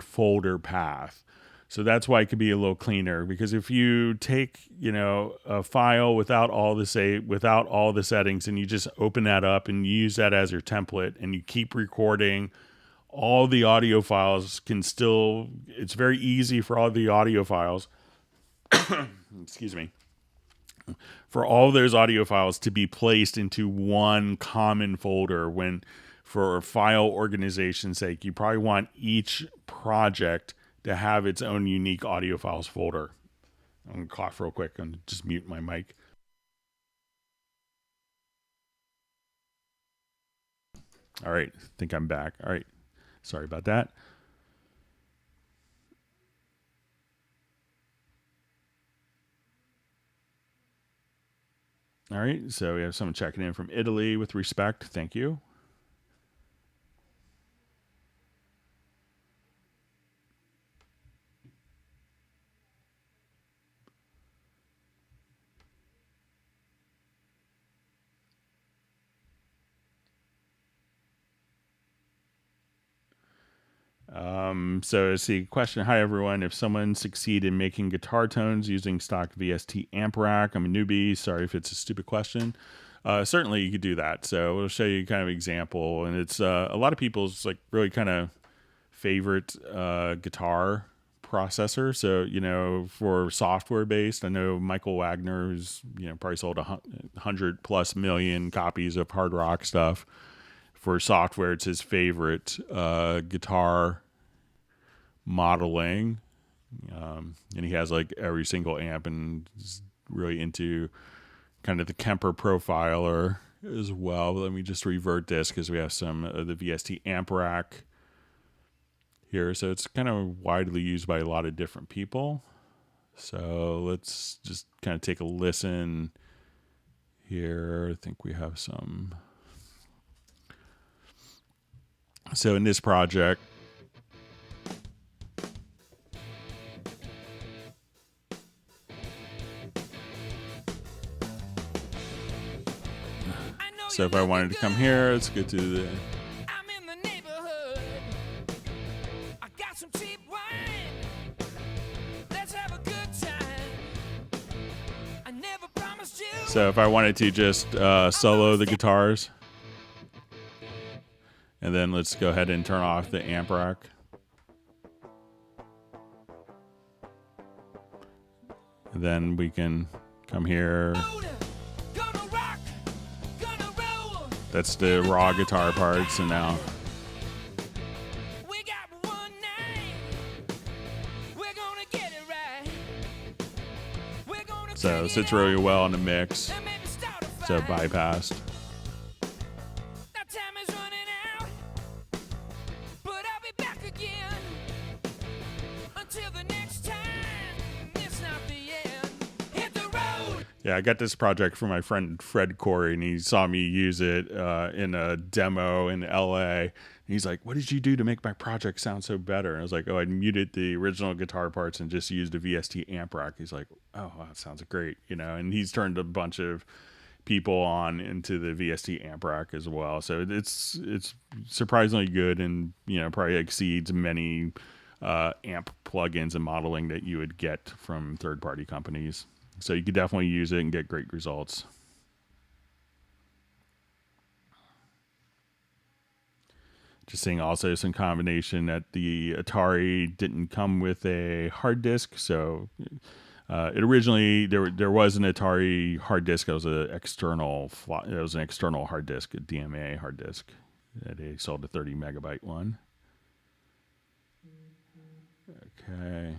folder path. So that's why it could be a little cleaner, because if you take, a file without all the settings, and you just open that up and use that as your template, and you keep recording, all the audio files it's very easy for all the audio files, excuse me, for all those audio files to be placed into one common folder. When, for file organization's sake, you probably want each project to have its own unique audio files folder. I'm going to cough real quick and just mute my mic. All right, I think I'm back. All right, sorry about that. All right, so we have someone checking in from Italy with respect. Thank you. So it's the question, hi everyone, if someone succeed in making guitar tones using stock VST amp rack, I'm a newbie, sorry if it's a stupid question. Certainly you could do that. So we'll show you kind of example, and it's a lot of people's really kind of favorite guitar processor. So, for software based, I know Michael Wagner, who's, probably sold 100+ million copies of hard rock stuff. For software, it's his favorite guitar modeling, and he has every single amp, and is really into kind of the Kemper profiler as well. But let me just revert this, because we have some of the VST amp rack here, so it's kind of widely used by a lot of different people. So let's just kind of take a listen here. I think we have some. So in this project, so if I wanted to come here, let's go to the. I'm in the neighborhood. I got some cheap wine. Let's have a good time. I never promised you. So if I wanted to just solo the guitars. And then let's go ahead and turn off the amp rack. And then we can come here. That's the raw guitar parts, and now. So it sits really well in the mix. So bypassed. Yeah, I got this project from my friend Fred Corey, and he saw me use it in a demo in LA. And he's like, "What did you do to make my project sound so better?" And I was like, "Oh, I muted the original guitar parts and just used a VST amp rack." He's like, "Oh, wow, that sounds great," And he's turned a bunch of people on into the VST amp rack as well. So it's surprisingly good, and probably exceeds many amp plugins and modeling that you would get from third-party companies. So you could definitely use it and get great results. Just seeing also some combination that the Atari didn't come with a hard disk. So it originally there was an Atari hard disk. It was an external hard disk, a DMA hard disk that they sold, a 30 megabyte one. Okay.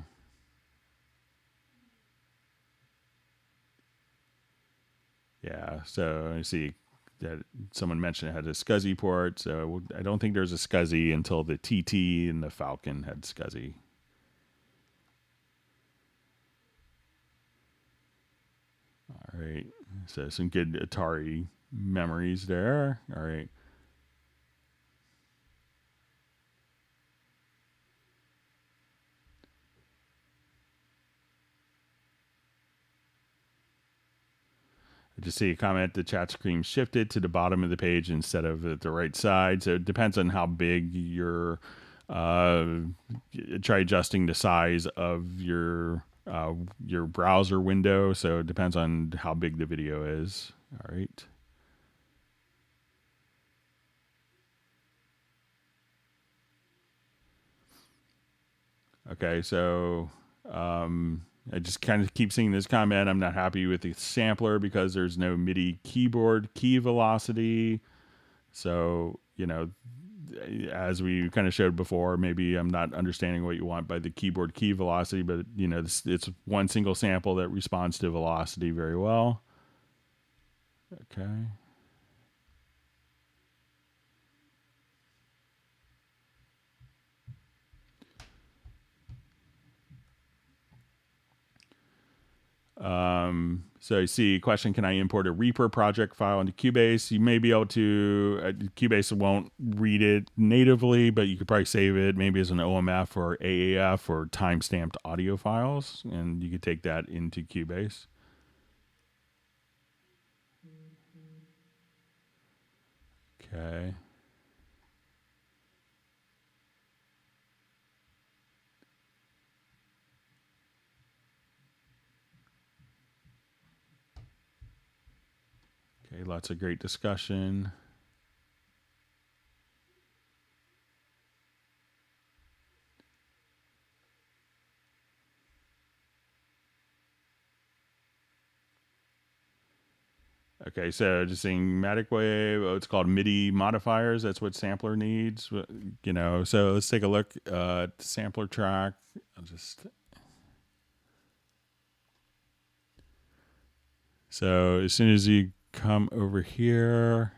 Yeah, so I see that someone mentioned it had a SCSI port, so I don't think there's a SCSI until the TT and the Falcon had SCSI. All right, so some good Atari memories there. All right. I just see a comment, the chat screen shifted to the bottom of the page instead of at the right side. So it depends on how big your, try adjusting the size of your browser window. So it depends on how big the video is. All right. Okay, so I just kind of keep seeing this comment. I'm not happy with the sampler because there's no MIDI keyboard key velocity. So, as we kind of showed before, maybe I'm not understanding what you want by the keyboard key velocity, but, it's one single sample that responds to velocity very well. Okay. So I see question, can I import a Reaper project file into Cubase? You may be able to, Cubase won't read it natively, but you could probably save it maybe as an OMF or AAF or timestamped audio files, and you could take that into Cubase. Okay. Okay, lots of great discussion. Okay, so just saying Matic Wave, it's called MIDI modifiers. That's what sampler needs, So let's take a look at the sampler track. So as soon as you come over here,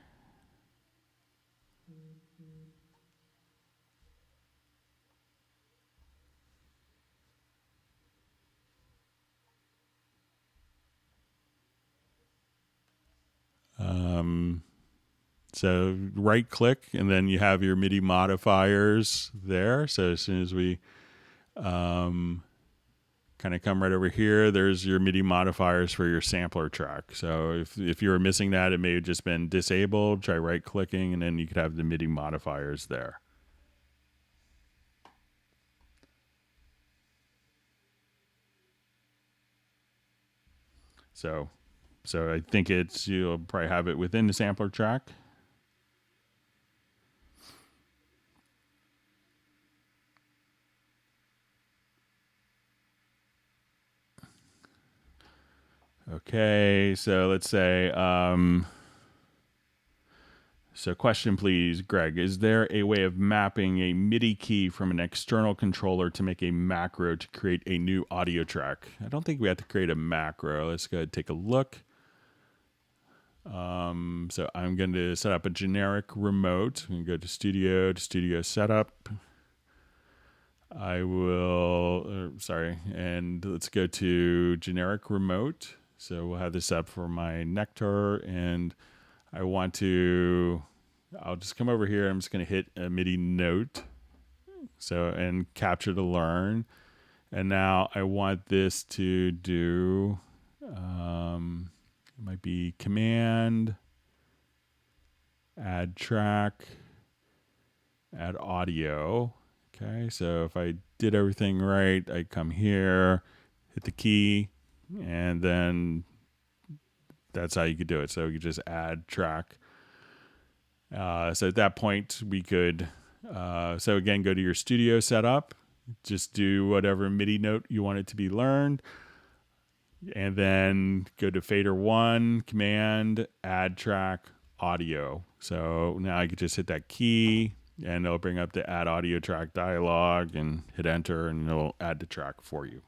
so right click and then you have your MIDI modifiers there. So as soon as we kind of come right over here, there's your MIDI modifiers for your sampler track. So if you were missing that, it may have just been disabled. Try right clicking and then you could have the MIDI modifiers there. So I think you'll probably have it within the sampler track. Okay, so let's say, so question please, Greg, is there a way of mapping a MIDI key from an external controller to make a macro to create a new audio track? I don't think we have to create a macro. Let's go ahead and take a look. So I'm going to set up a generic remote. I'm going to go to studio setup. And let's go to generic remote. So we'll have this up for my Nectar, and I'll just come over here. I'm just going to hit a MIDI note. And capture to learn. And now I want this to do, it might be command, add track, add audio. Okay, so if I did everything right, I come here, hit the key, and then that's how you could do it. So you just add track. So at that point, we could, so again, go to your studio setup, just do whatever MIDI note you want it to be learned, and then go to fader 1, command, add track, audio. So now I could just hit that key, and it'll bring up the add audio track dialog, and hit enter, and it'll add the track for you.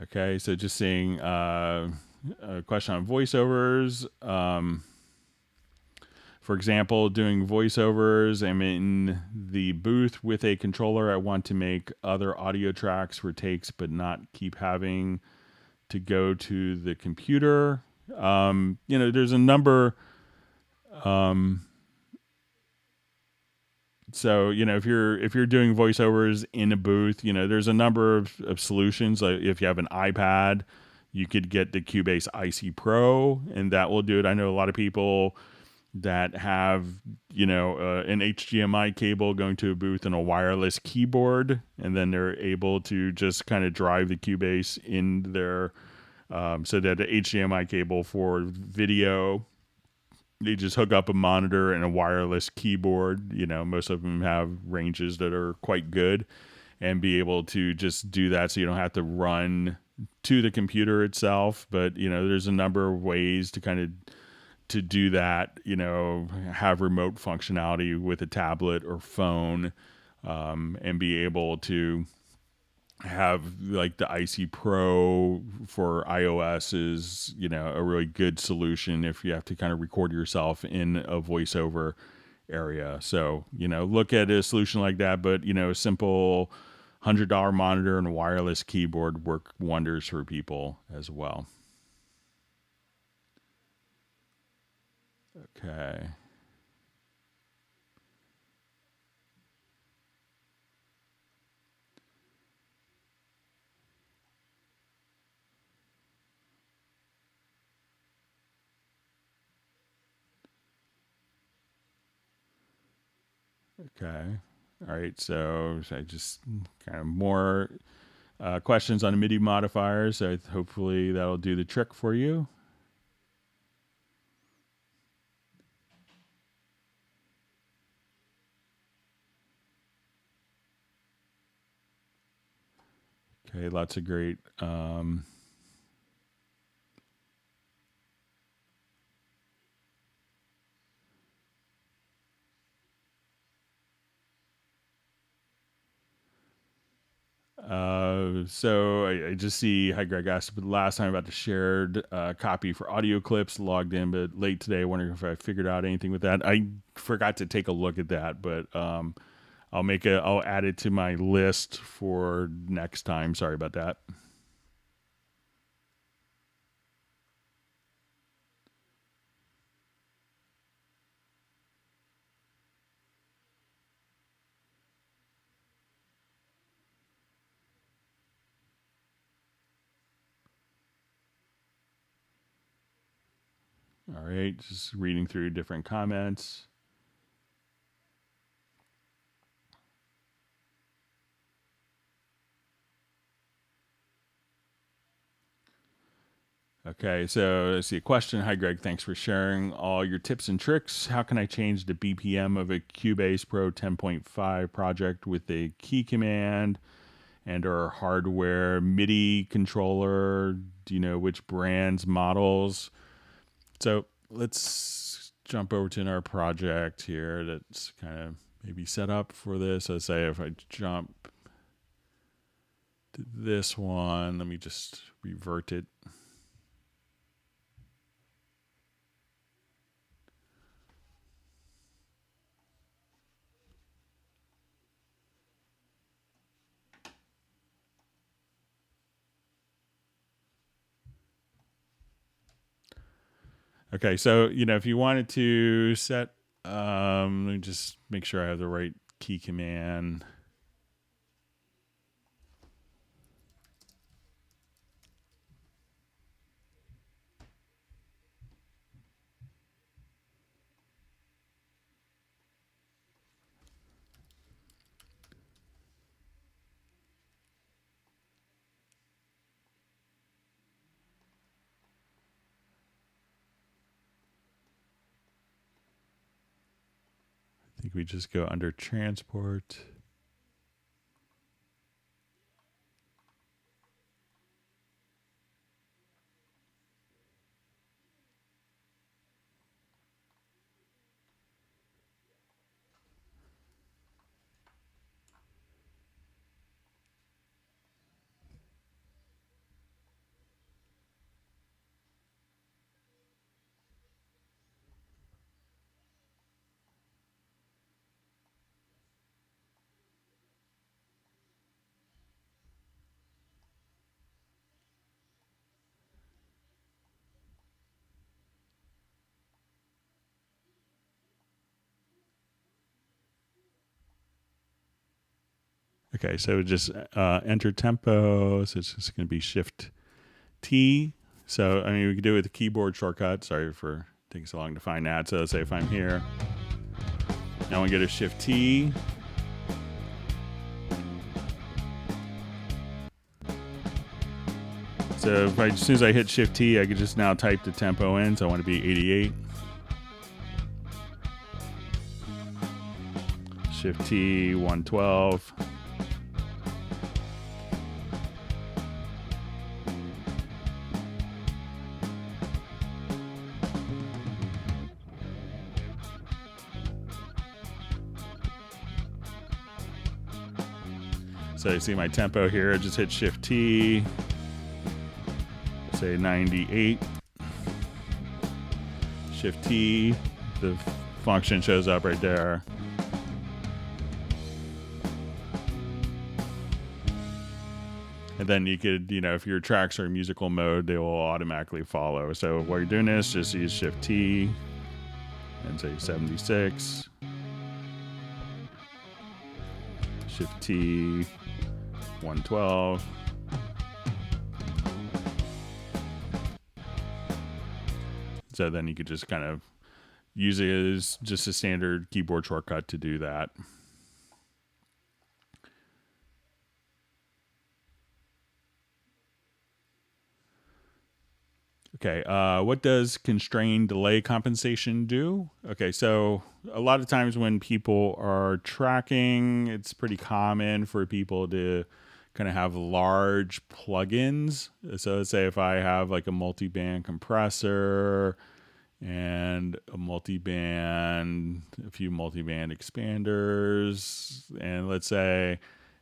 Okay, so just seeing a question on voiceovers. For example, doing voiceovers, I'm in the booth with a controller. I want to make other audio tracks for takes, but not keep having to go to the computer. There's a number. So, if you're doing voiceovers in a booth, there's a number of solutions. Like if you have an iPad, you could get the Cubase IC Pro, and that will do it. I know a lot of people that have, an HDMI cable going to a booth and a wireless keyboard, and then they're able to just kind of drive the Cubase in their, so that the HDMI cable for video, they just hook up a monitor and a wireless keyboard. Most of them have ranges that are quite good, and be able to just do that so you don't have to run to the computer itself. But, there's a number of ways to do that, have remote functionality with a tablet or phone, and be able to have like the IC Pro for iOS is, a really good solution if you have to kind of record yourself in a voiceover area. So, look at a solution like that, but, a simple $100 monitor and a wireless keyboard work wonders for people as well. Okay. Okay. All right. So I just kind of more questions on the MIDI modifiers. So hopefully that'll do the trick for you. Okay, lots of great so I just see, hi Greg asked the last time about the shared copy for audio clips, logged in but late today, wondering if I figured out anything with that. I forgot to take a look at that, but I'll add it to my list for next time. Sorry about that. All right, just reading through different comments. Okay, so I see a question. Hi, Greg. Thanks for sharing all your tips and tricks. How can I change the BPM of a Cubase Pro 10.5 project with a key command and or hardware MIDI controller? Do you know which brands, models? So let's jump over to our project here that's kind of maybe set up for this. Let's say if I jump to this one, let me just revert it. Okay, so if you wanted to set, let me just make sure I have the right key command. I think we just go under transport. Okay, so just enter tempo. So it's just going to be Shift T. So, I mean, we could do it with the keyboard shortcut. Sorry for taking so long to find that. So let's say if I'm here, now we go to Shift T. So as soon as I hit Shift T, I could just now type the tempo in. So I want to be 88. Shift T, 112. So you see my tempo here. I just hit Shift T. Say 98. Shift T. The function shows up right there. And then you could, if your tracks are in musical mode, they will automatically follow. So while you're doing this, just use Shift T and say 76. Shift T, 112. So then you could just kind of use it as just a standard keyboard shortcut to do that. Okay, what does constrained delay compensation do? Okay, so a lot of times when people are tracking, it's pretty common for people to kind of have large plugins. So let's say if I have like a multi-band compressor and a few multi-band expanders, and let's say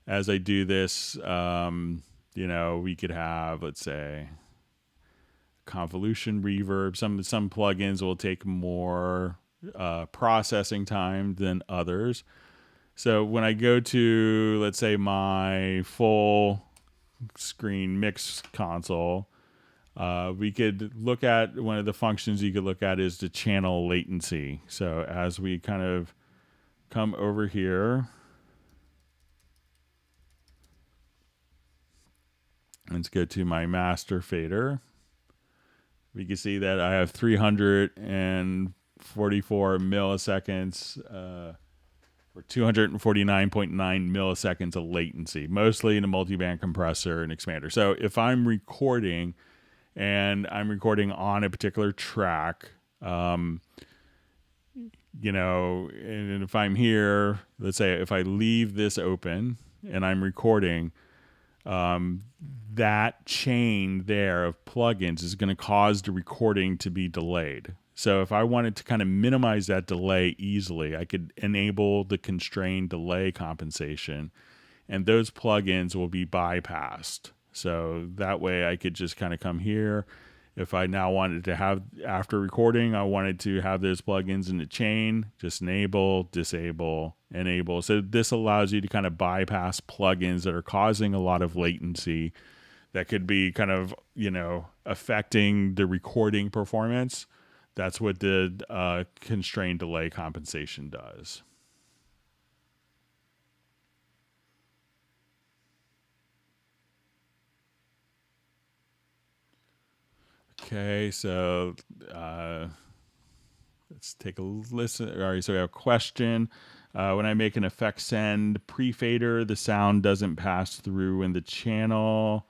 as I do this, we could have, let's say, convolution reverb. Some plugins will take more processing time than others. So when I go to, let's say, my full screen mix console, we could look at one of the functions you could look at is the channel latency. So as we kind of come over here, let's go to my master fader. We can see that I have 344 milliseconds or 249.9 milliseconds of latency, mostly in a multiband compressor and expander. So if I'm recording and I'm recording on a particular track, and if I'm here, let's say if I leave this open and I'm recording, that chain there of plugins is going to cause the recording to be delayed. So if I wanted to kind of minimize that delay easily, I could enable the constrained delay compensation, and those plugins will be bypassed. So that way I could just kind of come here. If I now wanted to have, after recording, I wanted to have those plugins in the chain, just enable, disable, enable. So this allows you to kind of bypass plugins that are causing a lot of latency that could be kind of, affecting the recording performance. That's what the constrained delay compensation does. Okay, so let's take a listen. All right, so we have a question. When I make an effect send pre-fader, the sound doesn't pass through when the channel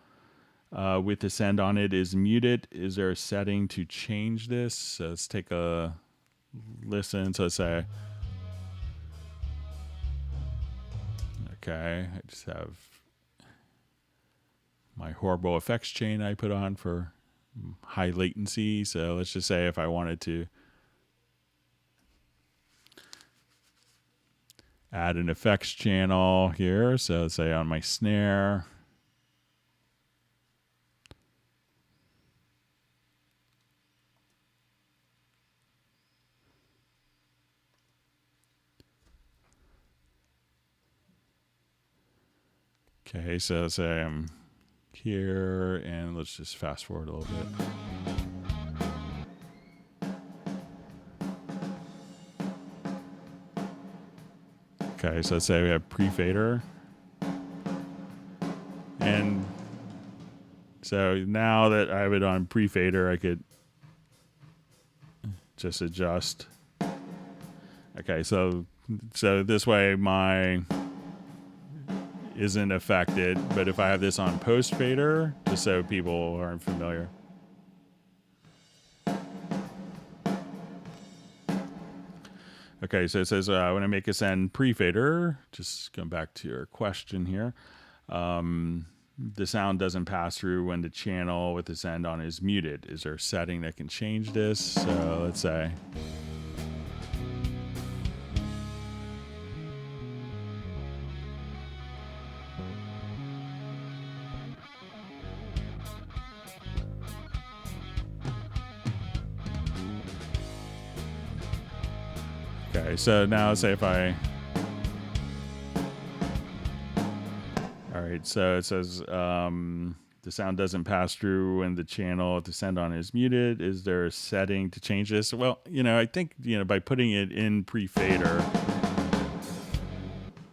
with the send on it is muted. Is there a setting to change this? So let's take a listen. So let's say, okay, I just have my horrible effects chain I put on for high latency. So let's just say if I wanted to add an effects channel here, so let's say on my snare, okay, so let's say I'm here, and let's just fast forward a little bit. Okay, so let's say we have pre-fader. And so now that I have it on pre-fader, I could just adjust. Okay, so this way my isn't affected, but if I have this on post-fader, just so people aren't familiar. Okay, so it says when I make a send pre-fader, just going back to your question here, the sound doesn't pass through when the channel with the send on is muted. Is there a setting that can change this? So let's say, okay, so now say if I, all right, so it says the sound doesn't pass through when the channel to send on is muted. Is there a setting to change this? Well, I think, by putting it in pre-fader,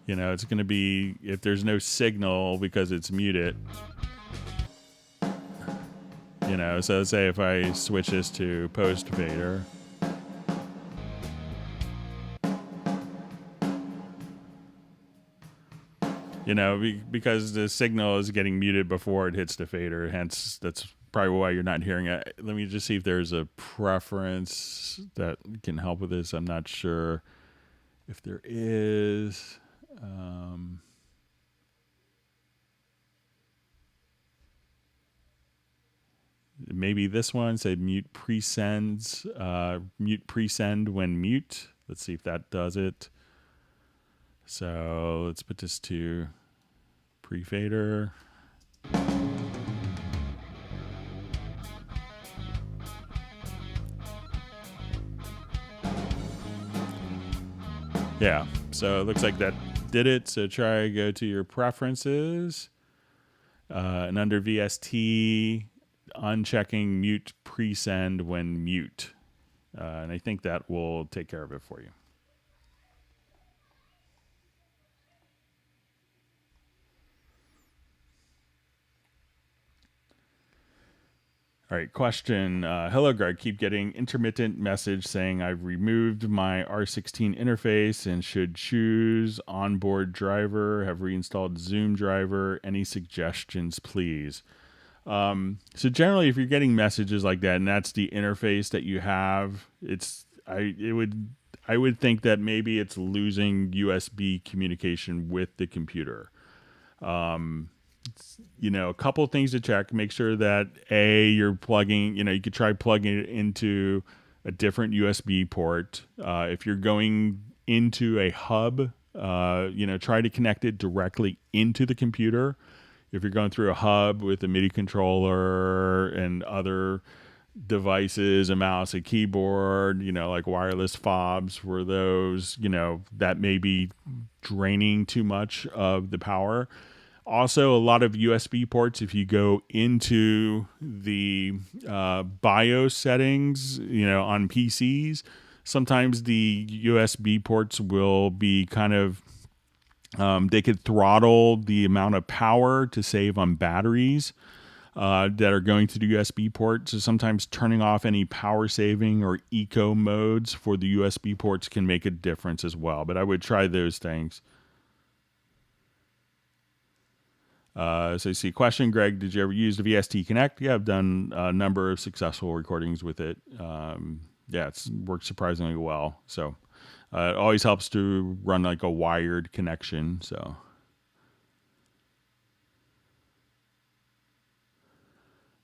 it's going to be, if there's no signal because it's muted, so let's say if I switch this to post-fader, because the signal is getting muted before it hits the fader. Hence, that's probably why you're not hearing it. Let me just see if there's a preference that can help with this. I'm not sure if there is. Maybe this one, say mute pre-send when mute. Let's see if that does it. So let's put this to pre-fader. Yeah, so it looks like that did it. So go to your preferences, and under VST, unchecking mute pre-send when mute. And I think that will take care of it for you. All right, question. Hello, Greg. Keep getting intermittent message saying I've removed my R16 interface and should choose onboard driver, have reinstalled Zoom driver. Any suggestions, please? So generally, if you're getting messages like that and that's the interface that you have, I would think that maybe it's losing USB communication with the computer. A couple things to check. Make sure that you're plugging, you could try plugging it into a different USB port. If you're going into a hub, try to connect it directly into the computer. If you're going through a hub with a MIDI controller and other devices, a mouse, a keyboard, like wireless fobs, where those, that may be draining too much of the power. Also, a lot of USB ports, if you go into the BIOS settings, on PCs, sometimes the USB ports will be kind of, they could throttle the amount of power to save on batteries that are going to the USB port. So sometimes turning off any power saving or eco modes for the USB ports can make a difference as well. But I would try those things. So you see, question, Greg, did you ever use the VST Connect? Yeah, I've done a number of successful recordings with it. Yeah, it's worked surprisingly well. So it always helps to run like a wired connection. So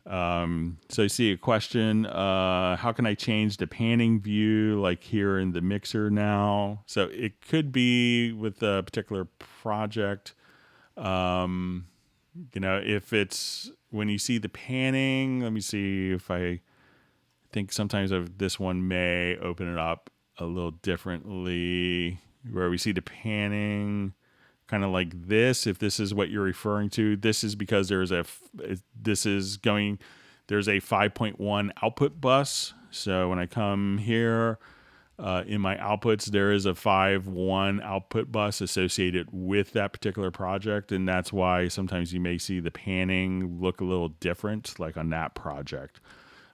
you see a question, how can I change the panning view like here in the mixer now? So it could be with a particular project. If it's when you see the panning, let me see if I think sometimes this one may open it up a little differently where we see the panning kind of like this. If this is what you're referring to, this is because there's a 5.1 output bus. So when I come here, in my outputs, there is a 5.1 output bus associated with that particular project, and that's why sometimes you may see the panning look a little different, like on that project.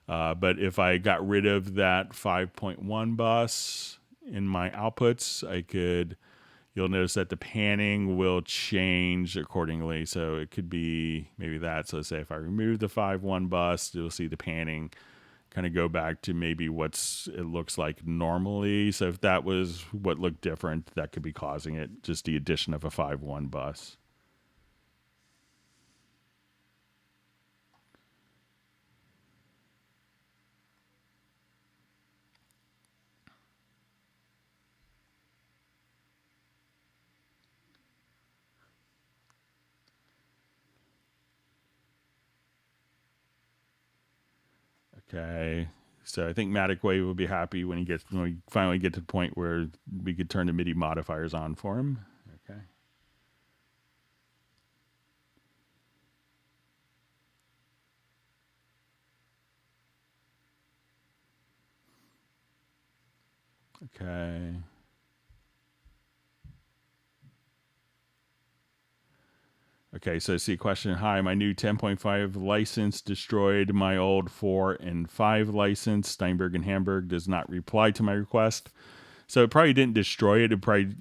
But if I got rid of that 5.1 bus in my outputs, you'll notice that the panning will change accordingly. So it could be maybe that. So let's say if I remove the 5.1 bus, you'll see the panning kind of go back to maybe it looks like normally. So if that was what looked different, that could be causing it, just the addition of a 5.1 bus. Okay, so I think Matic Wave will be happy when we finally get to the point where we could turn the MIDI modifiers on for him. Okay. Okay. Okay, so I see a question. Hi, my new 10.5 license destroyed my old 4 and 5 license. Steinberg and Hamburg does not reply to my request. So it probably didn't destroy it. It probably,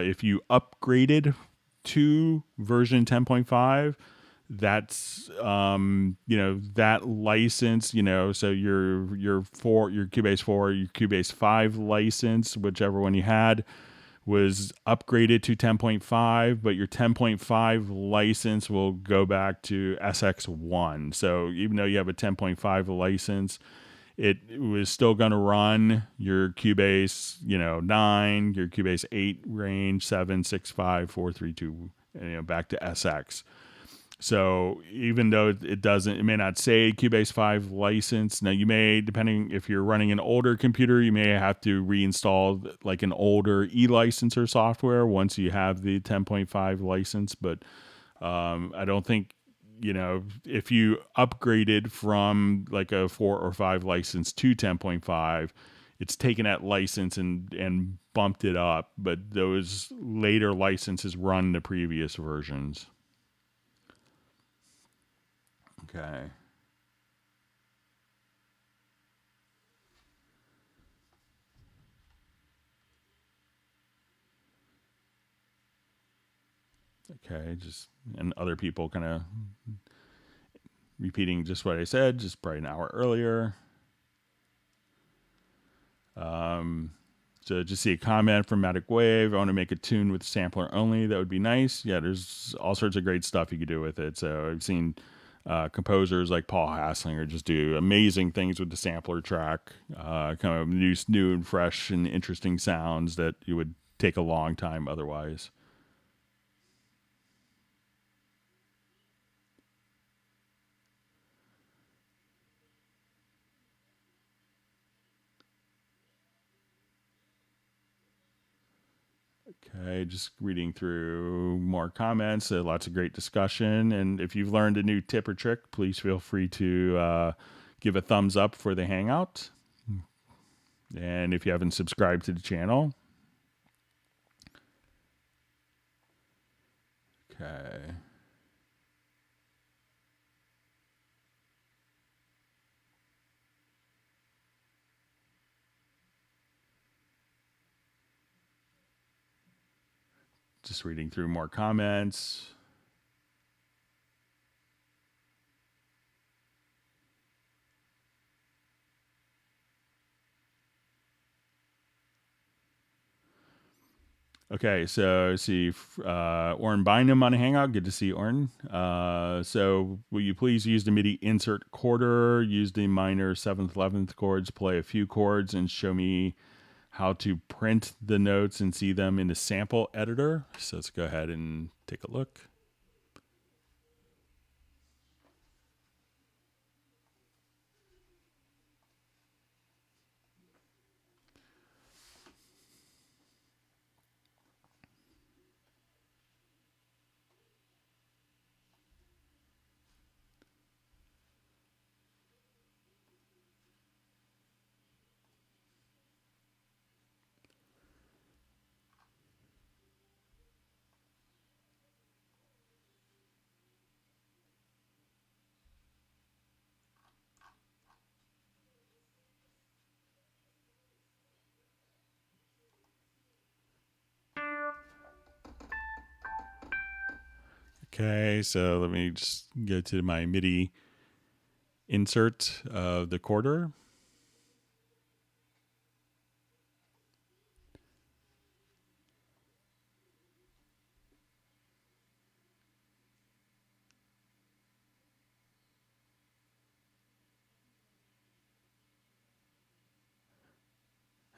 if you upgraded to version 10.5, that's that license, so your Cubase 4, your Cubase 5 license, whichever one you had, was upgraded to 10.5, but your 10.5 license will go back to SX1. So even though you have a 10.5 license, it was still going to run your Cubase, 9, your Cubase 8 range, 7, 6, 5, 4, 3, 2, back to SX. So even though it may not say Cubase 5 license. Now you may, depending if you're running an older computer, you may have to reinstall like an older e-licenser software once you have the 10.5 license. But I don't think, if you upgraded from like a 4 or 5 license to 10.5, it's taken that license and bumped it up. But those later licenses run the previous versions. Okay. Okay, and other people kind of repeating just what I said, just probably an hour earlier. So just see a comment from Matic Wave. I want to make a tune with sampler only. That would be nice. Yeah, there's all sorts of great stuff you could do with it. So I've seen composers like Paul Hasslinger just do amazing things with the sampler track, kind of new and fresh and interesting sounds that you would take a long time otherwise. Okay, just reading through more comments. Lots of great discussion. And if you've learned a new tip or trick, please feel free to give a thumbs up for the Hangout. And if you haven't subscribed to the channel. Okay. Just reading through more comments. Okay, so I see Orrin Bynum on a Hangout. Good to see Orrin. So will you please use the MIDI insert quarter, use the minor 7th, 11th chords, play a few chords, and show me how to print the notes and see them in the sample editor. So let's go ahead and take a look. Okay, so let me just go to my MIDI insert of the quarter.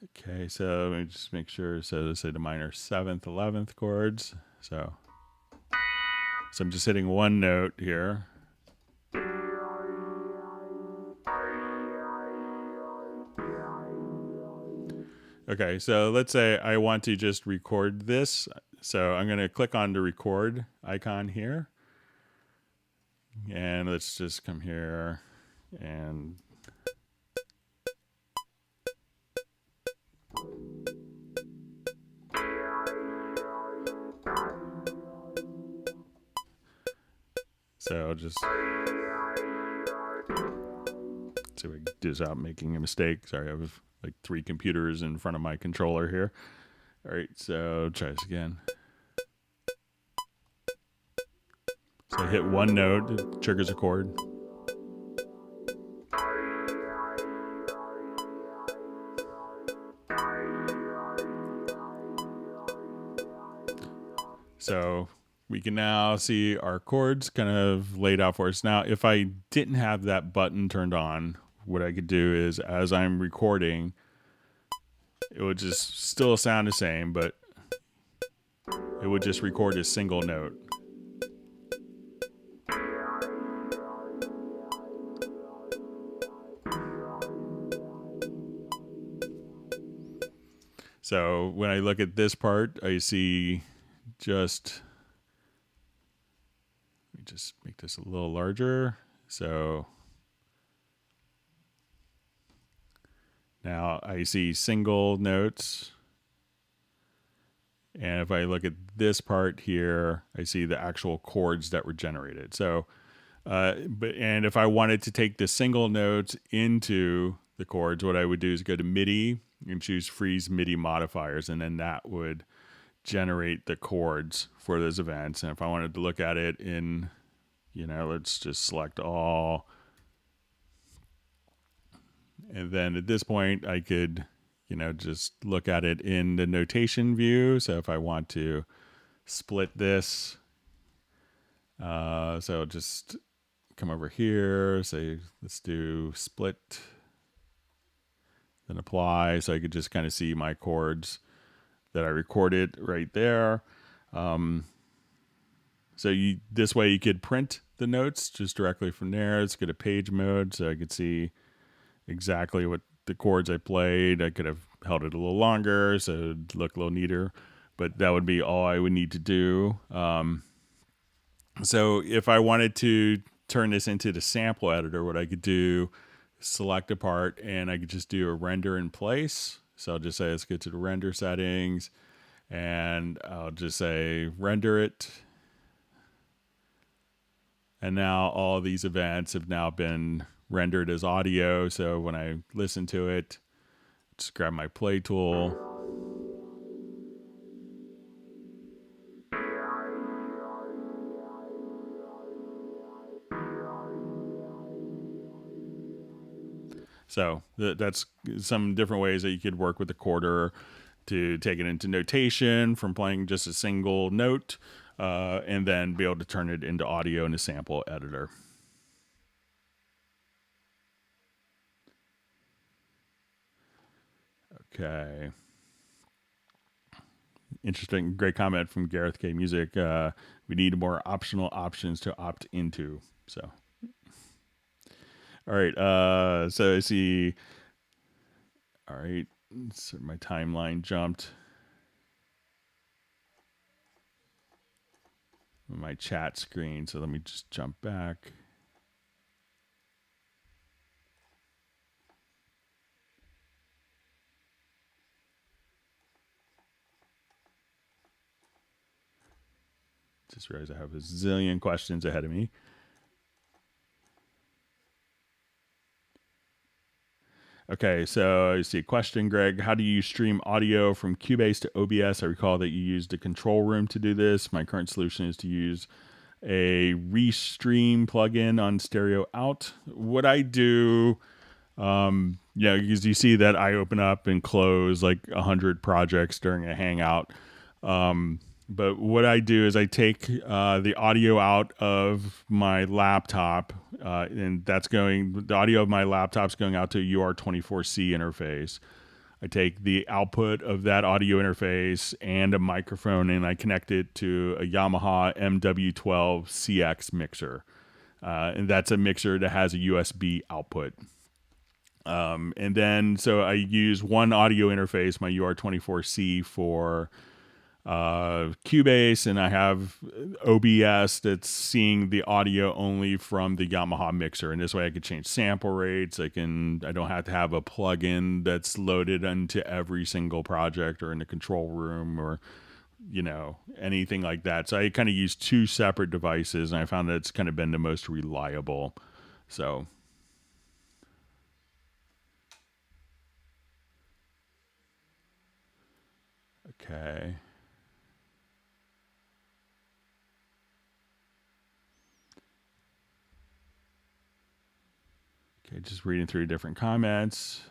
Okay, so let me just make sure. So let's say the minor 7th, 11th chords. So I'm just hitting one note here. Okay, so let's say I want to just record this. So I'm going to click on the record icon here. And let's just come here and so just see if I can do this without making a mistake. Sorry, I have like 3 computers in front of my controller here. All right, so try this again. So I hit one note, it triggers a chord. So we can now see our chords kind of laid out for us. Now, if I didn't have that button turned on, what I could do is as I'm recording, it would just still sound the same, but it would just record a single note. So when I look at this part, I see just, let me just make this a little larger. So now I see single notes. And if I look at this part here, I see the actual chords that were generated. So, and if I wanted to take the single notes into the chords, what I would do is go to MIDI and choose Freeze MIDI modifiers, and then that would generate the chords for those events. And if I wanted to look at it in, let's just select all. And then at this point, I could, just look at it in the notation view. So if I want to split this, so just come over here, say, let's do split, then apply. So I could just kind of see my chords that I recorded right there. So this way you could print the notes just directly from there. Let's go to page mode so I could see exactly what the chords I played. I could have held it a little longer so it'd look a little neater. but that would be all I would need to do. So if I wanted to turn this into the sample editor, what I could do, select a part, and I could just do a render in place. So I'll just say, let's get to the render settings, and I'll just say render it. And now all these events have now been rendered as audio. So when I listen to it, just grab my play tool. So that's some different ways that you could work with the quarter to take it into notation from playing just a single note, and then be able to turn it into audio in a sample editor. Okay. Interesting. Great comment from Gareth K. Music. We need more optional options to opt into. So, all right. So I see. All right. So my timeline jumped. My chat screen. So let me just jump back. Just realized I have a zillion questions ahead of me. Okay, so I see a question, Greg. How do you stream audio from Cubase to OBS? I recall that you used a control room to do this. My current solution is to use a Restream plugin on Stereo Out. What I do, because you see that I open up and close like 100 projects during a Hangout. But what I do is I take the audio out of my laptop, and the audio of my laptop's going out to a UR24C interface. I take the output of that audio interface and a microphone, and I connect it to a Yamaha MW12 CX mixer. And that's a mixer that has a USB output. And then, so I use one audio interface, my UR24C, for Cubase, and I have OBS that's seeing the audio only from the Yamaha mixer, and this way I could change sample rates. I don't have to have a plugin that's loaded into every single project or in the control room or anything like that. So I kind of use two separate devices, and I found that it's kind of been the most reliable. So okay. Okay, just reading through different comments.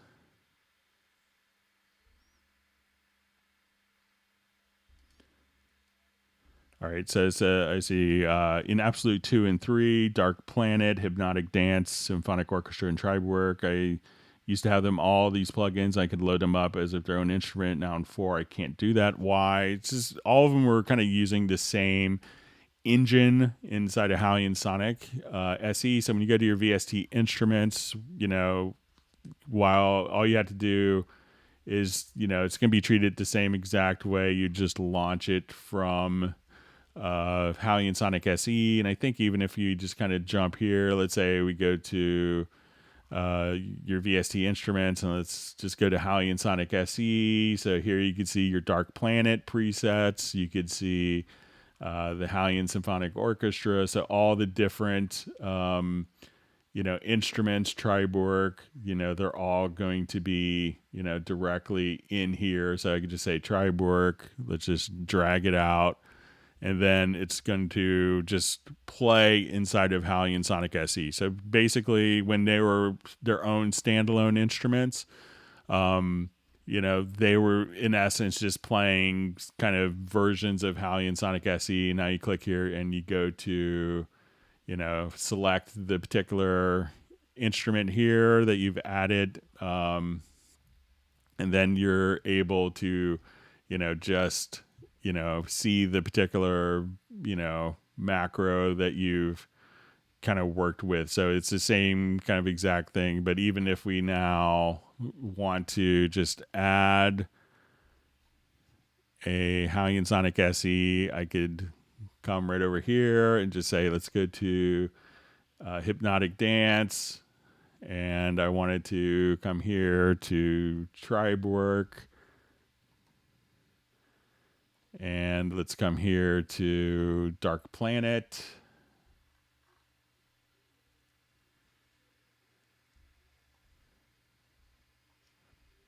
All right, it says, I see in Absolute 2 and 3, Dark Planet, Hypnotic Dance, Symphonic Orchestra, and Tribe Work. I used to have them all, these plugins. I could load them up as if their own instrument. Now in 4, I can't do that. Why? It's just all of them were kind of using the same engine inside of Hallian Sonic SE. So when you go to your VST instruments, while all you have to do is, it's going to be treated the same exact way. You just launch it from Hallian Sonic SE. And I think even if you just kind of jump here, let's say we go to your VST instruments, and let's just go to Hallian Sonic SE. So here you can see your Dark Planet presets. You could see the Hallian Symphonic Orchestra. So all the different, instruments, tribe work, they're all going to be, directly in here. So I could just say tribe work. Let's just drag it out. And then it's going to just play inside of Hallian Sonic SE. So basically, when they were their own standalone instruments, they were in essence just playing kind of versions of Hallian Sonic SE. Now you click here and you go to, select the particular instrument here that you've added. And then you're able to, just, see the particular, macro that you've kind of worked with. So it's the same kind of exact thing. But even if we now want to just add a Hallion Sonic SE, I could come right over here and just say, let's go to Hypnotic Dance. And I wanted to come here to Tribe Work. And let's come here to Dark Planet.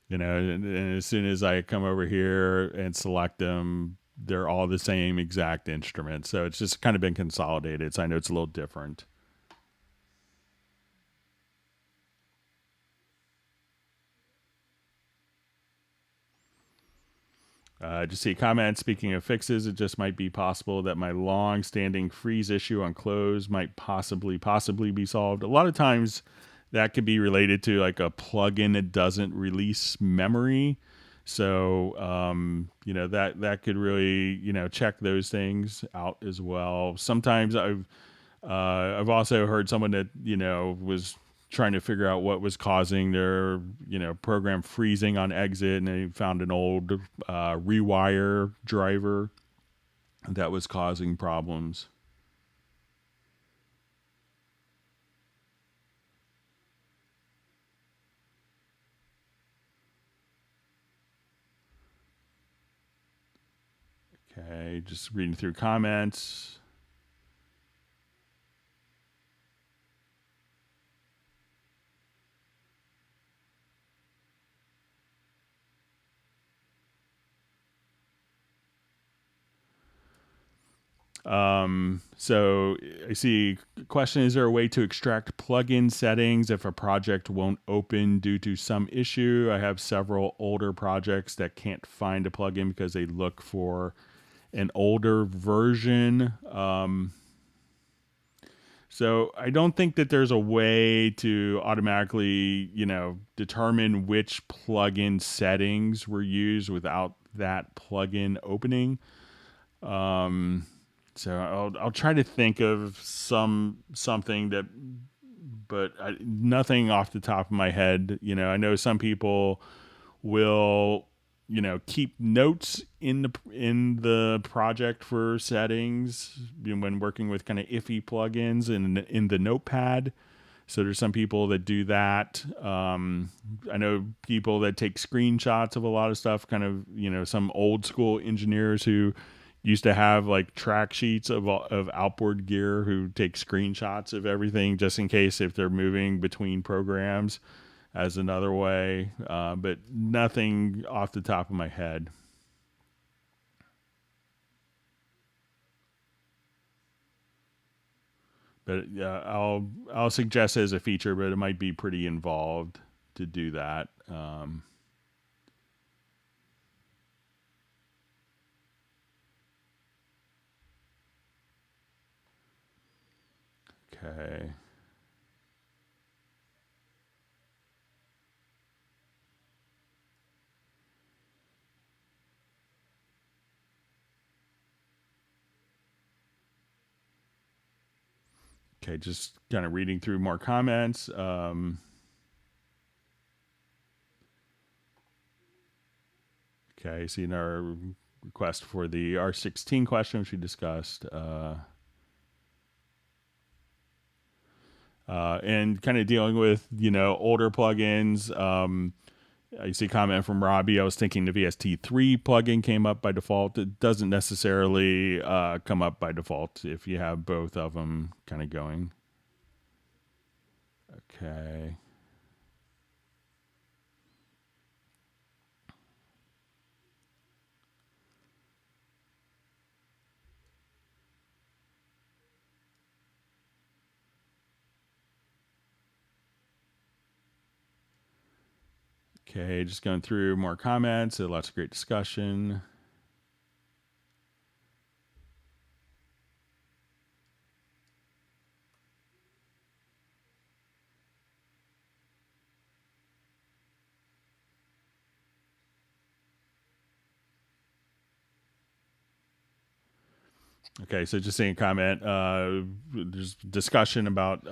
And as soon as I come over here and select them, they're all the same exact instrument. So it's just kind of been consolidated. So I know it's a little different. Just see a comment. Speaking of fixes, it just might be possible that my long-standing freeze issue on close might possibly be solved. A lot of times that could be related to like a plugin that doesn't release memory. So, that could really, check those things out as well. Sometimes I've also heard someone that, was trying to figure out what was causing their, program freezing on exit, and they found an old rewire driver that was causing problems. Okay, just reading through comments. So I see a question, is there a way to extract plugin settings if a project won't open due to some issue? I have several older projects that can't find a plugin because they look for an older version. So I don't think that there's a way to automatically, determine which plugin settings were used without that plugin opening. So I'll try to think of something that, but nothing off the top of my head. I know some people will, keep notes in the project for settings when working with kind of iffy plugins in the notepad. So there's some people that do that. I know people that take screenshots of a lot of stuff, kind of, some old school engineers who used to have like track sheets of outboard gear who take screenshots of everything just in case if they're moving between programs as another way. But nothing off the top of my head. But I'll suggest it as a feature, but it might be pretty involved to do that. Okay. Okay, just kind of reading through more comments. Okay, seeing our request for the R16 question, which we discussed. And kind of dealing with, older plugins. I see a comment from Robbie. I was thinking the VST3 plugin came up by default. It doesn't necessarily come up by default if you have both of them kind of going. Okay. Okay, just going through more comments. Lots of great discussion. Okay, so just seeing a comment, there's discussion about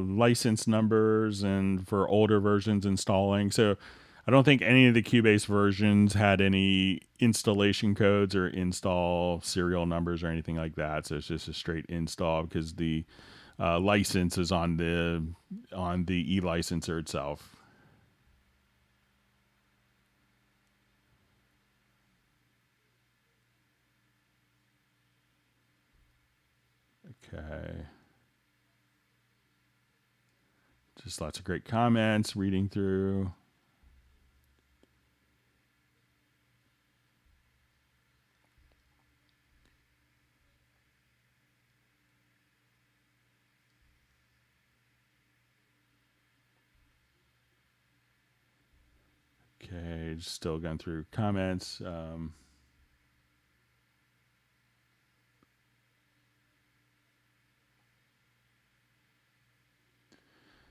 license numbers and for older versions installing. So I don't think any of the Cubase versions had any installation codes or install serial numbers or anything like that. So it's just a straight install because the license is on the e-licenser itself. Okay. Just lots of great comments, reading through. Okay, just still going through comments.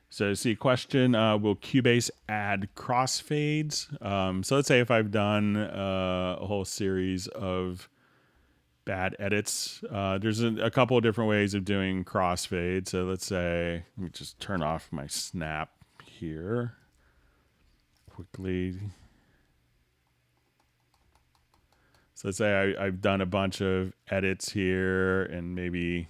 So see, question, will Cubase add crossfades? So let's say if I've done a whole series of bad edits, there's a couple of different ways of doing crossfade. So let's say, let me just turn off my snap here quickly. So let's say I've done a bunch of edits here and maybe...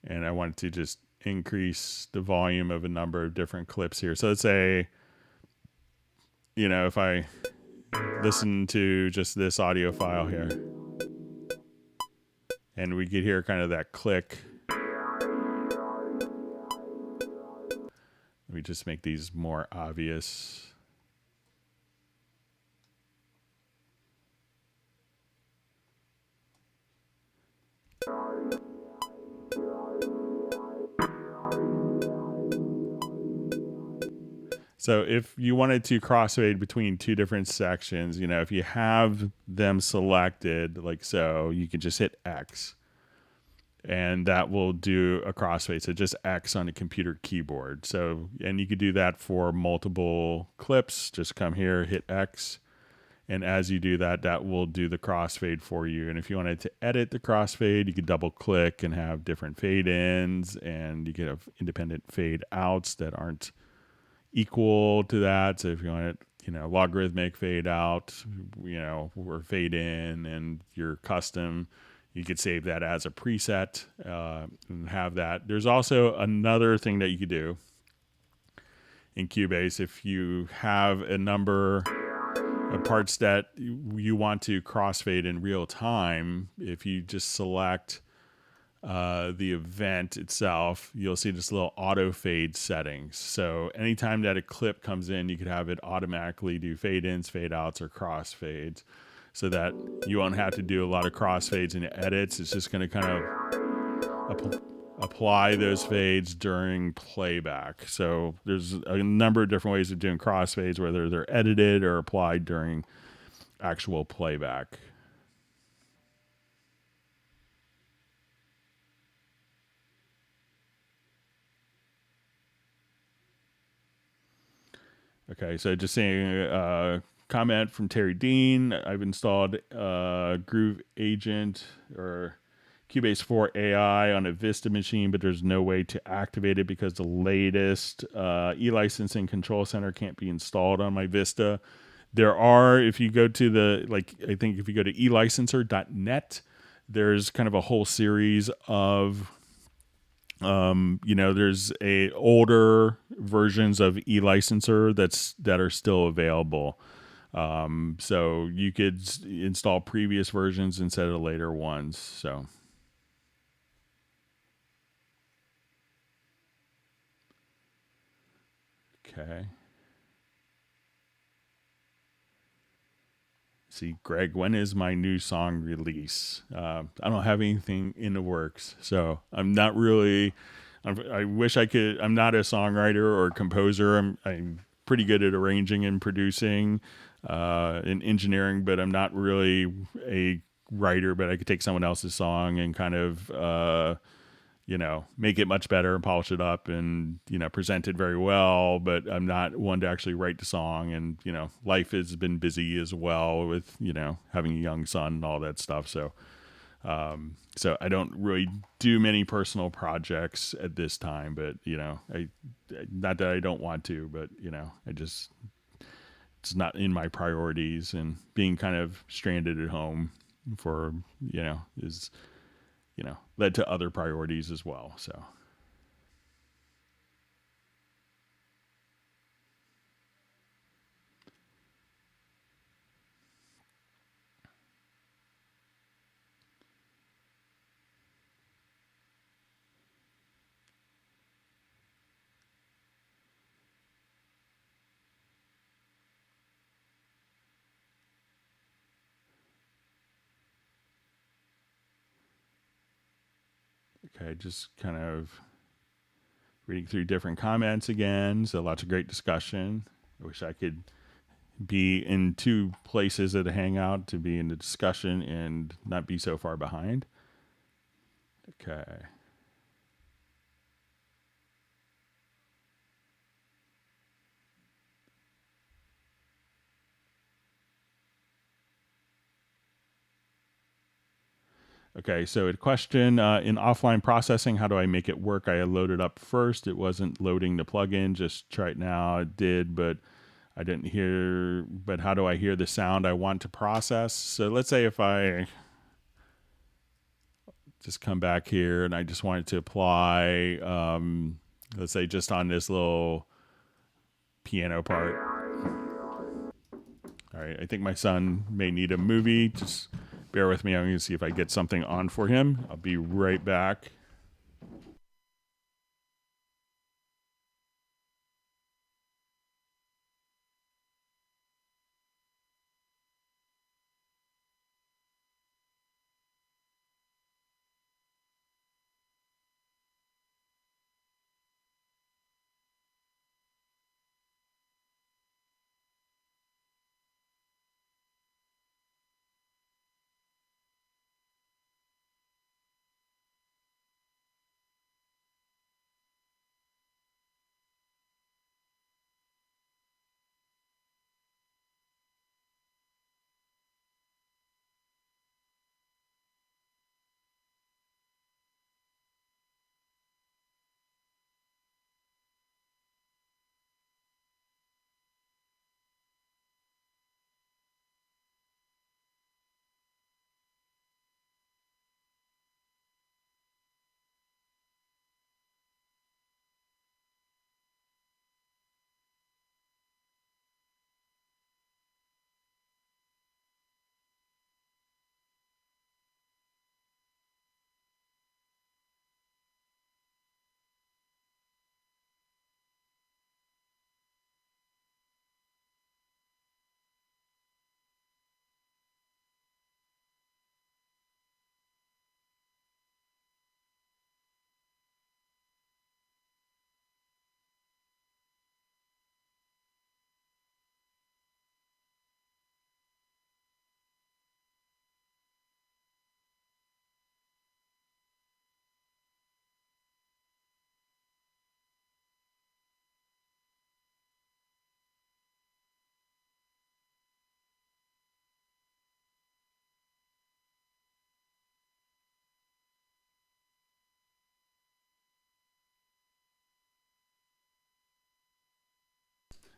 and I wanted to just increase the volume of a number of different clips here. So let's say, if I listen to just this audio file here, and we could hear kind of that click. Let me just make these more obvious. So if you wanted to crossfade between two different sections, if you have them selected like so, you can just hit X and that will do a crossfade. So just X on a computer keyboard. So, and you could do that for multiple clips. Just come here, hit X. And as you do that, that will do the crossfade for you. And if you wanted to edit the crossfade, you could double click and have different fade ins, and you could have independent fade outs that aren't equal to that. So if you want it, logarithmic fade out, or fade in, and your custom, you could save that as a preset and have that. There's also another thing that you could do in Cubase. If you have a number of parts that you want to crossfade in real time, if you just select the event itself, you'll see this little auto fade settings. So anytime that a clip comes in, you could have it automatically do fade ins, fade outs, or crossfades, so that you won't have to do a lot of crossfades and edits. It's just going to kind of apply those fades during playback. So there's a number of different ways of doing crossfades, whether they're edited or applied during actual playback. Okay, so just seeing a comment from Terry Dean. I've installed Groove Agent or Cubase 4 AI on a Vista machine, but there's no way to activate it because the latest e-licensing control center can't be installed on my Vista. There are, if you go to I think if you go to elicenser.net, there's kind of a whole series of there's older versions of eLicenser that are still available. So you could install previous versions instead of later ones. So. Okay. See, Greg, when is my new song release? I don't have anything in the works, so I'm not really. I wish I could. I'm not a songwriter or composer. I'm pretty good at arranging and producing, and engineering, but I'm not really a writer. But I could take someone else's song and kind of, make it much better and polish it up and, present it very well. But I'm not one to actually write the song. And, life has been busy as well with, having a young son and all that stuff. So, so I don't really do many personal projects at this time, but, not that I don't want to, but, it's not in my priorities, and being kind of stranded at home for, is, led to other priorities as well. So. Okay, just kind of reading through different comments again. So lots of great discussion. I wish I could be in two places at a hangout to be in the discussion and not be so far behind. Okay. Okay, so a question, in offline processing, how do I make it work? I loaded up first. It wasn't loading the plugin. Just try it now. It did, but I didn't hear. But how do I hear the sound I want to process? So let's say if I just come back here and I just wanted to apply, let's say just on this little piano part. All right, I think my son may need a movie. Just bear with me. I'm going to see if I get something on for him. I'll be right back.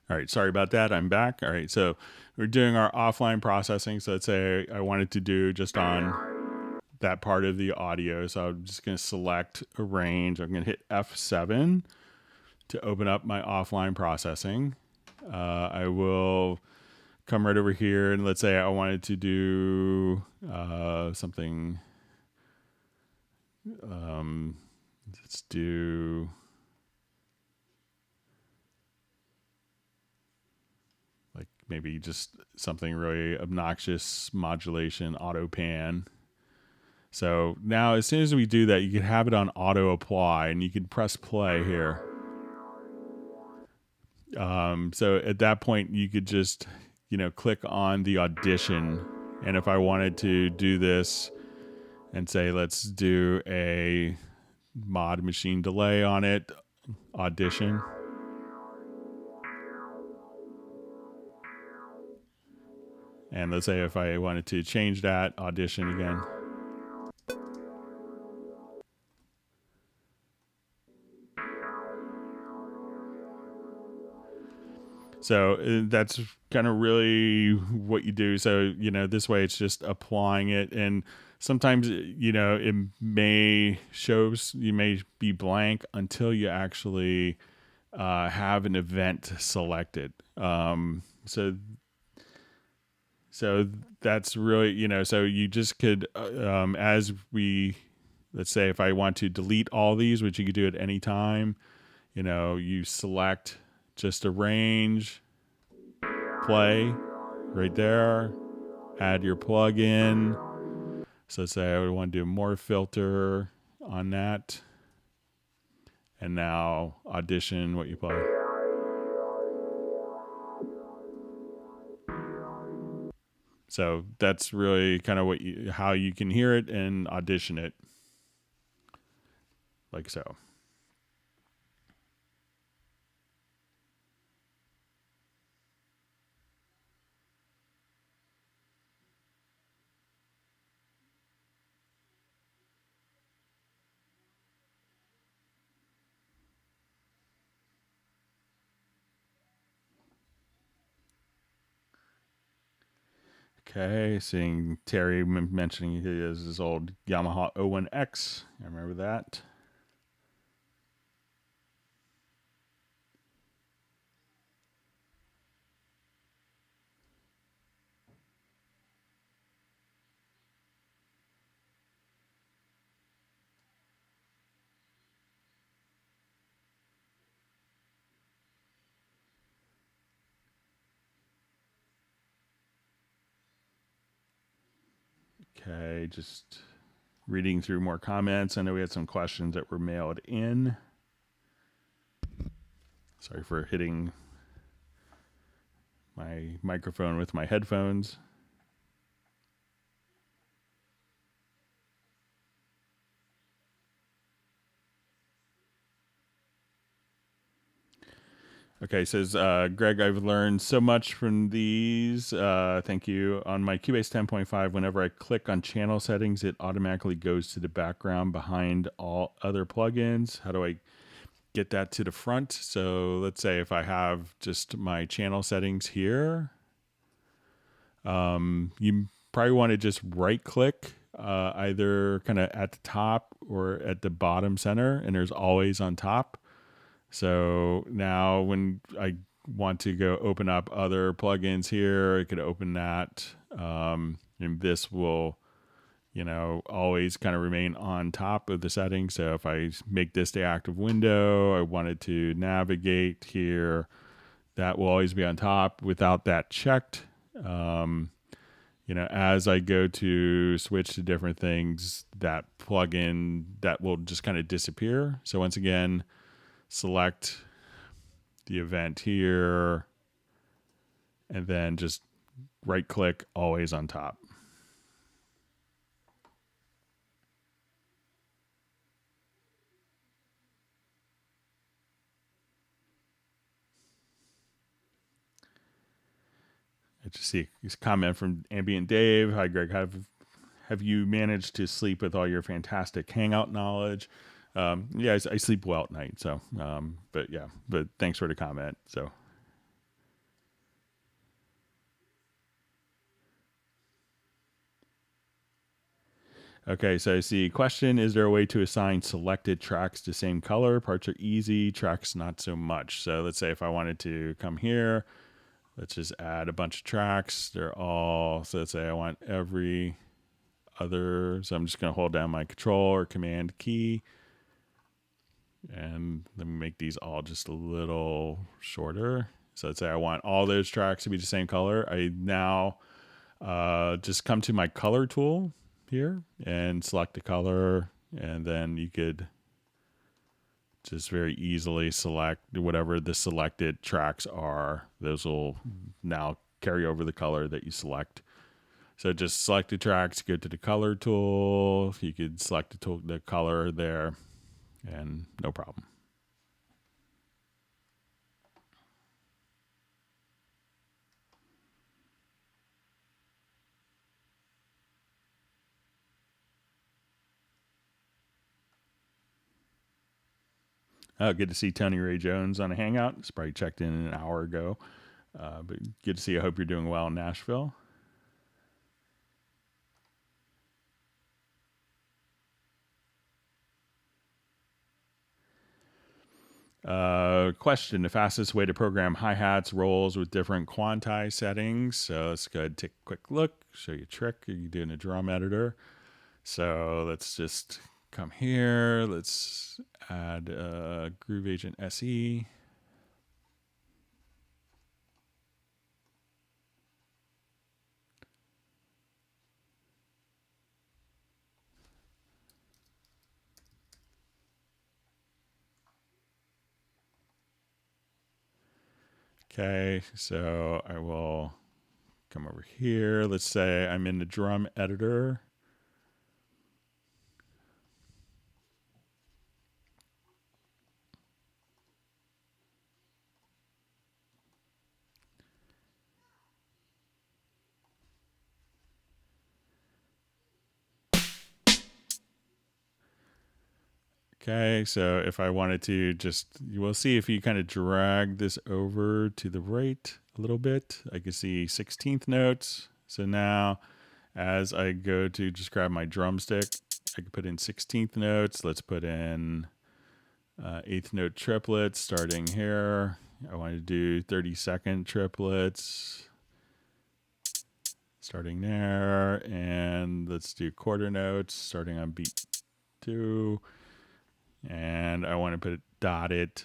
All right, sorry about that. I'm back. All right, so we're doing our offline processing. So let's say I wanted to do just on that part of the audio. So I'm just going to select a range. I'm going to hit F7 to open up my offline processing. I will come right over here, and let's say I wanted to do something. Let's do... like maybe just something really obnoxious, modulation, auto pan. So now as soon as we do that, you can have it on auto apply, and you can press play here. So at that point, you could just, click on the audition. And if I wanted to do this and say, let's do a mod machine delay on it, Audition. And let's say if I wanted to change that, Audition again. So that's kind of really what you do. So, this way it's just applying it. And sometimes, it may you may be blank until you actually have an event selected. So that's really, so you just could, let's say if I want to delete all these, which you could do at any time, you select just arrange, play right there, add your plug-in. So say I would want to do more filter on that. And now Audition what you play. So that's really kind of how you can hear it and audition it. Like so. Okay, seeing Terry mentioning his old Yamaha 01X. I remember that. Okay, just reading through more comments. I know we had some questions that were mailed in. Sorry for hitting my microphone with my headphones. Okay, says Greg, I've learned so much from these. Thank you. On my Cubase 10.5, whenever I click on channel settings, it automatically goes to the background behind all other plugins. How do I get that to the front? So let's say if I have just my channel settings here, you probably want to just right click either kind of at the top or at the bottom center, and there's always on top. So now when I want to go open up other plugins here, I could open that. And this will, always kind of remain on top of the settings. So if I make this the active window, I wanted to navigate here, that will always be on top without that checked. As I go to switch to different things, that plugin, that will just kind of disappear. So once again, select the event here, and then just right click, always on top. I just see this comment from Ambient Dave. Hi, Greg. Have you managed to sleep with all your fantastic Hangout knowledge? Yeah, I sleep well at night. So, but thanks for the comment. So, okay. So I see question: is there a way to assign selected tracks to same color? Parts are easy, tracks not so much. So let's say if I wanted to come here, let's just add a bunch of tracks. They're all, so let's say I want every other. So I'm just going to hold down my control or command key. And let me make these all just a little shorter. So let's say I want all those tracks to be the same color. I now just come to my color tool here and select the color. And then you could just very easily select whatever the selected tracks are. Those will now carry over the color that you select. So just select the tracks, go to the color tool. You could select the color there. and no problem. Oh, good to see Tony Ray Jones on a hangout. It's probably checked in an hour ago. But good to see you. I hope you're doing well in Nashville. Question: the fastest way to program hi-hats, rolls with different quantize settings. So let's go ahead and take a quick look, show you a trick you can do in a drum editor. So let's just come here. Let's add Groove Agent SE. Okay, so I will come over here. Let's say I'm in the drum editor. Okay, so if I wanted to just, you will see if you kind of drag this over to the right a little bit, I can see 16th notes. So now as I go to just grab my drumstick, I can put in 16th notes. Let's put in 8th note triplets starting here. I want to do 32nd triplets starting there. And let's do quarter notes starting on beat 2. And I want to put dotted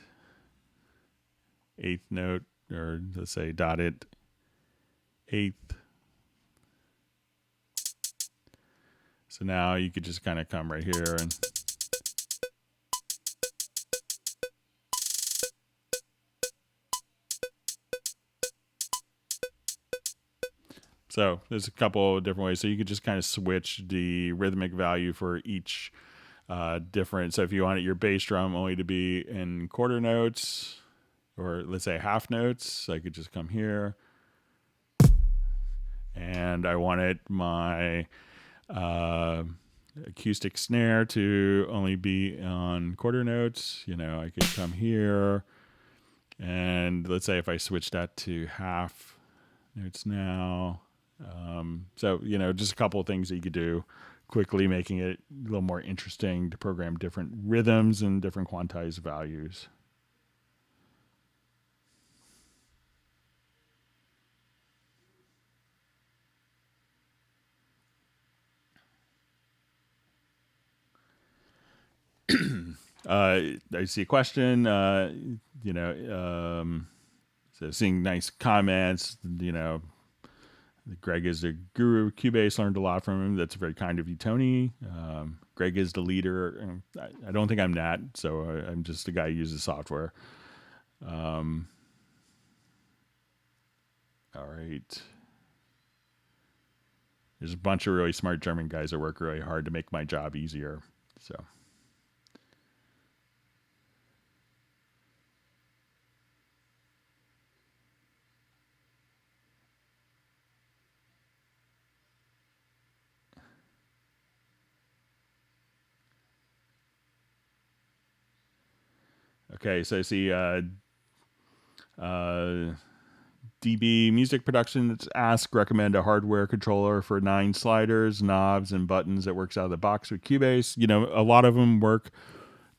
8th note, or let's say dotted 8th. So now you could just kind of come right here and so there's a couple of different ways. So you could just kind of switch the rhythmic value for each different. So if you wanted your bass drum only to be in quarter notes, or let's say half notes, I could just come here. And I wanted my acoustic snare to only be on quarter notes. You know, I could come here. And let's say if I switch that to half notes now. So, you know, just a couple of things that you could do quickly, making it a little more interesting to program different rhythms and different quantized values. I see a question, so seeing nice comments, Greg is the guru. Cubase, learned a lot from him. That's very kind of you, Tony. Greg is the leader. And I don't think I'm that, so I'm just a guy who uses software. All right. There's a bunch of really smart German guys that work really hard to make my job easier. So. Okay, so I see DB Music Production that's asked, recommend a hardware controller for 9 sliders, knobs, and buttons that works out of the box with Cubase. You know, a lot of them work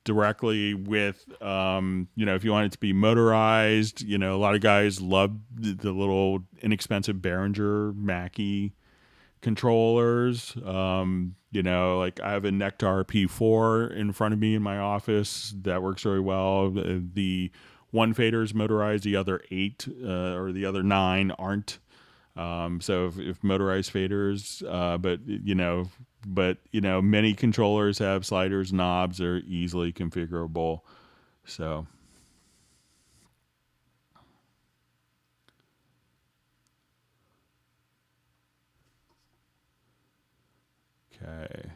directly with, if you want it to be motorized, a lot of guys love the little inexpensive Behringer Mackie controllers. Like I have a Nectar P4 in front of me in my office that works really well. The one fader is motorized, the other 8 or the other 9 aren't. So if motorized faders, but many controllers have sliders, knobs are easily configurable. So. Okay.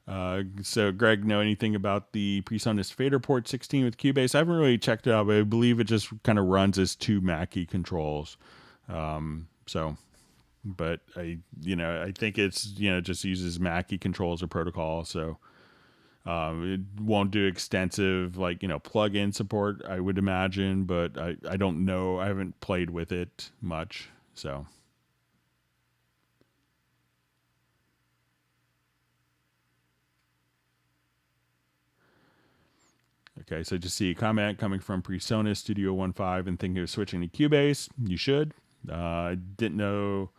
So Greg, know anything about the PreSonus Fader Port 16 with Cubase? I haven't really checked it out, but I believe it just kind of runs as two Mackie controls. But I think it's, just uses Mackie controls or protocol. So, it won't do extensive, plug-in support, I would imagine, but I don't know. I haven't played with it much. So. Okay, so just see a comment coming from PreSonus Studio 1.5 and thinking of switching to Cubase. You should. Didn't know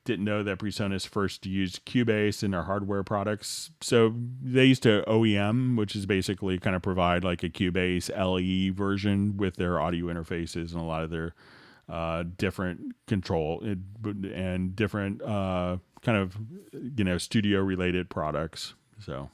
that PreSonus first used Cubase in their hardware products. So they used to OEM, which is basically kind of provide like a Cubase LE version with their audio interfaces and a lot of their different control and different kind of studio related products. So.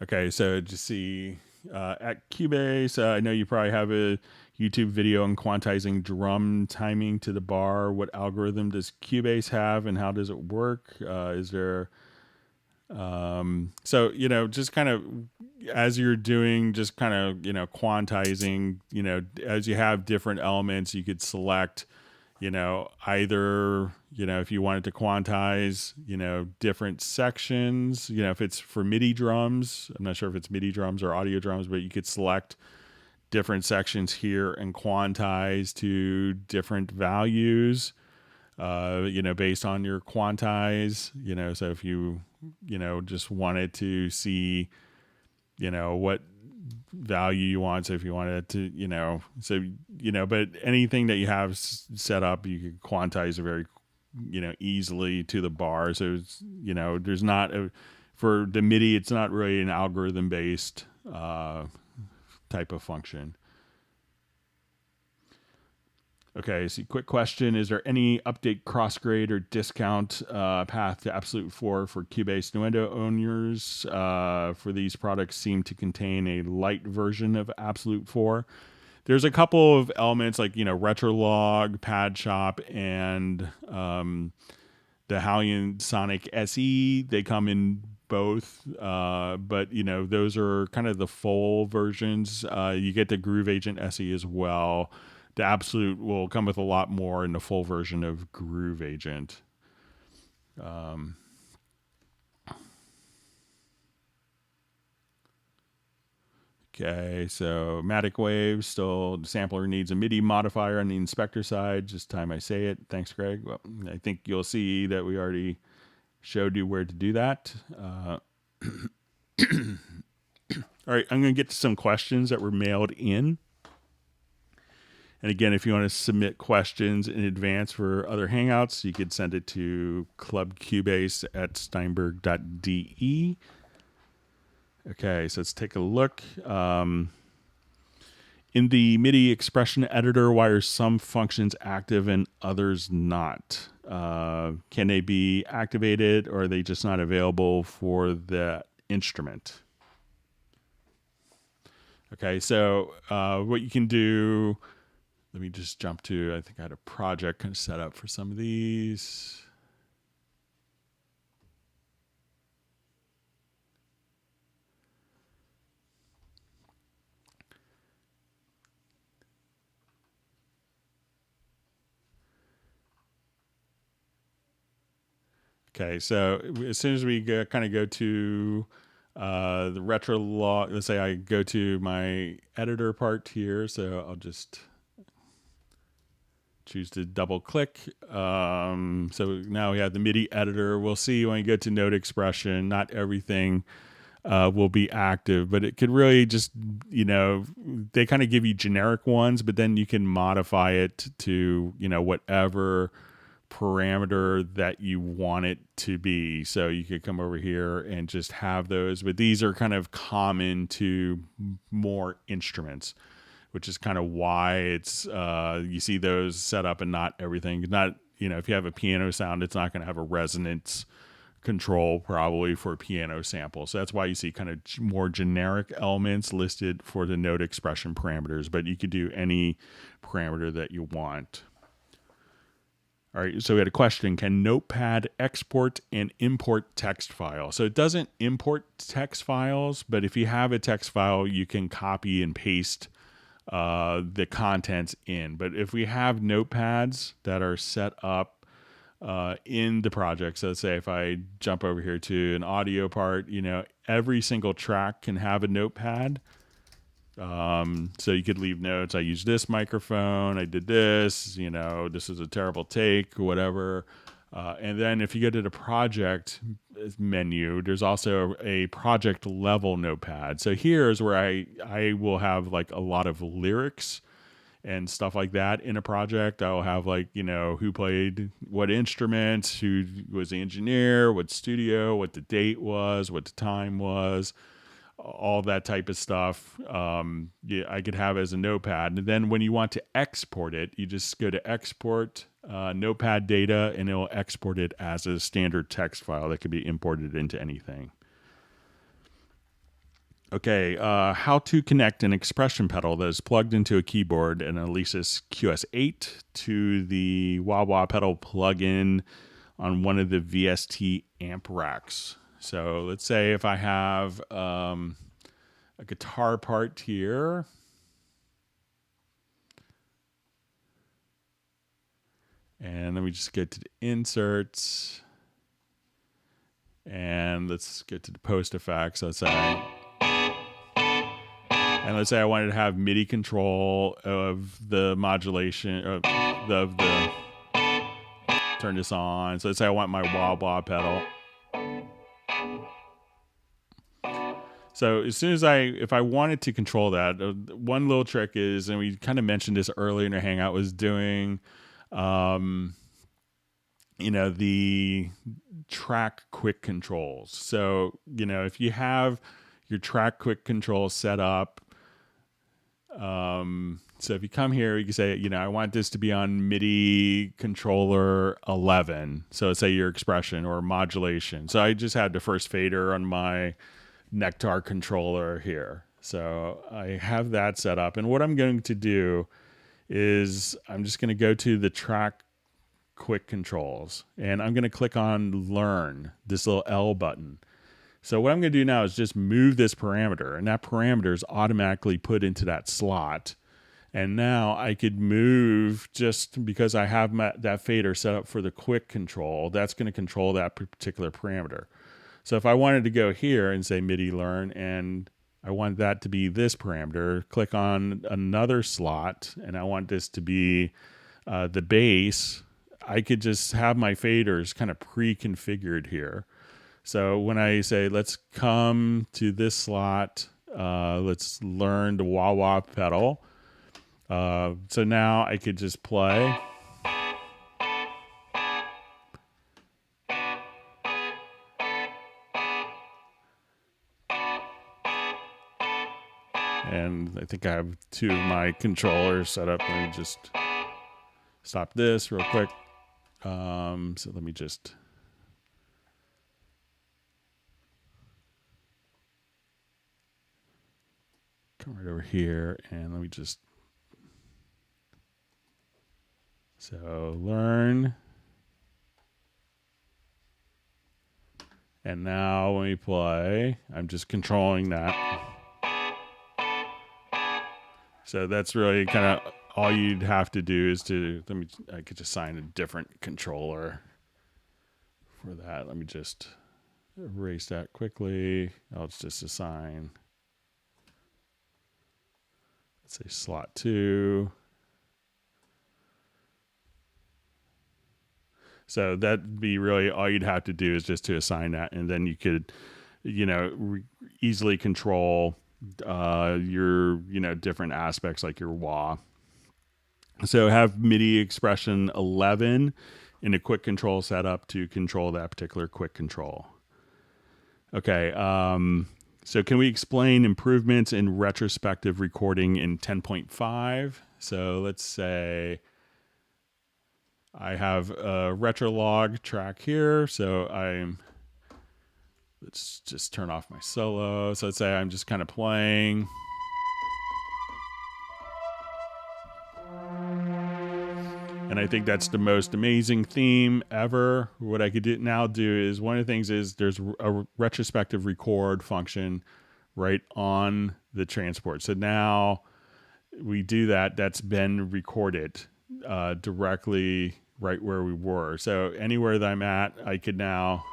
Okay, so just see at Cubase, I know you probably have a YouTube video on quantizing drum timing to the bar. What algorithm does Cubase have and how does it work? Is there... just kind of as you're doing, just kind of, quantizing, as you have different elements, you could select... either, if you wanted to quantize, different sections, if it's for MIDI drums, I'm not sure if it's MIDI drums or audio drums, but you could select different sections here and quantize to different values, based on your quantize, so if you, just wanted to see, what value you want. So if you wanted to, but anything that you have set up, you can quantize it very, easily to the bar. So it's, there's not for the MIDI, it's not really an algorithm based, type of function. Okay, so quick question. Is there any update, crossgrade, or discount path to Absolute 4 for Cubase Nuendo owners? For these products seem to contain a light version of Absolute 4. There's a couple of elements like, Retrolog, Pad Shop, and the Halion Sonic SE. They come in both, but, those are kind of the full versions. You get the Groove Agent SE as well. The Absolute will come with a lot more in the full version of Groove Agent. Okay, so Matic Wave, still the sampler needs a MIDI modifier on the inspector side. Just time I say it. Thanks, Greg. Well, I think you'll see that we already showed you where to do that. All right, I'm going to get to some questions that were mailed in. And again, if you want to submit questions in advance for other Hangouts, you could send it to clubcubase@steinberg.de. Okay, so let's take a look. In the MIDI expression editor, why are some functions active and others not? Can they be activated, or are they just not available for the instrument? Okay, so what you can do... Let me just jump to, I think I had a project kind of set up for some of these. Okay, so as soon as we kind of go to the retro log, let's say I go to my editor part here, so I'll just... choose to double click. So now we have the MIDI editor. We'll see when you go to note expression, not everything will be active, but it could really just, they kind of give you generic ones, but then you can modify it to, whatever parameter that you want it to be. So you could come over here and just have those, but these are kind of common to more instruments, which is kind of why it's you see those set up and not everything. Not, if you have a piano sound, it's not going to have a resonance control probably for piano samples. So that's why you see kind of more generic elements listed for the note expression parameters, but you could do any parameter that you want. All right, so we had a question: can Notepad export and import text files? So it doesn't import text files, but if you have a text file, you can copy and paste the contents in. But if we have notepads that are set up in the project, so let's say if I jump over here to an audio part, every single track can have a notepad. So you could leave notes. I use this microphone. I did this. This is a terrible take, whatever. And then if you go to the project menu, there's also a project level notepad. So here's where I will have like a lot of lyrics and stuff like that in a project. I'll have who played what instruments, who was the engineer, what studio, what the date was, what the time was, all that type of stuff. I could have as a notepad. And then when you want to export it, you just go to export notepad data, and it'll export it as a standard text file that could be imported into anything. Okay, how to connect an expression pedal that is plugged into a keyboard and an Alesis QS8 to the wah wah pedal plugin on one of the VST amp racks. So let's say if I have a guitar part here, and then we just get to the inserts, and let's get to the post effects. So let's say I wanted to have MIDI control of the modulation of the turn this on. So let's say I want my wah wah pedal. So as soon as if I wanted to control that, one little trick is, and we kind of mentioned this earlier in our hangout, was doing, the track quick controls. So, if you have your track quick control set up, so if you come here, you can say, I want this to be on MIDI controller 11. So let's say your expression or modulation. So I just had the first fader on my Nectar controller here. So I have that set up. And what I'm going to do is I'm just going to go to the track quick controls, and I'm going to click on learn, this little L button. So what I'm going to do now is just move this parameter, and that parameter is automatically put into that slot. And now I could move, just because I have that fader set up for the quick control, that's going to control that particular parameter. So if I wanted to go here and say MIDI learn, and I want that to be this parameter, click on another slot, and I want this to be the bass, I could just have my faders kind of pre-configured here. So when I say, let's come to this slot, let's learn the wah wah pedal. So now I could just play. And I think I have two of my controllers set up. Let me just stop this real quick. So let me just come right over here, and let me just, so learn. And now when we play, I'm just controlling that. So that's really kind of all you'd have to do is I could just assign a different controller for that. Let me just erase that quickly. I'll just assign, let's say slot 2. So that'd be really all you'd have to do is just to assign that, and then you could, easily control your, different aspects like your wah. So have MIDI expression 11 in a quick control setup to control that particular quick control. Okay. So can we explain improvements in retrospective recording in 10.5? So let's say I have a retro log track here. So I'm let's just turn off my solo. So let's say I'm just kind of playing. And I think that's the most amazing theme ever. What I could now do is, one of the things is there's a retrospective record function right on the transport. So now we do that. That's been recorded directly right where we were. So anywhere that I'm at, I could now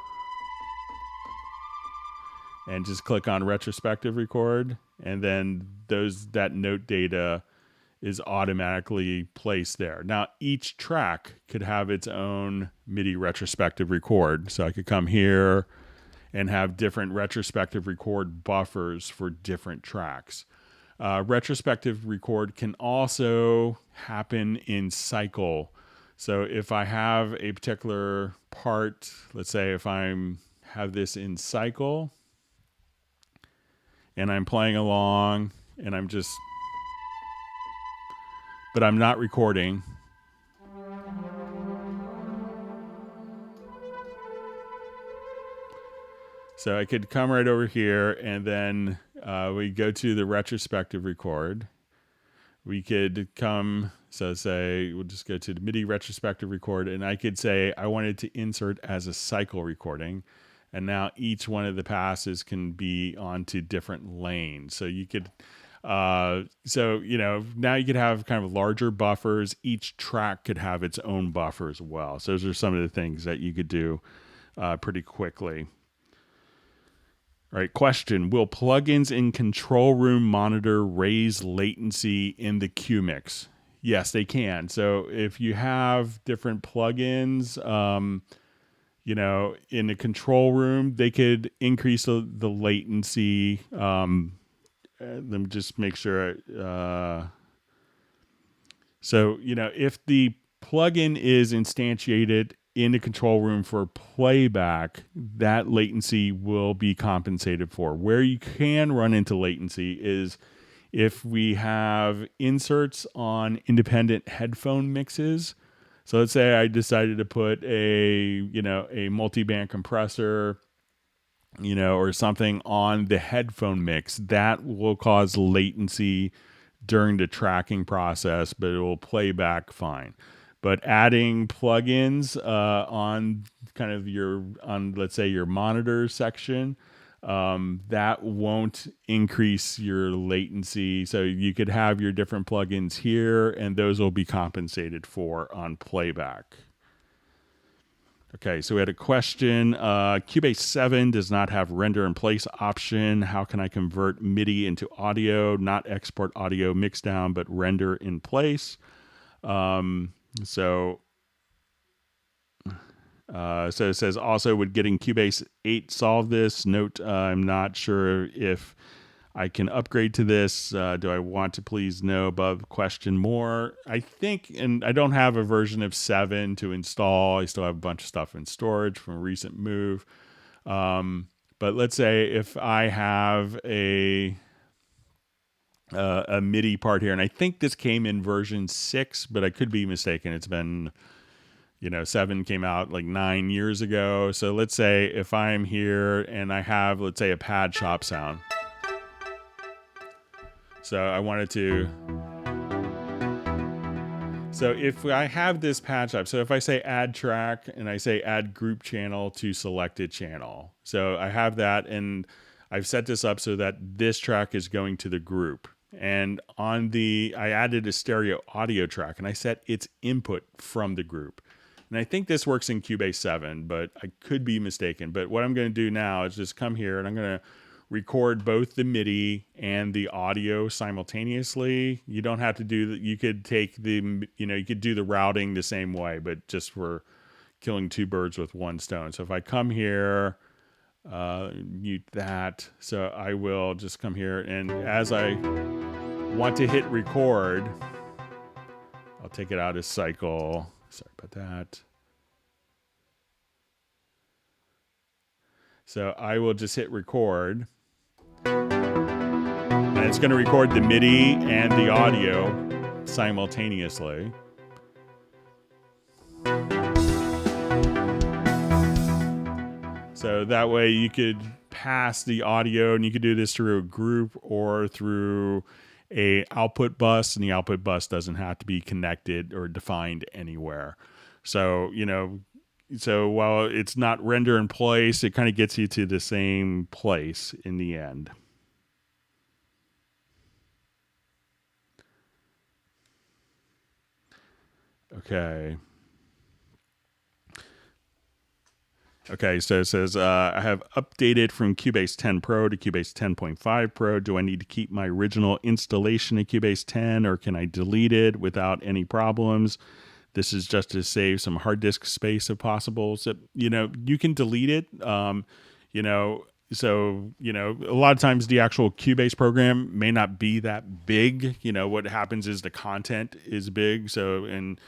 and just click on retrospective record, and then that note data is automatically placed there. Now, each track could have its own MIDI retrospective record. So I could come here and have different retrospective record buffers for different tracks. Retrospective record can also happen in cycle. So if I have a particular part, let's say if have this in cycle and I'm playing along and but I'm not recording. So I could come right over here, and then we go to the retrospective record. We could come, so say, we'll just go to the MIDI retrospective record, and I could say I wanted to insert as a cycle recording. And now each one of the passes can be onto different lanes. So you could... now you could have kind of larger buffers. Each track could have its own buffer as well. So those are some of the things that you could do pretty quickly. All right, question. Will plugins in Control Room Monitor raise latency in the Q mix? Yes, they can. So if you have different plugins, in the control room, they could increase the latency. Let me just make sure. If the plugin is instantiated in the control room for playback, that latency will be compensated for. Where you can run into latency is if we have inserts on independent headphone mixes. So let's say I decided to put a multi-band compressor, or something on the headphone mix, that will cause latency during the tracking process, but it will play back fine. But adding plugins on let's say your monitor section, that won't increase your latency. So you could have your different plugins here, and those will be compensated for on playback. Okay, so we had a question. Cubase 7 does not have render in place option. How can I convert MIDI into audio, not export audio mix down, but render in place? So it says also, would getting Cubase 8 solve this? Note, I'm not sure if I can upgrade to this. Do I want to please know above question more? I think, and I don't have a version of 7 to install. I still have a bunch of stuff in storage from a recent move. But let's say if I have a MIDI part here, and I think this came in version 6, but I could be mistaken. It's been, 7 came out like 9 years ago. So let's say if I'm here and I have, let's say, a pad shop sound. So I wanted to, so if I have this pad shop, so if I say add track and I say add group channel to selected channel. So I have that, and I've set this up so that this track is going to the group. And I added a stereo audio track, and I set its input from the group. And I think this works in Cubase 7, but I could be mistaken. But what I'm going to do now is just come here, and I'm going to record both the MIDI and the audio simultaneously. You don't have to do that. You could take you could do the routing the same way, but just for killing two birds with one stone. So if I come here, mute that. So I will just come here, and as I want to hit record, I'll take it out of cycle. Sorry about that. So I will just hit record. And it's going to record the MIDI and the audio simultaneously. So that way you could pass the audio, and you could do this through a group or through a output bus, and the output bus doesn't have to be connected or defined anywhere. So, so while it's not render in place, it kind of gets you to the same place in the end. Okay. Okay, so it says, I have updated from Cubase 10 Pro to Cubase 10.5 Pro. Do I need to keep my original installation of Cubase 10, or can I delete it without any problems? This is just to save some hard disk space if possible. So, you can delete it. So, a lot of times the actual Cubase program may not be that big. What happens is the content is big. So, and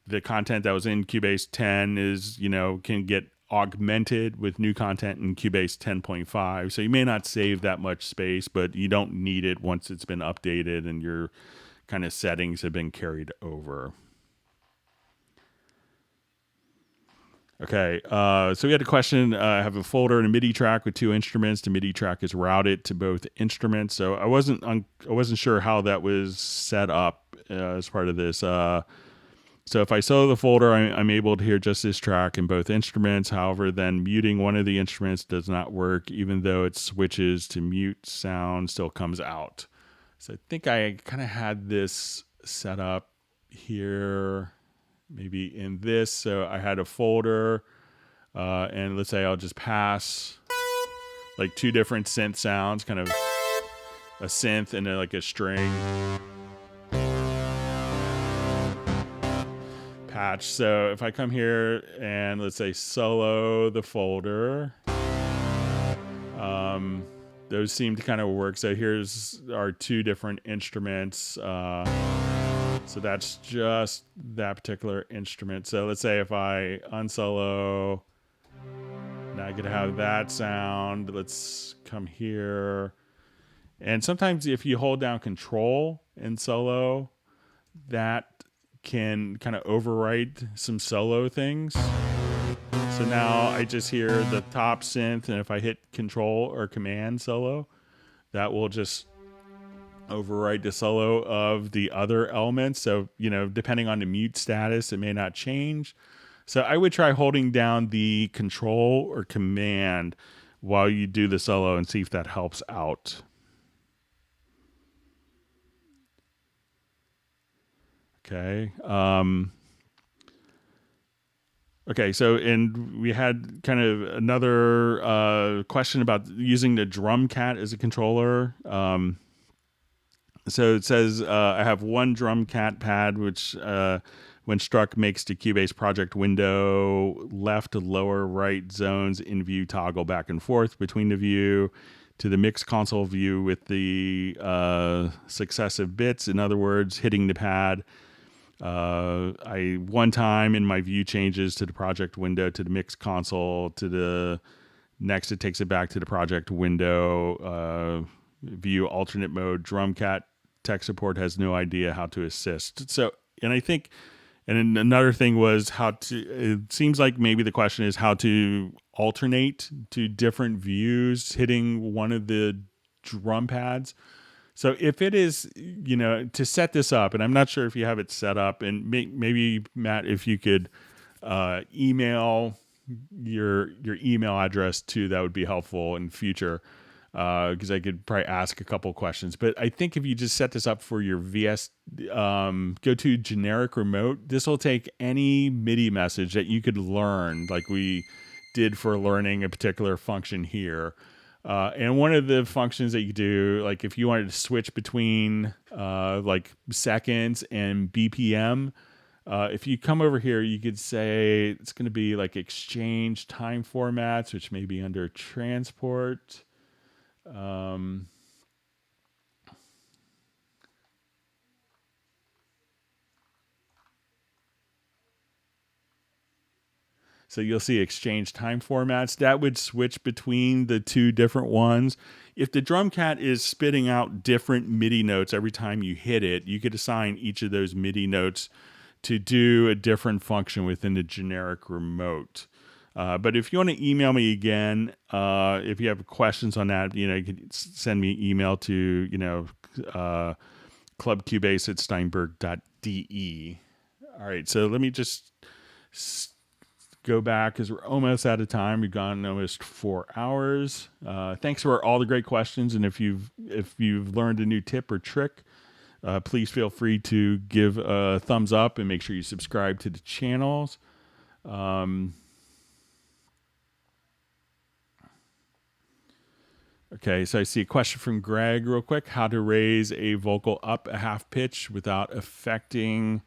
the content that was in Cubase 10 is, can get augmented with new content in Cubase 10.5. So you may not save that much space, but you don't need it once it's been updated and your kind of settings have been carried over. Okay, so we had a question. I have a folder and a MIDI track with 2 instruments. The MIDI track is routed to both instruments. So I wasn't sure how that was set up as part of this. So if I solo the folder, I'm able to hear just this track in both instruments. However, then muting one of the instruments does not work, even though it switches to mute, sound still comes out. So I think I kind of had this set up here, maybe in this. So I had a folder, and let's say I'll just pass like 2 different synth sounds, kind of a synth and then like a string patch. So if I come here and let's say solo the folder, those seem to kind of work. So here's our 2 different instruments. So that's just that particular instrument. So let's say if I unsolo, now I could have that sound. Let's come here. And sometimes if you hold down Control in solo, that can kind of overwrite some solo things. So now I just hear the top synth, and if I hit Control or Command solo, that will just overwrite the solo of the other elements. So, depending on the mute status, it may not change. So I would try holding down the Control or Command while you do the solo and see if that helps out. Okay. Okay. So, and we had kind of another question about using the drum cat as a controller. So it says I have one drum cat pad, which when struck makes the Cubase project window left to lower right zones in view toggle back and forth between the view to the mix console view with the successive bits. In other words, hitting the pad. I one time in my view changes to the project window to the mix console to the next it takes it back to the project window view alternate mode. Drumcat tech support has no idea how to assist. So, and I think, and then another thing was how to, it seems like maybe the question is how to alternate to different views hitting one of the drum pads. So if it is, to set this up, and I'm not sure if you have it set up, and maybe Matt, if you could email your email address too, that would be helpful in future, because I could probably ask a couple questions. But I think if you just set this up for your VS, go to generic remote, this will take any MIDI message that you could learn, like we did for learning a particular function here. And one of the functions that you do, like if you wanted to switch between like seconds and BPM, if you come over here, you could say it's going to be like exchange time formats, which may be under transport. So you'll see exchange time formats. That would switch between the 2 different ones. If the Drumcat is spitting out different MIDI notes every time you hit it, you could assign each of those MIDI notes to do a different function within the generic remote. But if you want to email me again, if you have questions on that, you can send me an email to, clubcubase@steinberg.de. All right, so let me just go back because we're almost out of time. We've gone almost 4 hours. Thanks for all the great questions, and if you've learned a new tip or trick, please feel free to give a thumbs up and make sure you subscribe to the channels. Okay, so I see a question from Greg real quick. How to raise a vocal up a half pitch without affecting...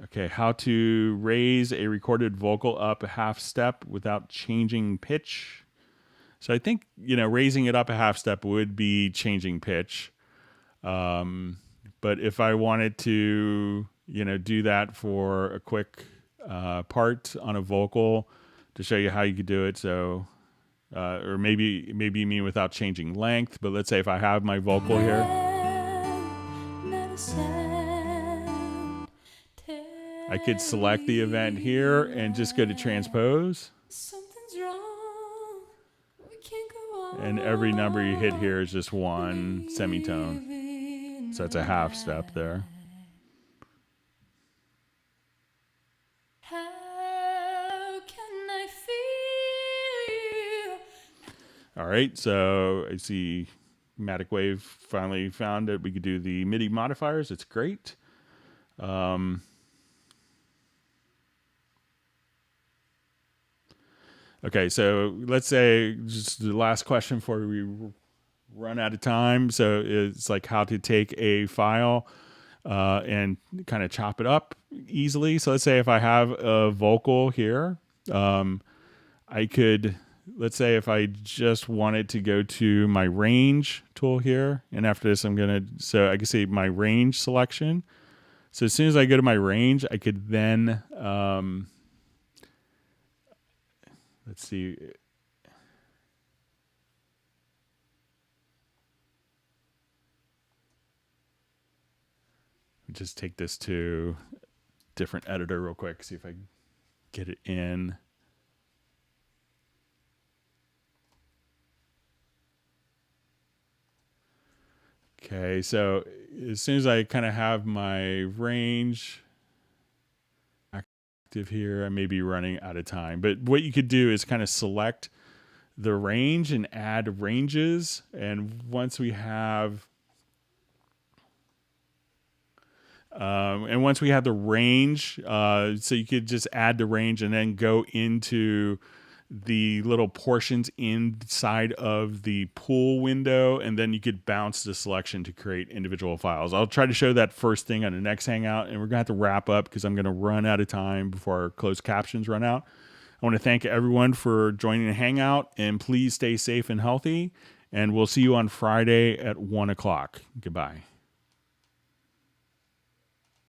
Okay, how to raise a recorded vocal up a half step without changing pitch. So I think, raising it up a half step would be changing pitch. But if I wanted to, do that for a quick part on a vocal to show you how you could do it. So, or maybe you mean without changing length, but let's say if I have my vocal here. I could select the event here and just go to transpose. And every number you hit here is just one semitone. So it's a half step there. All right, so I see Matic Wave finally found that we could do the MIDI modifiers. It's great. Okay, so let's say just the last question before we run out of time. So it's like how to take a file and kind of chop it up easily. So let's say if I have a vocal here, I could, let's say if I just wanted to go to my range tool here, and after this so I can see my range selection. So as soon as I go to my range, I could then, let's see. Just take this to a different editor real quick, see if I can get it in. Okay, so as soon as I kind of have my range active here, I may be running out of time. But what you could do is kind of select the range and add ranges. And once we have the range, so you could just add the range and then go into the little portions inside of the pool window, and then you could bounce the selection to create individual files. I'll try to show that first thing on the next Hangout, and we're going to have to wrap up because I'm going to run out of time before our closed captions run out. I want to thank everyone for joining the Hangout, and please stay safe and healthy, and we'll see you on Friday at 1 o'clock. Goodbye.